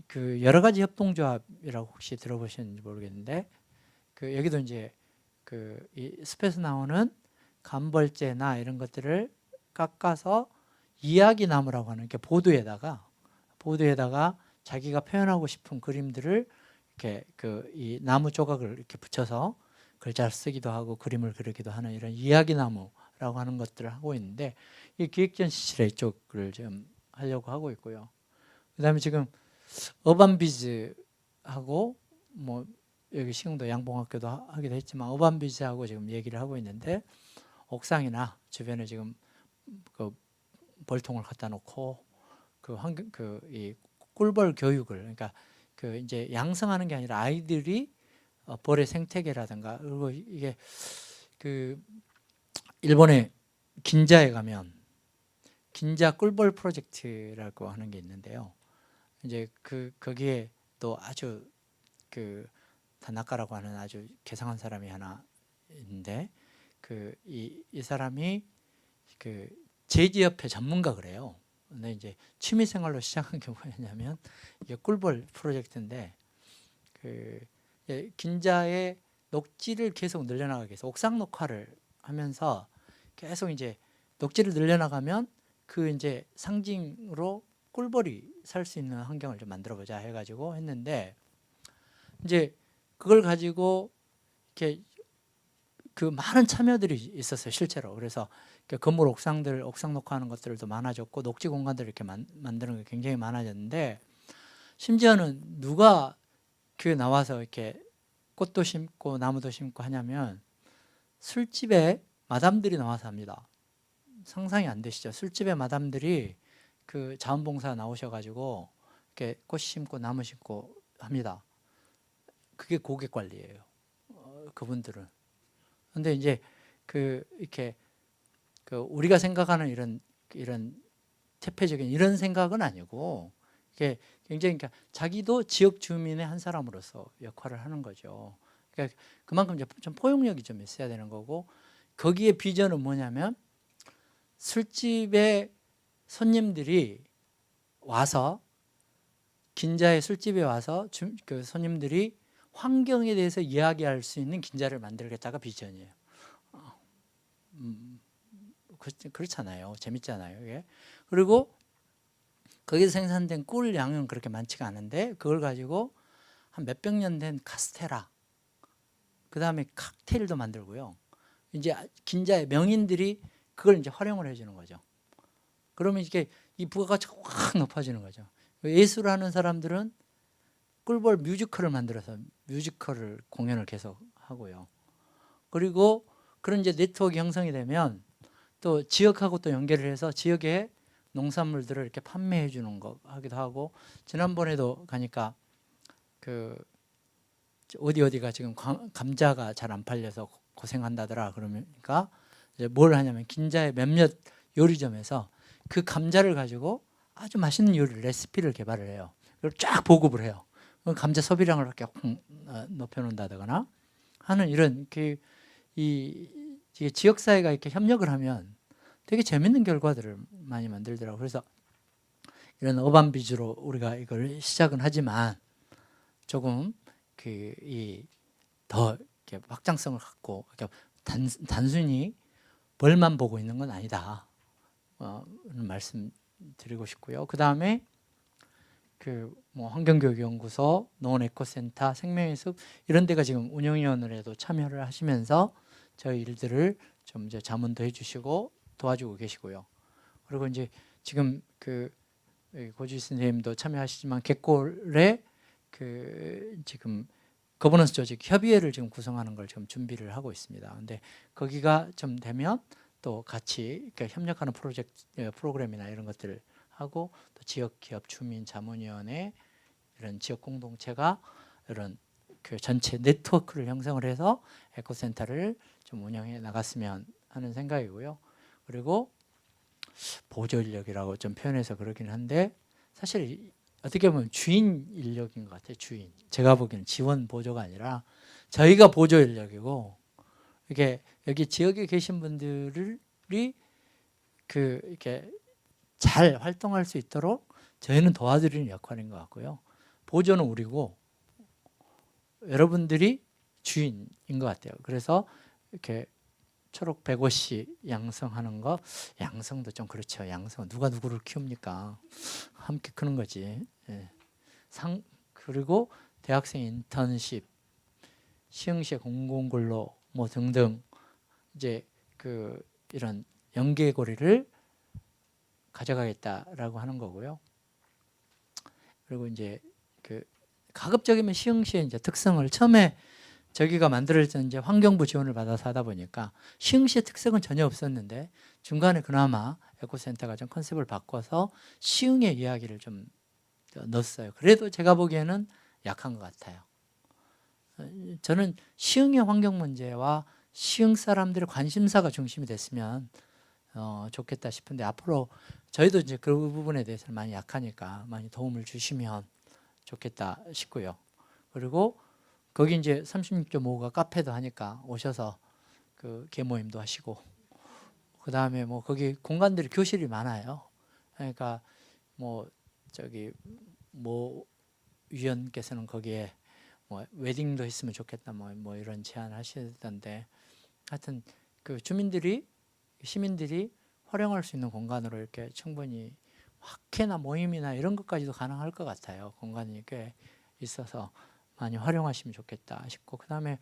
그 여러 가지 협동조합이라고 혹시 들어보셨는지 모르겠는데 그 여기도 이제 그 이 숲에서 나오는 감벌재나 이런 것들을 깎아서 이야기나무라고 하는 게 보드에다가 자기가 표현하고 싶은 그림들을 이렇게 그 이 나무 조각을 이렇게 붙여서 글자를 쓰기도 하고 그림을 그리기도 하는 이런 이야기나무라고 하는 것들을 하고 있는데 이 기획전시실에 이쪽을 좀 하려고 하고 있고요. 그다음에 지금 어반비즈하고 뭐 여기 시흥도 양봉학교도 하기도 했지만 어반비즈하고 지금 얘기를 하고 있는데 옥상이나 주변에 지금 그 벌통을 갖다 놓고 그 환경 이 꿀벌 교육을 그러니까 그 이제 양성하는 게 아니라 아이들이 벌의 생태계라든가 그리고 이게 그 일본의 긴자에 가면 긴자 꿀벌 프로젝트라고 하는 게 있는데요. 이제 거기에 또 아주 그 다나카라고 하는 아주 개성한 사람이 하나 있는데 이 사람이 그 제지협회 전문가 그래요. 근데 이제 취미 생활로 시작한 게 뭐였냐면 이게 꿀벌 프로젝트인데 긴자의 녹지를 계속 늘려나가기 위해서 옥상 녹화를 하면서 계속 이제 녹지를 늘려나가면 그 이제 상징으로 꿀벌이 살 수 있는 환경을 좀 만들어 보자 해가지고 했는데 이제 그걸 가지고 이렇게 그 많은 참여들이 있었어요 실제로. 그래서 건물 옥상 녹화하는 것들도 많아졌고 녹지 공간들을 이렇게 만드는 게 굉장히 많아졌는데 심지어는 누가 교회 나와서 이렇게 꽃도 심고 나무도 심고 하냐면 술집에 마담들이 나와서 합니다. 상상이 안 되시죠? 술집에 마담들이 그 자원봉사 나오셔가지고 이렇게 꽃 심고 나무 심고 합니다. 그게 고객 관리예요. 그분들은. 근데 이제 이렇게 우리가 생각하는 이런 퇴폐적인 이런 생각은 아니고 이게 굉장히 그러니까 자기도 지역 주민의 한 사람으로서 역할을 하는 거죠. 그러니까 그만큼 이제 좀 포용력이 좀 있어야 되는 거고 거기에 비전은 뭐냐면 술집에 손님들이 와서 긴자의 술집에 와서 그 손님들이 환경에 대해서 이야기할 수 있는 긴자를 만들겠다가 비전이에요. 그렇잖아요. 재밌잖아요. 이게. 그리고 거기서 생산된 꿀 양은 그렇게 많지가 않은데 그걸 가지고 한 몇백 년 된 카스테라 그 다음에 칵테일도 만들고요. 이제 긴자의 명인들이 그걸 이제 활용을 해주는 거죠. 그러면 이게 이 부가가치가 확 높아지는 거죠. 예술을 하는 사람들은 꿀벌 뮤지컬을 만들어서 뮤지컬을 공연을 계속 하고요. 그리고 그런 이제 네트워크 형성이 되면 또 지역하고 또 연결을 해서 지역의 농산물들을 이렇게 판매해 주는 거 하기도 하고, 지난번에도 가니까 그 어디가 지금 감자가 잘 안 팔려서 고생한다더라. 그러니까 이제 뭘 하냐면 긴자의 몇몇 요리점에서 그 감자를 가지고 아주 맛있는 요리 레시피를 개발을 해요. 그걸 쫙 보급을 해요. 감자 소비량을 이렇게 높여놓는다거나 하는 이런 이 지역사회가 이렇게 협력을 하면 되게 재밌는 결과들을 많이 만들더라고요. 그래서 이런 어반 비주로 우리가 이걸 시작은 하지만 조금 더 이렇게 확장성을 갖고 단순히 벌만 보고 있는 건 아니다. 말씀드리고 싶고요. 그 다음에 뭐 환경교육연구소, 농원에코센터, 생명의숲 이런 데가 지금 운영위원회에도 참여를 하시면서 저희 일들을 좀 이제 자문도 해주시고 도와주고 계시고요. 그리고 이제 지금 고주희 선생님도 참여하시지만 갯골에 지금 거버넌스 조직 협의회를 지금 구성하는 걸 지금 준비를 하고 있습니다. 근데 거기가 좀 되면 또 같이 협력하는 프로그램이나 이런 것들을 하고, 또 지역 기업 주민 자문위원회 이런 지역 공동체가 이런 전체 네트워크를 형성을 해서 에코센터를 좀 운영해 나갔으면 하는 생각이고요. 그리고 보조 인력이라고 좀 표현해서 그러긴 한데 사실 어떻게 보면 주인 인력인 것 같아요. 주인. 제가 보기에는 지원 보조가 아니라 저희가 보조 인력이고, 이게 여기 지역에 계신 분들이 이렇게 잘 활동할 수 있도록 저희는 도와드리는 역할인 것 같고요. 보조는 우리고 여러분들이 주인인 것 같아요. 그래서 이렇게 초록 105씨 양성하는 거, 양성도 좀 그렇죠. 양성 누가 누구를 키웁니까? 함께 크는 거지. 예. 그리고 대학생 인턴십, 시흥시의 공공근로 뭐 등등 이제 이런 연계고리를 가져가겠다라고 하는 거고요. 그리고 이제 가급적이면 시흥시의 이제 특성을 처음에 저기가 만들어질 때 이제 환경부 지원을 받아서 하다 보니까 시흥시의 특성은 전혀 없었는데 중간에 그나마 에코센터가 좀 컨셉을 바꿔서 시흥의 이야기를 좀 넣었어요. 그래도 제가 보기에는 약한 것 같아요. 저는 시흥의 환경 문제와 시흥 사람들의 관심사가 중심이 됐으면 좋겠다 싶은데, 앞으로 저희도 이제 그 부분에 대해서는 많이 약하니까 많이 도움을 주시면 좋겠다 싶고요. 그리고 거기 이제 36.5가 카페도 하니까 오셔서 개모임도 하시고, 그 다음에 뭐 거기 공간들이 교실이 많아요. 그러니까 뭐 위원께서는 거기에 뭐 웨딩도 했으면 좋겠다 뭐 이런 제안을 하시던데, 하여튼 시민들이 활용할 수 있는 공간으로 이렇게 충분히 학회나 모임이나 이런 것까지도 가능할 것 같아요. 공간이 꽤 있어서 많이 활용하시면 좋겠다 싶고, 그 다음에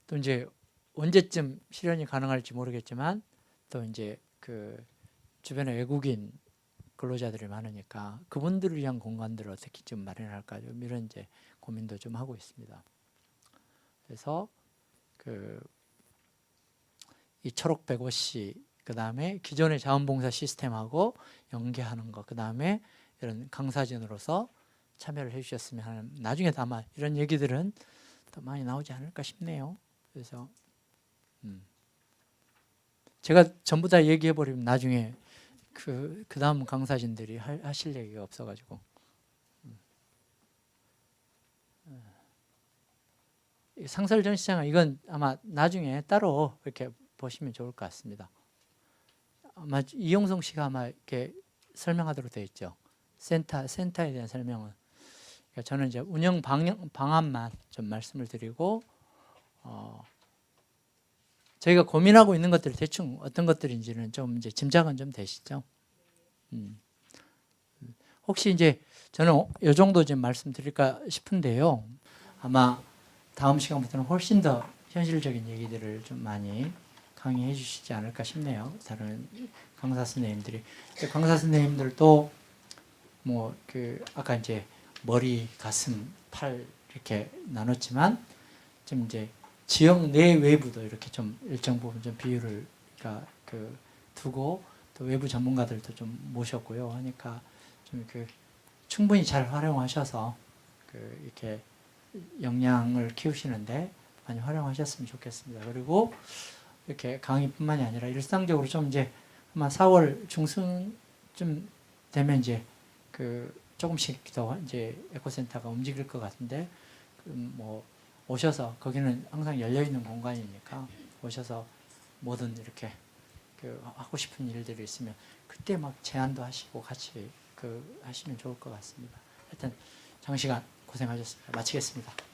또 이제 언제쯤 실현이 가능할지 모르겠지만 또 이제 주변에 외국인 근로자들이 많으니까 그분들을 위한 공간들을 어떻게 좀 마련할까, 좀 이런 이제 고민도 좀 하고 있습니다. 그래서 이 초록 105씨, 그 다음에 기존의 자원봉사 시스템하고 연계하는 것, 그 다음에 이런 강사진으로서 참여를 해주셨으면 하는, 나중에 아마 이런 얘기들은 더 많이 나오지 않을까 싶네요. 그래서 제가 전부 다 얘기해버리면 나중에 그 다음 강사진들이 하실 얘기가 없어가지고. 상설 전시장은 이건 아마 나중에 따로 이렇게 보시면 좋을 것 같습니다. 아마 이용성 씨가 아마 이렇게 설명하도록 되어 있죠. 센터에 대한 설명은. 그러니까 저는 이제 운영 방안만 좀 말씀을 드리고, 저희가 고민하고 있는 것들이 대충 어떤 것들인지는 좀 이제 짐작은 좀 되시죠. 혹시 이제 저는 이 정도 좀 말씀드릴까 싶은데요. 아마 다음 시간부터는 훨씬 더 현실적인 얘기들을 좀 많이 강의해 주시지 않을까 싶네요. 다른 강사 선생님들이. 강사 선생님들도 뭐 그 아까 이제 머리, 가슴, 팔 이렇게 나눴지만 좀 이제 지역 내 외부도 이렇게 좀 일정 부분 좀 비율을 그러니까 그 두고 또 외부 전문가들도 좀 모셨고요. 하니까 좀 그 충분히 잘 활용하셔서 그 이렇게 역량을 키우시는데 많이 활용하셨으면 좋겠습니다. 그리고 이렇게 강의뿐만이 아니라 일상적으로 좀 이제 아마 4월 중순쯤 되면 이제 그 조금씩 더 이제 에코센터가 움직일 것 같은데 뭐 오셔서 거기는 항상 열려 있는 공간이니까 오셔서 뭐든 이렇게 그 하고 싶은 일들이 있으면 그때 막 제안도 하시고 같이 그 하시면 좋을 것 같습니다. 하여튼 장시간 고생하셨습니다. 마치겠습니다.